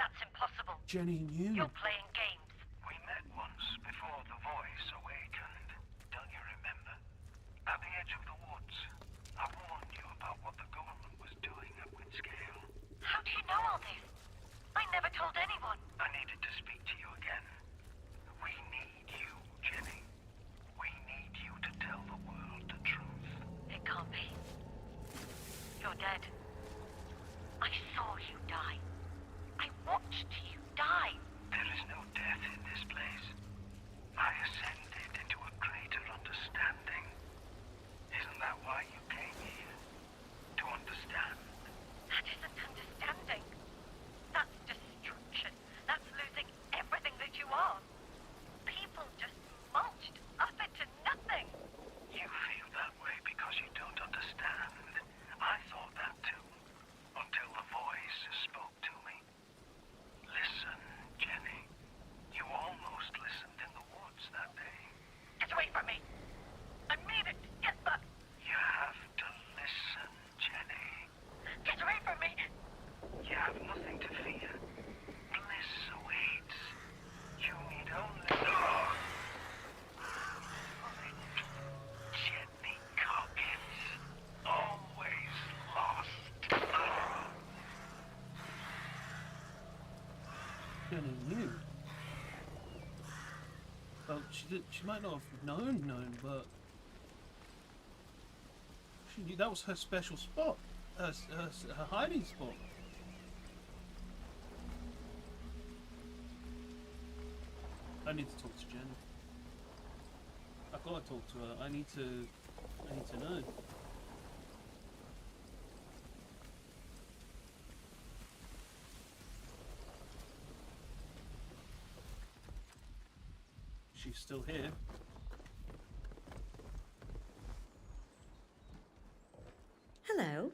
That's impossible. Jenny knew. You're playing games. We met once before the voice awakened. Don't you remember? At the edge of the woods. I warned you about what the government was doing at Windscale. How do you know all this? I never told anyone. I needed to speak to you again. We need you, Jenny. We need you to tell the world the truth. It can't be. You're dead. I saw you die. I watched you die. There is no death in this place. I ascended into a greater understanding. Isn't that why you came here? To understand? That isn't understanding. That's destruction. That's losing everything that you are. People just mulched up into nothing. You feel that way because you don't understand. I thought that too. Until the voice spoke to me. Listen, Jenny. You almost listened Jenny knew. Well, she might not have known, but she knew that was her special spot, her hiding spot. I need to talk to Jen. I've got to talk to her. I need to know. She's still here. Hello.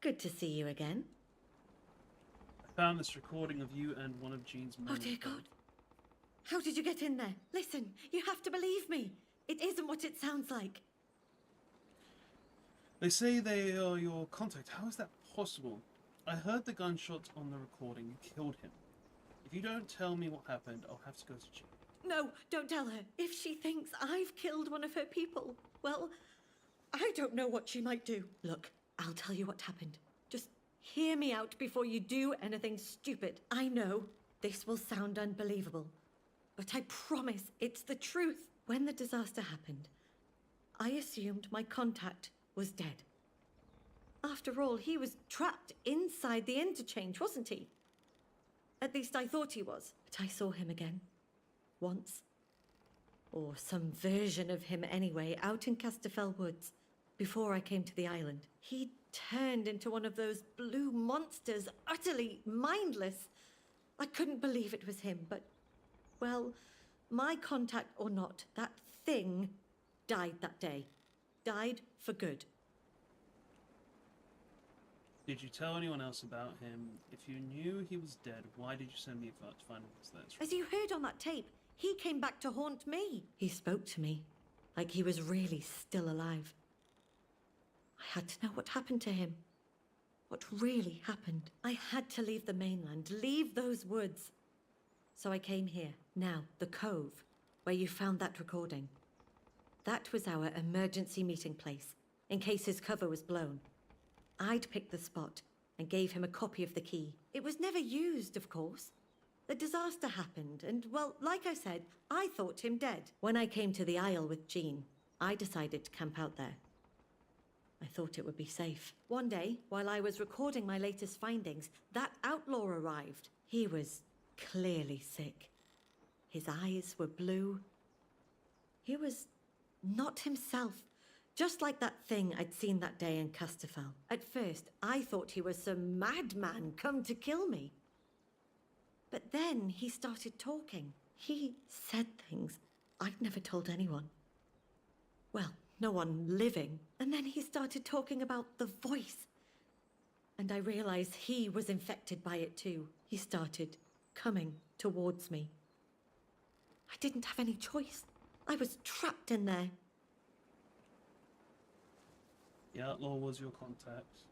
Good to see you again. I found this recording of you and one of Jean's men. Oh dear God. How did you get in there? Listen, you have to believe me. It isn't what it sounds like. They say they are your contact. How is that possible? I heard the gunshot on the recording. You killed him. If you don't tell me what happened, I'll have to go to jail. No, don't tell her. If she thinks I've killed one of her people, well, I don't know what she might do. Look, I'll tell you what happened. Just hear me out before you do anything stupid. I know this will sound unbelievable, but I promise it's the truth. When the disaster happened, I assumed my contact was dead. After all, he was trapped inside the interchange, wasn't he? At least I thought he was, but I saw him again. Once. Or some version of him anyway, out in Casterfell Woods, before I came to the island. He turned into one of those blue monsters, utterly mindless. I couldn't believe it was him, but, well, my contact or not, that thing died that day. Died for good. Did you tell anyone else about him? If you knew he was dead, why did you send me a vote to find his letters? As you heard on that tape, he came back to haunt me. He spoke to me, like he was really still alive. I had to know what happened to him. What really happened. I had to leave the mainland, leave those woods. So I came here. Now, the cove, where you found that recording. That was our emergency meeting place, in case his cover was blown. I'd picked the spot and gave him a copy of the key. It was never used, of course. The disaster happened, and, well, like I said, I thought him dead. When I came to the Isle with Jean, I decided to camp out there. I thought it would be safe. One day, while I was recording my latest findings, that outlaw arrived. He was clearly sick. His eyes were blue. He was not himself, just like that thing I'd seen that day in Casterfell. At first, I thought he was some madman come to kill me. But then he started talking. He said things I'd never told anyone. Well, no one living. And then he started talking about the voice. And I realized he was infected by it too. He started coming towards me. I didn't have any choice. I was trapped in there. The outlaw was your contact.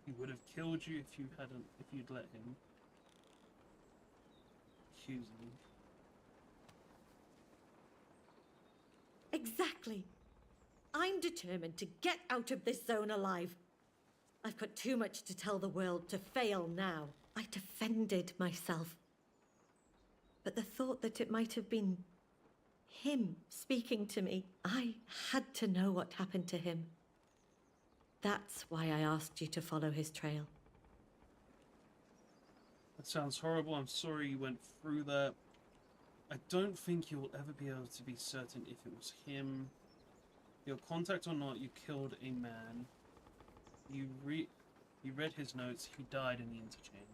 He would have killed you if you'd let him. Accusing. Exactly. I'm determined to get out of this zone alive. I've got too much to tell the world to fail now. I defended myself. But the thought that it might have been him speaking to me, I had to know what happened to him. That's why I asked you to follow his trail. That sounds horrible. I'm sorry you went through that. I don't think you'll ever be able to be certain if it was him. Your contact or not, you killed a man. You read his notes. He died in the interchange.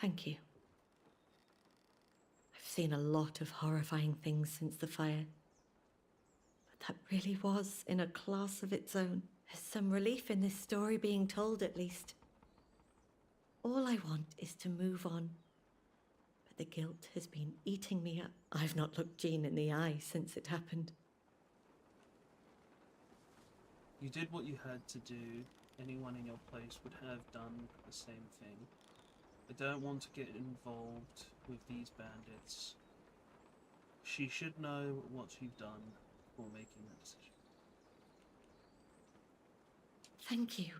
Thank you. I've seen a lot of horrifying things since the fire. But that really was in a class of its own. There's some relief in this story being told, at least. All I want is to move on. But the guilt has been eating me up. I've not looked Jean in the eye since it happened. You did what you had to do. Anyone in your place would have done the same thing. I don't want to get involved with these bandits. She should know what you've done before making that decision. Thank you.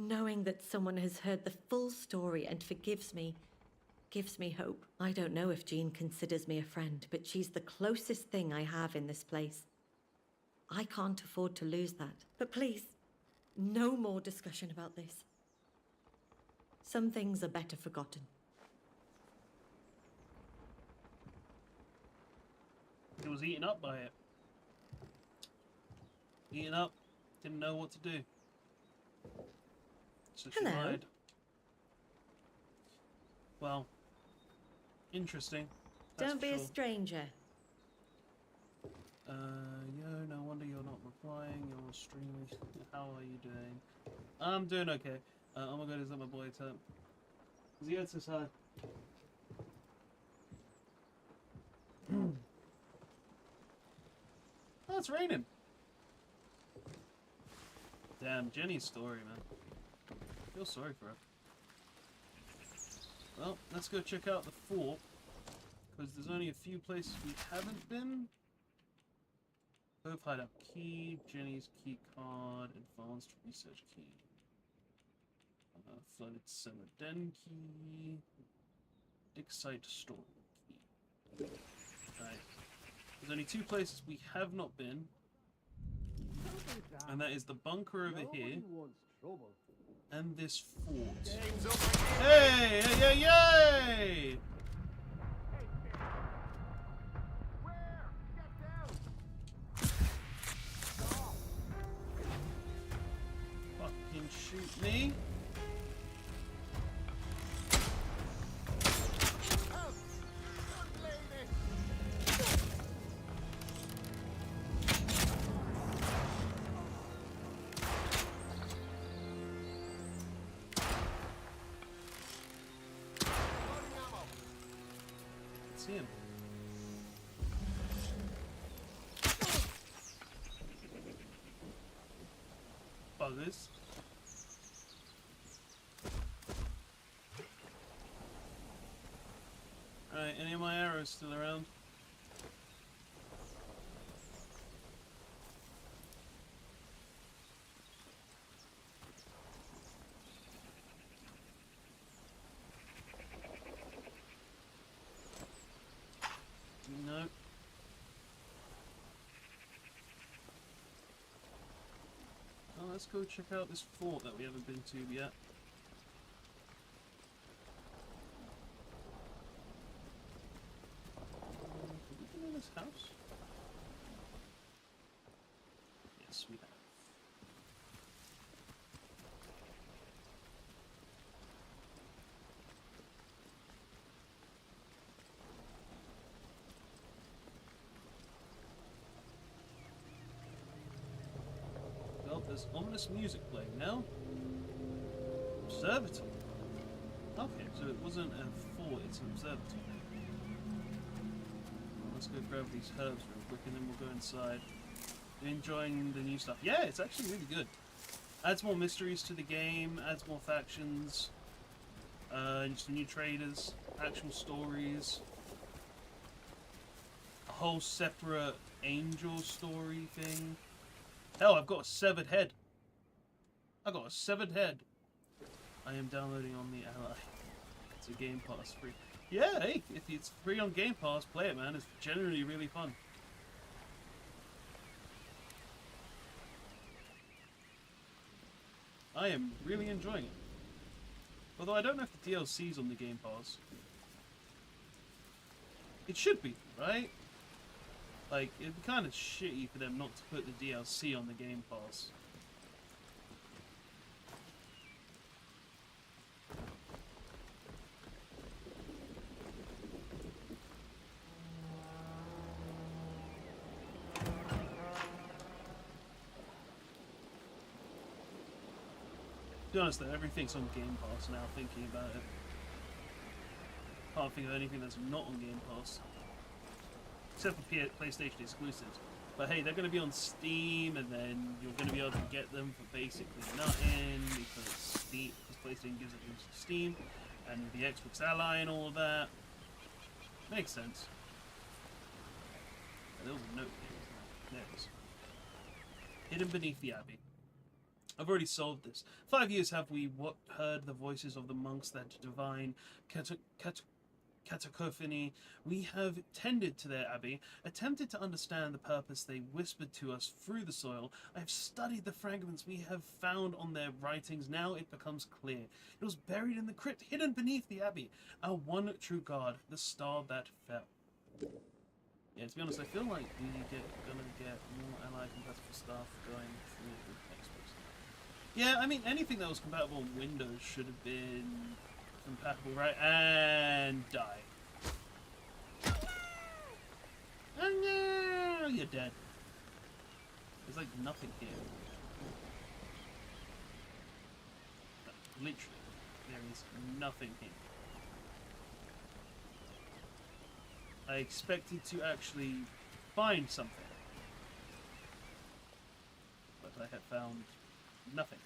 Knowing that someone has heard the full story and forgives me gives me hope. I don't know if Jean considers me a friend, but she's the closest thing I have in this place. I can't afford to lose that. But please, no more discussion about this. Some things are better forgotten. He was eaten up by it. Eaten up, didn't know what to do. So she Hello. lied. Well, interesting. That's Don't for be a sure. stranger. Yo, no wonder you're not replying. You're streaming. How are you doing? I'm doing okay. Oh my god, is that my boy Tom? Zio says hi. Oh, it's raining. Damn, Jenny's story, man. I feel sorry for her. Well, let's go check out the fort. Because there's only a few places we haven't been. Both hideout key, Jenny's key card, advanced research key. Flooded cellar den key. Dig site store key. Right. There's only two places we have not been. And that is the bunker over here. And this fort. Hey! Hey! Hey! Hey! Fucking shoot me. See him. Buggers. Alright, any of my arrows still around? No. Oh, let's go check out this fort that we haven't been to yet. Have we been in this house? Yes, we have. Well, there's ominous music playing now. Observatory. Okay, so it wasn't a fort, it's an observatory. Well, let's go grab these herbs real quick and then we'll go inside. You enjoying the new stuff? Yeah, it's actually really good. Adds more mysteries to the game, adds more factions, some new traders, actual stories, a whole separate angel story thing. Hell, I've got a severed head. I got a severed head. I am downloading on the Ally. It's a Game Pass free. Yeah, hey, if it's free on Game Pass, play it, man. It's generally really fun. I am really enjoying it. Although I don't know if the DLC's on the Game Pass. It should be, right? Like, it'd be kind of shitty for them not to put the DLC on the Game Pass. To be honest though, everything's on Game Pass now, thinking about it. Can't think of anything that's not on Game Pass. Except for PlayStation exclusives. But hey, they're going to be on Steam, and then you're going to be able to get them for basically nothing, because PlayStation gives it to Steam, and the Xbox Ally and all of that. Makes sense. There was a note there. There it is. Hidden beneath the Abbey. I've already solved this. 5 years have we heard the voices of the monks, that divine cacophony. We have tended to their abbey, attempted to understand the purpose they whispered to us through the soil. I have studied the fragments we have found on their writings. Now it becomes clear. It was buried in the crypt, hidden beneath the abbey. Our one true god, the star that fell. Yeah, to be honest, I feel like we're gonna get more allied compatible stuff going through Xbox. Yeah, I mean, anything that was compatible on Windows should have been compatible, right? And die. Oh no! You're dead. There's like nothing here. Literally, there is nothing here. I expected to actually find something, but I have found nothing.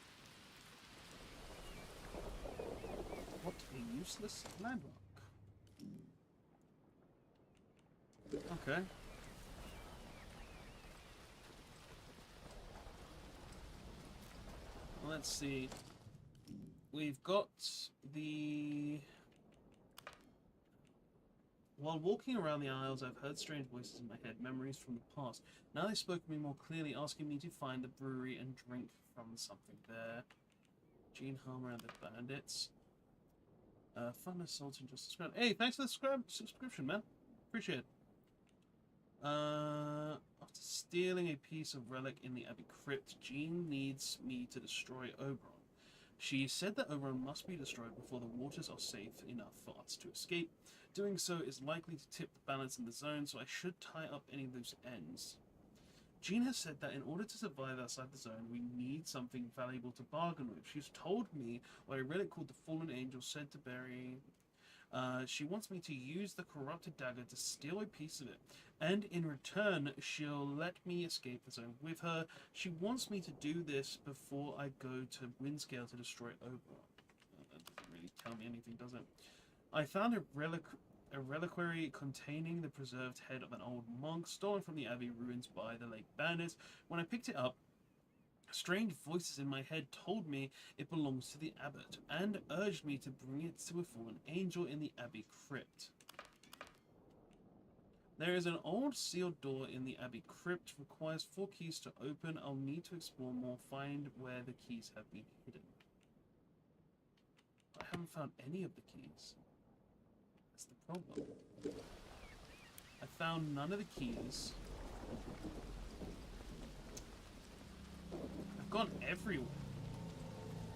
What a useless landmark. Okay. Well, let's see. We've got the... While walking around the aisles, I've heard strange voices in my head, memories from the past. Now they spoke to me more clearly, asking me to find the brewery and drink from something there. Gene Harmer and the Bandits. Fun Assault and Justice Ground. Hey, thanks for the subscription, man. Appreciate it. After stealing a piece of relic in the Abbey Crypt, Jean needs me to destroy Oberon. She said that Oberon must be destroyed before the waters are safe enough for us to escape. Doing so is likely to tip the balance in the zone, so I should tie up any loose ends. Jean has said that in order to survive outside the zone, we need something valuable to bargain with. She's told me what a relic called the Fallen Angel said to bury. She wants me to use the corrupted dagger to steal a piece of it, and in return, she'll let me escape the zone with her. She wants me to do this before I go to Windscale to destroy Oberon. That doesn't really tell me anything, does it? I found a reliquary containing the preserved head of an old monk stolen from the abbey ruins by the late bandits. When I picked it up, strange voices in my head told me it belongs to the abbot and urged me to bring it to a fallen angel in the abbey crypt. There is an old sealed door in the abbey crypt. Requires 4 keys to open. I'll need to explore more, find where the keys have been hidden. I haven't found any of the keys. That's the problem. I found none of the keys. I've gone everywhere.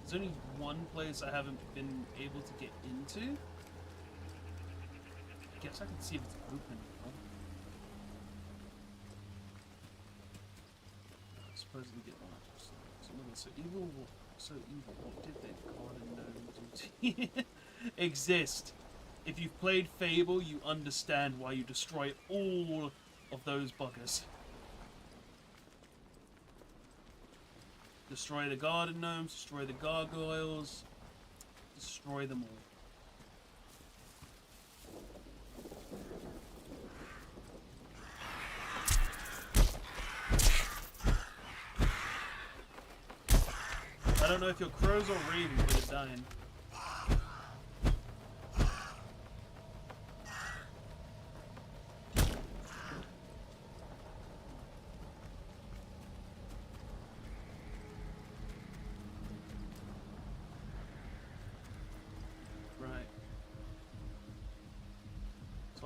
There's only one place I haven't been able to get into. I guess I can see if it's open now. Supposedly get lost. So evil. So evil. What did they call it? Exist. If you've played Fable, you understand why you destroy all of those buggers. Destroy the garden gnomes, destroy the gargoyles, destroy them all. I don't know if you're crows or ravens, but you're dying.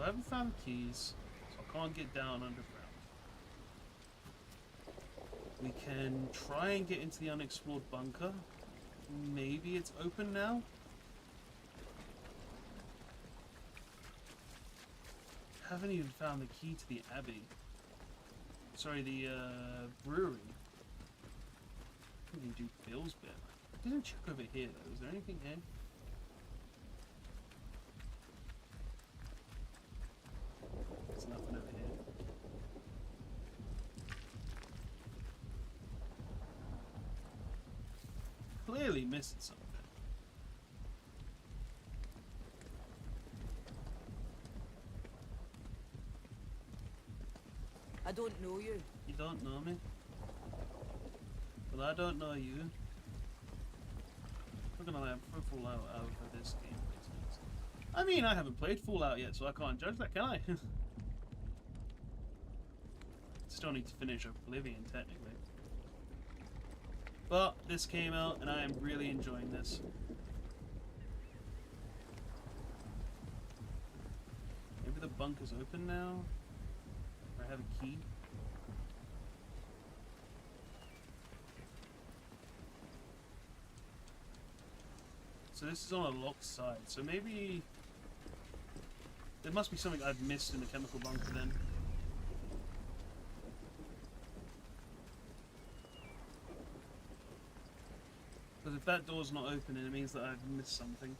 I haven't found the keys, so I can't get down underground. We can try and get into the unexplored bunker. Maybe it's open now? Haven't even found the key to the abbey. Sorry, the brewery. I think we can do Bill's bit. I didn't check over here though. Is there anything here? There's nothing over here. Clearly missing something. I don't know you. You don't know me? Well, I don't know you. I'm not gonna lie, I prefer Fallout over this game. I mean, I haven't played Fallout yet, so I can't judge that, can I? Still need to finish Oblivion, technically. But this came out, and I am really enjoying this. Maybe the bunker's open now? Or I have a key? So this is on a locked side, so maybe... There must be something I've missed in the chemical bunker then. Because if that door's not open, it means that I've missed something.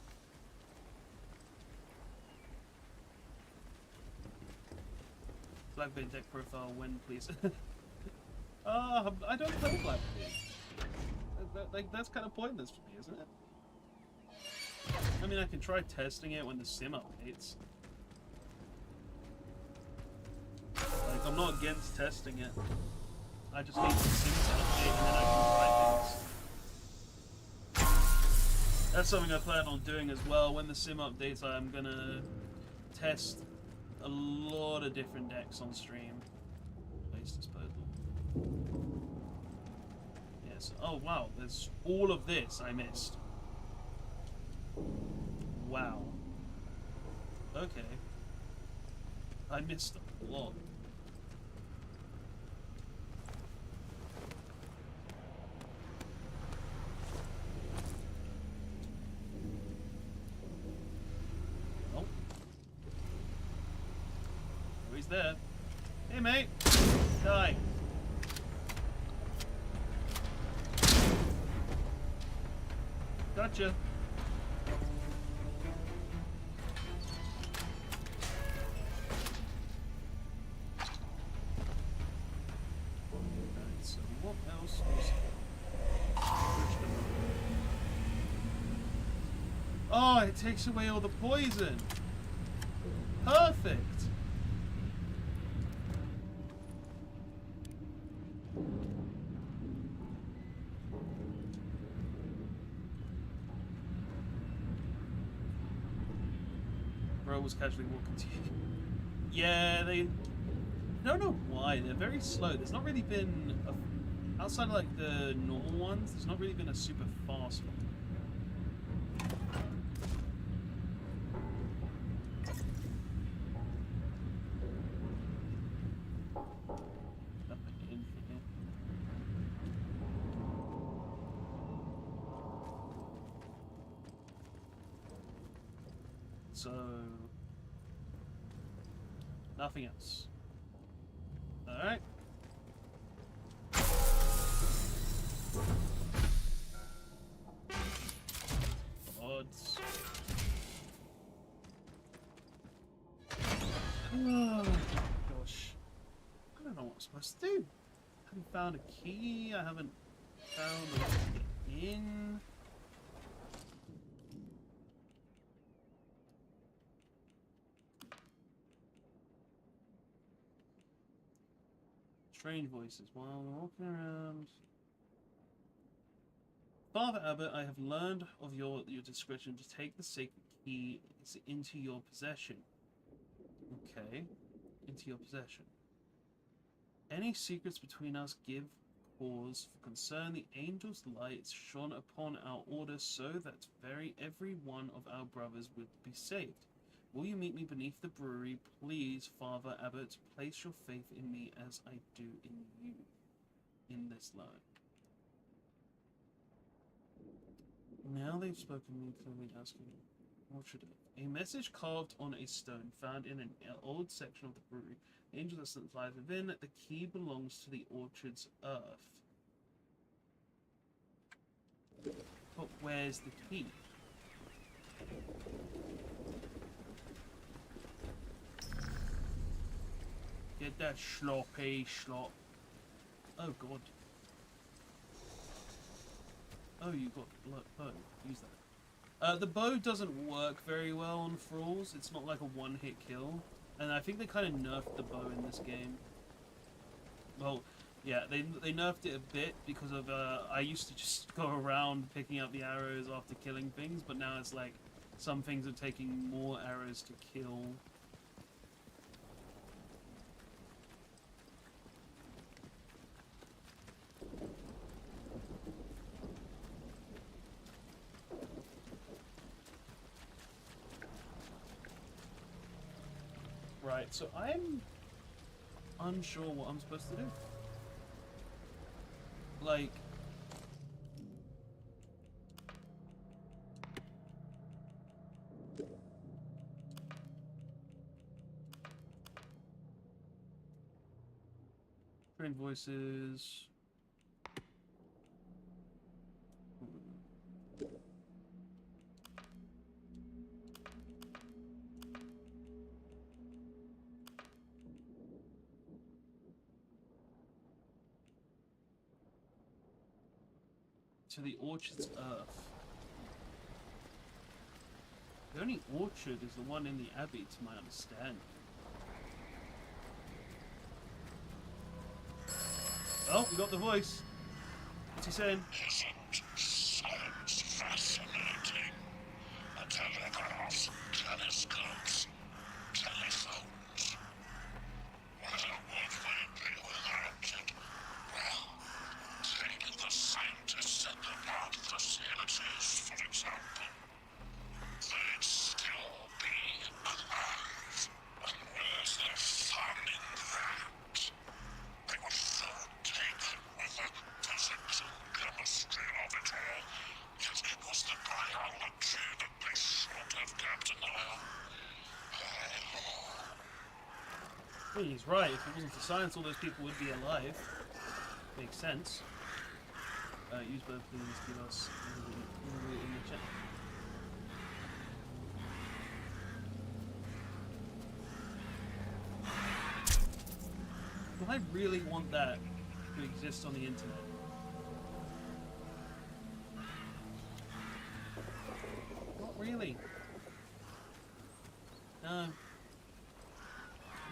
Blackbeard deck profile when, please. I don't play Blackbeard. That's kind of pointless for me, isn't it? I mean, I can try testing it when the sim updates. Like, I'm not against testing it. I just need the sim to update and then I can try things. That's something I plan on doing as well. When the sim updates, I'm gonna test a lot of different decks on stream. Waste disposal. Yes. Oh wow, there's all of this I missed. Wow. Okay. I missed a lot. Oh. Oh, he's there. Hey, mate. Die. Gotcha. Oh, it takes away all the poison. Perfect. Bro was casually walking to you. Yeah, they... I don't know why. They're very slow. There's not really been... outside of like the normal ones, there's not really been a super fast one. So, nothing else. Alright. Odds. Oh, gosh. I don't know what I'm supposed to do. I haven't found a key. I haven't found a way to get in. Strange voices while walking around. Father Abbot, I have learned of your discretion to take the sacred key into your possession. Okay. Into your possession. Any secrets between us give cause for concern. The angel's light shone upon our order so that every one of our brothers would be saved. Will you meet me beneath the brewery? Please, Father Abbot, place your faith in me as I do in you. In this line. Now they've spoken me clearly asking what should it? A message carved on a stone found in an old section of the brewery. The angel that lies within. The key belongs to the orchard's earth. But where's the key? Get that sloppy slop. Oh god. Oh, you got bow. Use that. The bow doesn't work very well on thralls. It's not like a one-hit kill. And I think they kind of nerfed the bow in this game. Well, Yeah, they nerfed it a bit because of I used to just go around picking up the arrows after killing things, but now it's like some things are taking more arrows to kill. Right, so I'm unsure what I'm supposed to do. Like, train voices. To the Orchard's Earth. The only orchard is the one in the Abbey, to my understanding. Oh, we got the voice. What's he saying? Isn't science fascinating? The telegraphs, telescopes, telephones. Where would we be without it? Well, take the scientists at the lab facilities, for example. They'd still be alive. And where's the fun in that? They were so taken with the physics and chemistry of it all, yet it was the biology that they should have kept an eye on. Well, he's right. If it wasn't for science, all those people would be alive. Makes sense. Use both please give us in the chat. Do I really want that to exist on the internet? Not really. No.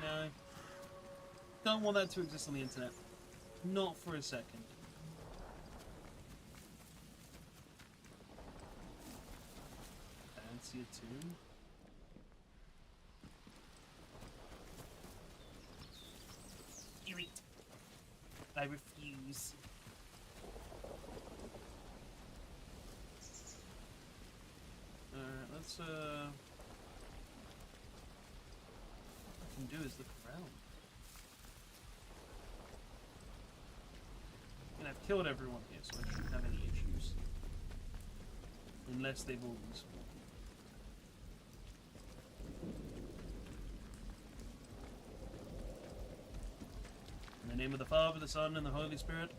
No. Don't want that to exist on the internet. Not for a second. Fancy a tune. Do it. I refuse. Alright, let's what I can do is look around. And I've killed everyone here, so I shouldn't have any issues. Unless they've all respawned. In the name of the Father, the Son, and the Holy Spirit.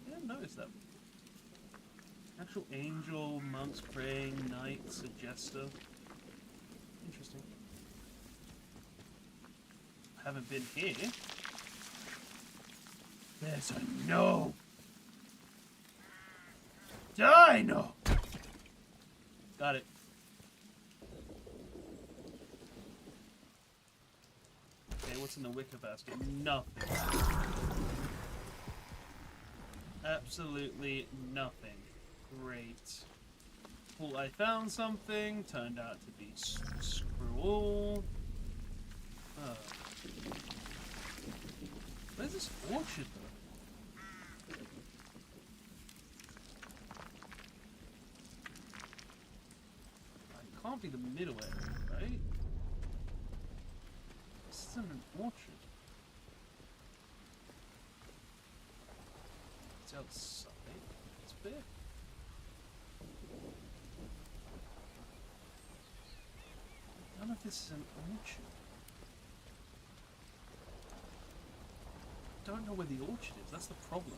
I didn't notice that. Actual angel, monks praying, knights, a jester. Interesting. Haven't been here. There's a no. Die, no. Got it. Okay, what's in the wicker basket? Nothing. Absolutely nothing. Great. Well, I found something. Turned out to be screw all. Oh. Where's this orchard, though? It can't be the middle area, right? This isn't an orchard. It's outside. It's big. I don't know if this is an orchard. I don't know where the orchard is. That's the problem.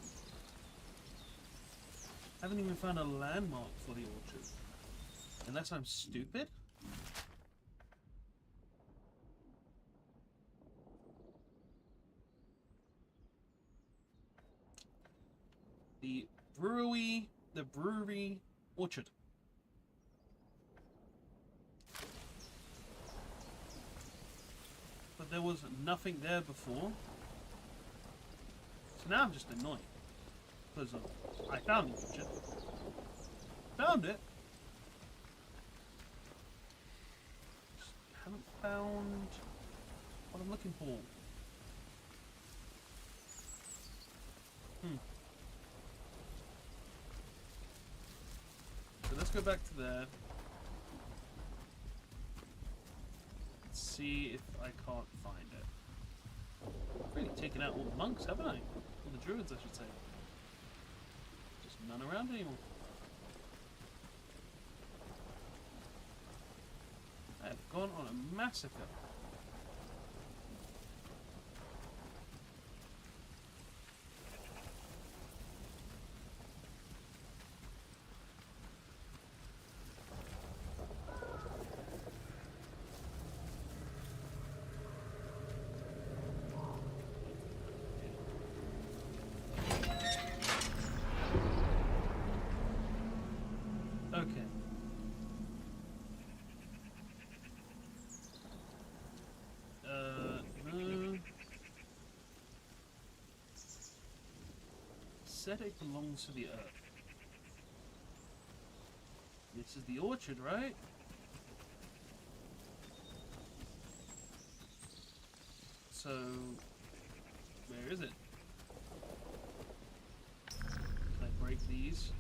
I haven't even found a landmark for the orchard. Unless I'm stupid? The brewery orchard. but there was nothing there before. So now I'm just annoyed. Because I found the orchard. Found it. Just haven't found what I'm looking for. So let's go back to there. Let's see if I can't find it. I've really taken out all the monks, haven't I? All the druids, I should say. Just none around anymore. I have gone on a massacre. Okay. No. Said it belongs to the earth. This is the orchard, right? So, where is it? Can I break these?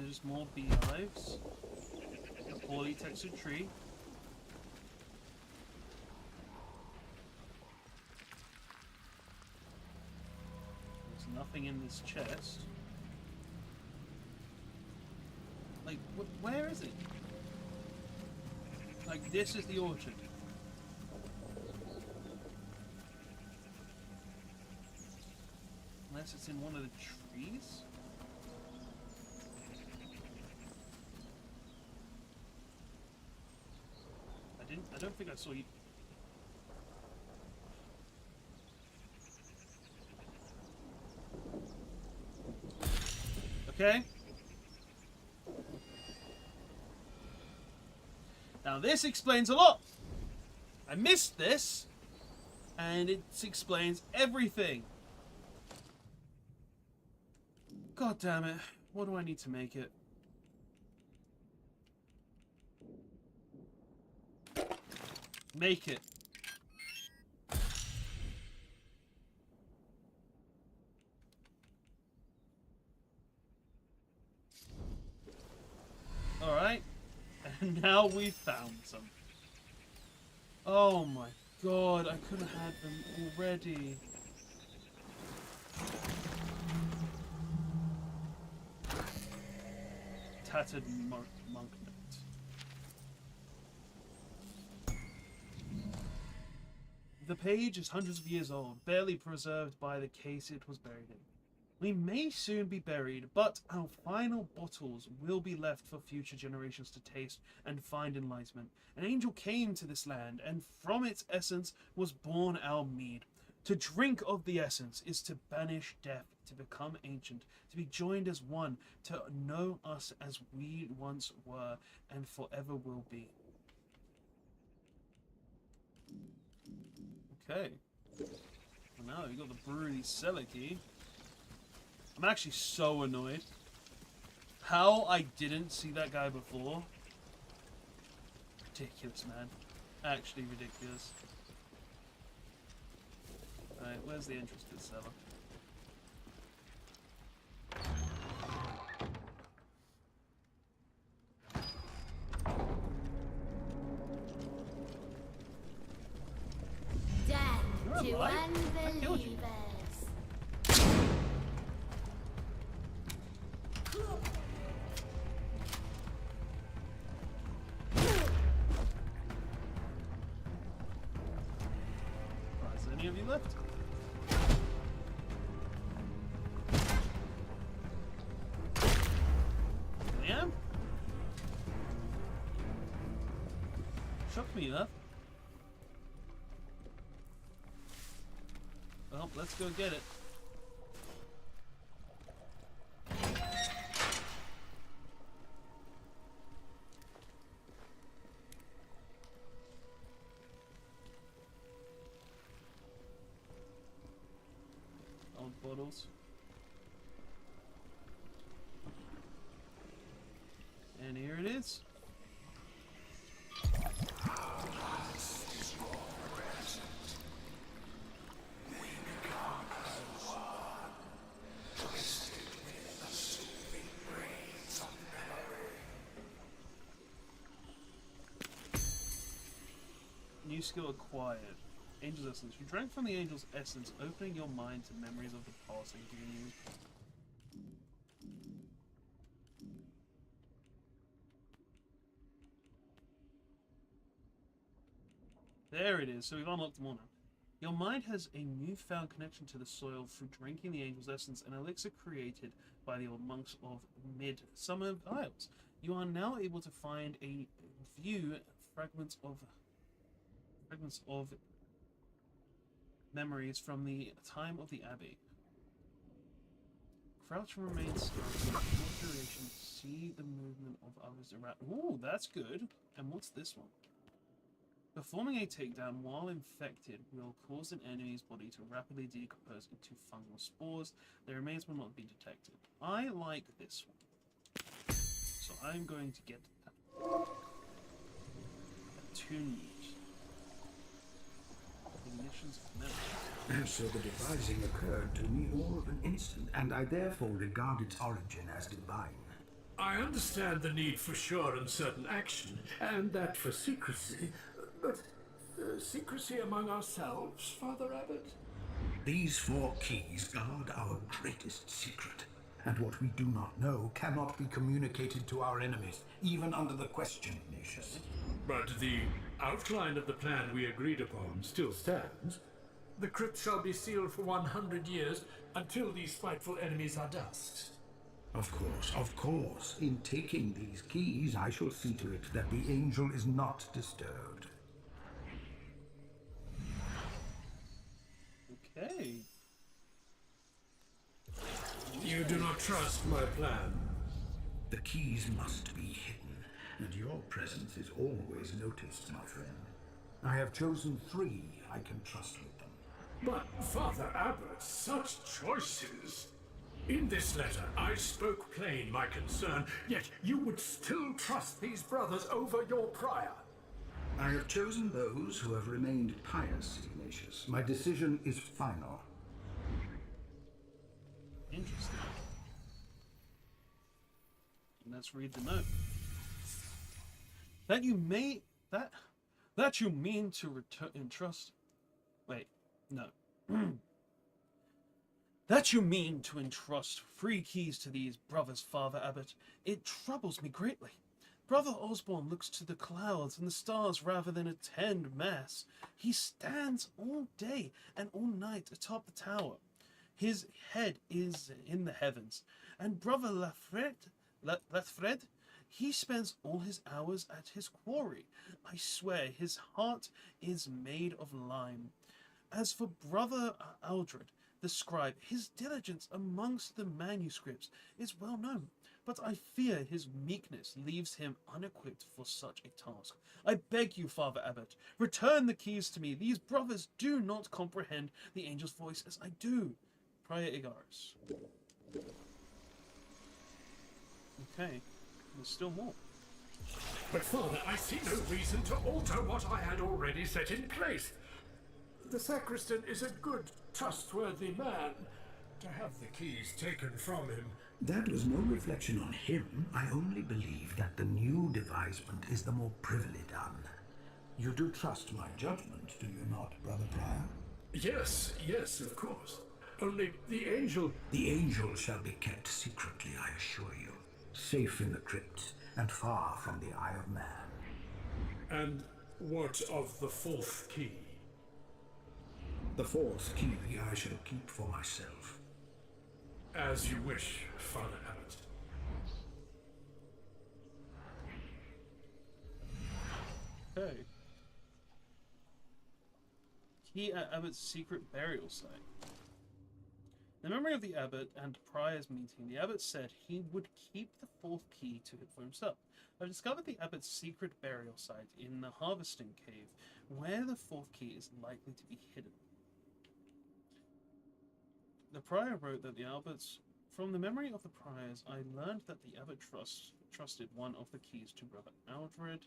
Just more beehives. A poorly textured tree. There's nothing in this chest. Like, where is it? Like, this is the orchard. Unless it's in one of the trees? I don't think I saw you. Okay. Now this explains a lot. I missed this, and it explains everything. God damn it. What do I need to make it? Make it. Alright. And now we've found some. Oh my god, I could have had them already. Tattered monk note. The page is hundreds of years old, barely preserved by the case it was buried in. We may soon be buried, but our final bottles will be left for future generations to taste and find enlightenment. An angel came to this land, and from its essence was born our mead. To drink of the essence is to banish death, to become ancient, to be joined as one, to know us as we once were and forever will be. Okay. Well, now we've got the brewery cellar key. I'm actually so annoyed. How I didn't see that guy before. Ridiculous, man. Actually ridiculous. Alright, where's the entrance to the cellar? To unbelievers. Right, is there any of you left? I am? Shocked me enough. Well, let's go get it. Old bottles. And here it is. New skill acquired. Angel's Essence. You drank from the Angel's Essence, opening your mind to memories of the past and giving you... There it is. So we've unlocked them all now. Your mind has a newfound connection to the soil through drinking the Angel's Essence, an elixir created by the old monks of Midsummer Isles. You are now able to find a view fragments of memories from the time of the Abbey. Crouch and remain still for a short duration. See the movement of others around. Ooh, that's good. And what's this one? Performing a takedown while infected will cause an enemy's body to rapidly decompose into fungal spores. Their remains will not be detected. I like this one. So I'm going to get that. Attunement. Ignitions of memory. And so the devising occurred to me all of an instant, and I therefore regard its origin as divine. I understand the need for sure and certain action, and that for secrecy. But secrecy among ourselves, Father Abbot? These 4 keys guard our greatest secret, and what we do not know cannot be communicated to our enemies, even under the question, Ignatius. But the outline of the plan we agreed upon still stands. The crypt shall be sealed for 100 years until these spiteful enemies are dust. Of course. In taking these keys, I shall see to it that the angel is not disturbed. Okay. You do not trust my plan? The keys must be hidden, and your presence is always noticed, my friend. I have chosen 3 I can trust with them. But, Father Abbot, such choices! In this letter, I spoke plain my concern, yet you would still trust these brothers over your prior. I have chosen those who have remained pious, Ignatius. My decision is final. Interesting. Let's read the note. That you mean to entrust. Wait, no. That you mean to entrust 3 keys to these brothers, Father Abbot. It troubles me greatly. Brother Osborne looks to the clouds and the stars rather than attend Mass. He stands all day and all night atop the tower. His head is in the heavens. And Brother Lafred, he spends all his hours at his quarry. I swear his heart is made of lime. As for Brother Aldred, the scribe, his diligence amongst the manuscripts is well known, but I fear his meekness leaves him unequipped for such a task. I beg you, Father Abbot, return the keys to me. These brothers do not comprehend the angel's voice as I do. Prior Igaris. Okay, there's still more. But Father, I see no reason to alter what I had already set in place. The sacristan is a good, trustworthy man. To have the keys taken from him... That was no reflection on him. I only believe that the new devisement is the more privily done. You do trust my judgment, do you not, Brother Prior? Yes, of course. Only the angel... The angel shall be kept secretly, I assure you. Safe in the crypt, and far from the eye of man. And what of the 4th key? The 4th key I shall keep for myself. As you wish, Father Abbot. Okay. Key at Abbott's secret burial site. In the memory of the Abbot and Prior's meeting, the Abbot said he would keep the fourth key to it for himself. I've discovered the Abbot's secret burial site in the Harvesting Cave, where the fourth key is likely to be hidden. The Prior wrote that the Abbot's... From the memory of the Priors, I learned that the Abbot trusted one of the keys to Brother Aldred.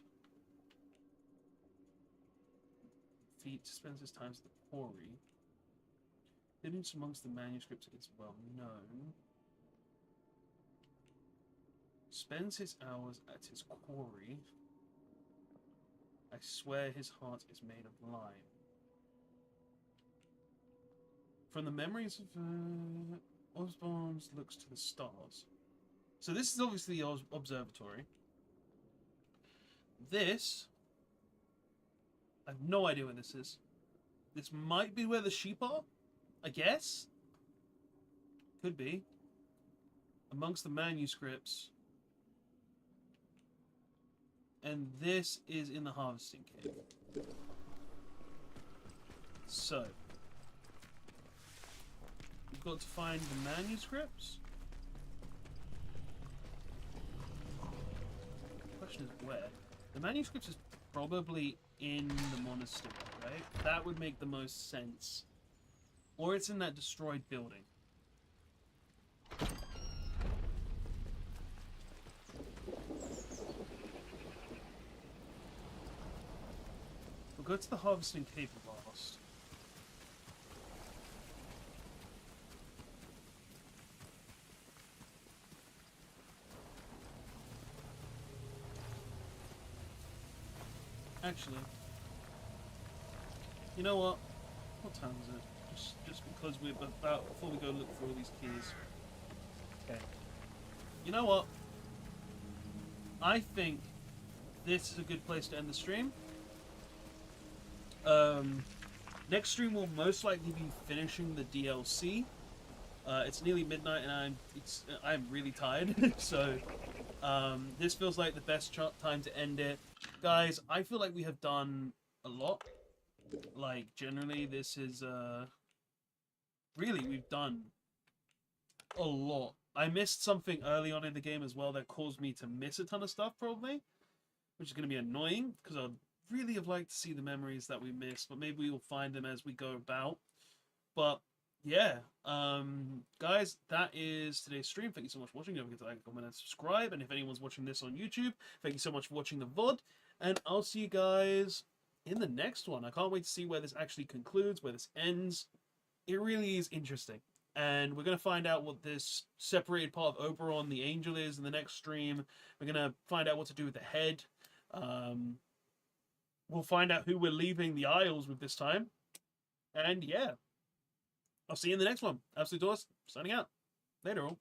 Feet spends his time at the quarry. Hidden amongst the manuscripts is well known. Spends his hours at his quarry. I swear his heart is made of lime. From the memories of Osborne's looks to the stars. So this is obviously the observatory. This... I have no idea where this is. This might be where the sheep are, I guess? Could be. Amongst the manuscripts. And this is in the Harvesting Cave. So. We've got to find the manuscripts. The question is where? The manuscripts is probably in the monastery, right? That would make the most sense. Or it's in that destroyed building. We'll go to the Harvesting Cave last. Actually, you know what? What time is it? Just because we're about before we go look for all these keys. Okay. You know what? I think this is a good place to end the stream. Next stream will most likely be finishing the DLC. It's nearly midnight and I'm really tired, so this feels like the best time to end it. Guys, I feel like we have done a lot. Like, generally, this is, really, we've done a lot. I missed something early on in the game as well that caused me to miss a ton of stuff, probably. Which is going to be annoying, because I'd really have liked to see the memories that we missed, but maybe we'll find them as we go about. But, yeah. Guys, that is today's stream. Thank you so much for watching. Don't forget to like, comment, and subscribe. And if anyone's watching this on YouTube, thank you so much for watching the VOD. And I'll see you guys in the next one. I can't wait to see where this actually concludes, where this ends. It really is interesting. And we're going to find out what this separated part of Oberon, the Angel, is in the next stream. We're going to find out what to do with the head. We'll find out who we're leaving the Isles with this time. And yeah. I'll see you in the next one. Absolute Doors, signing out. Later all.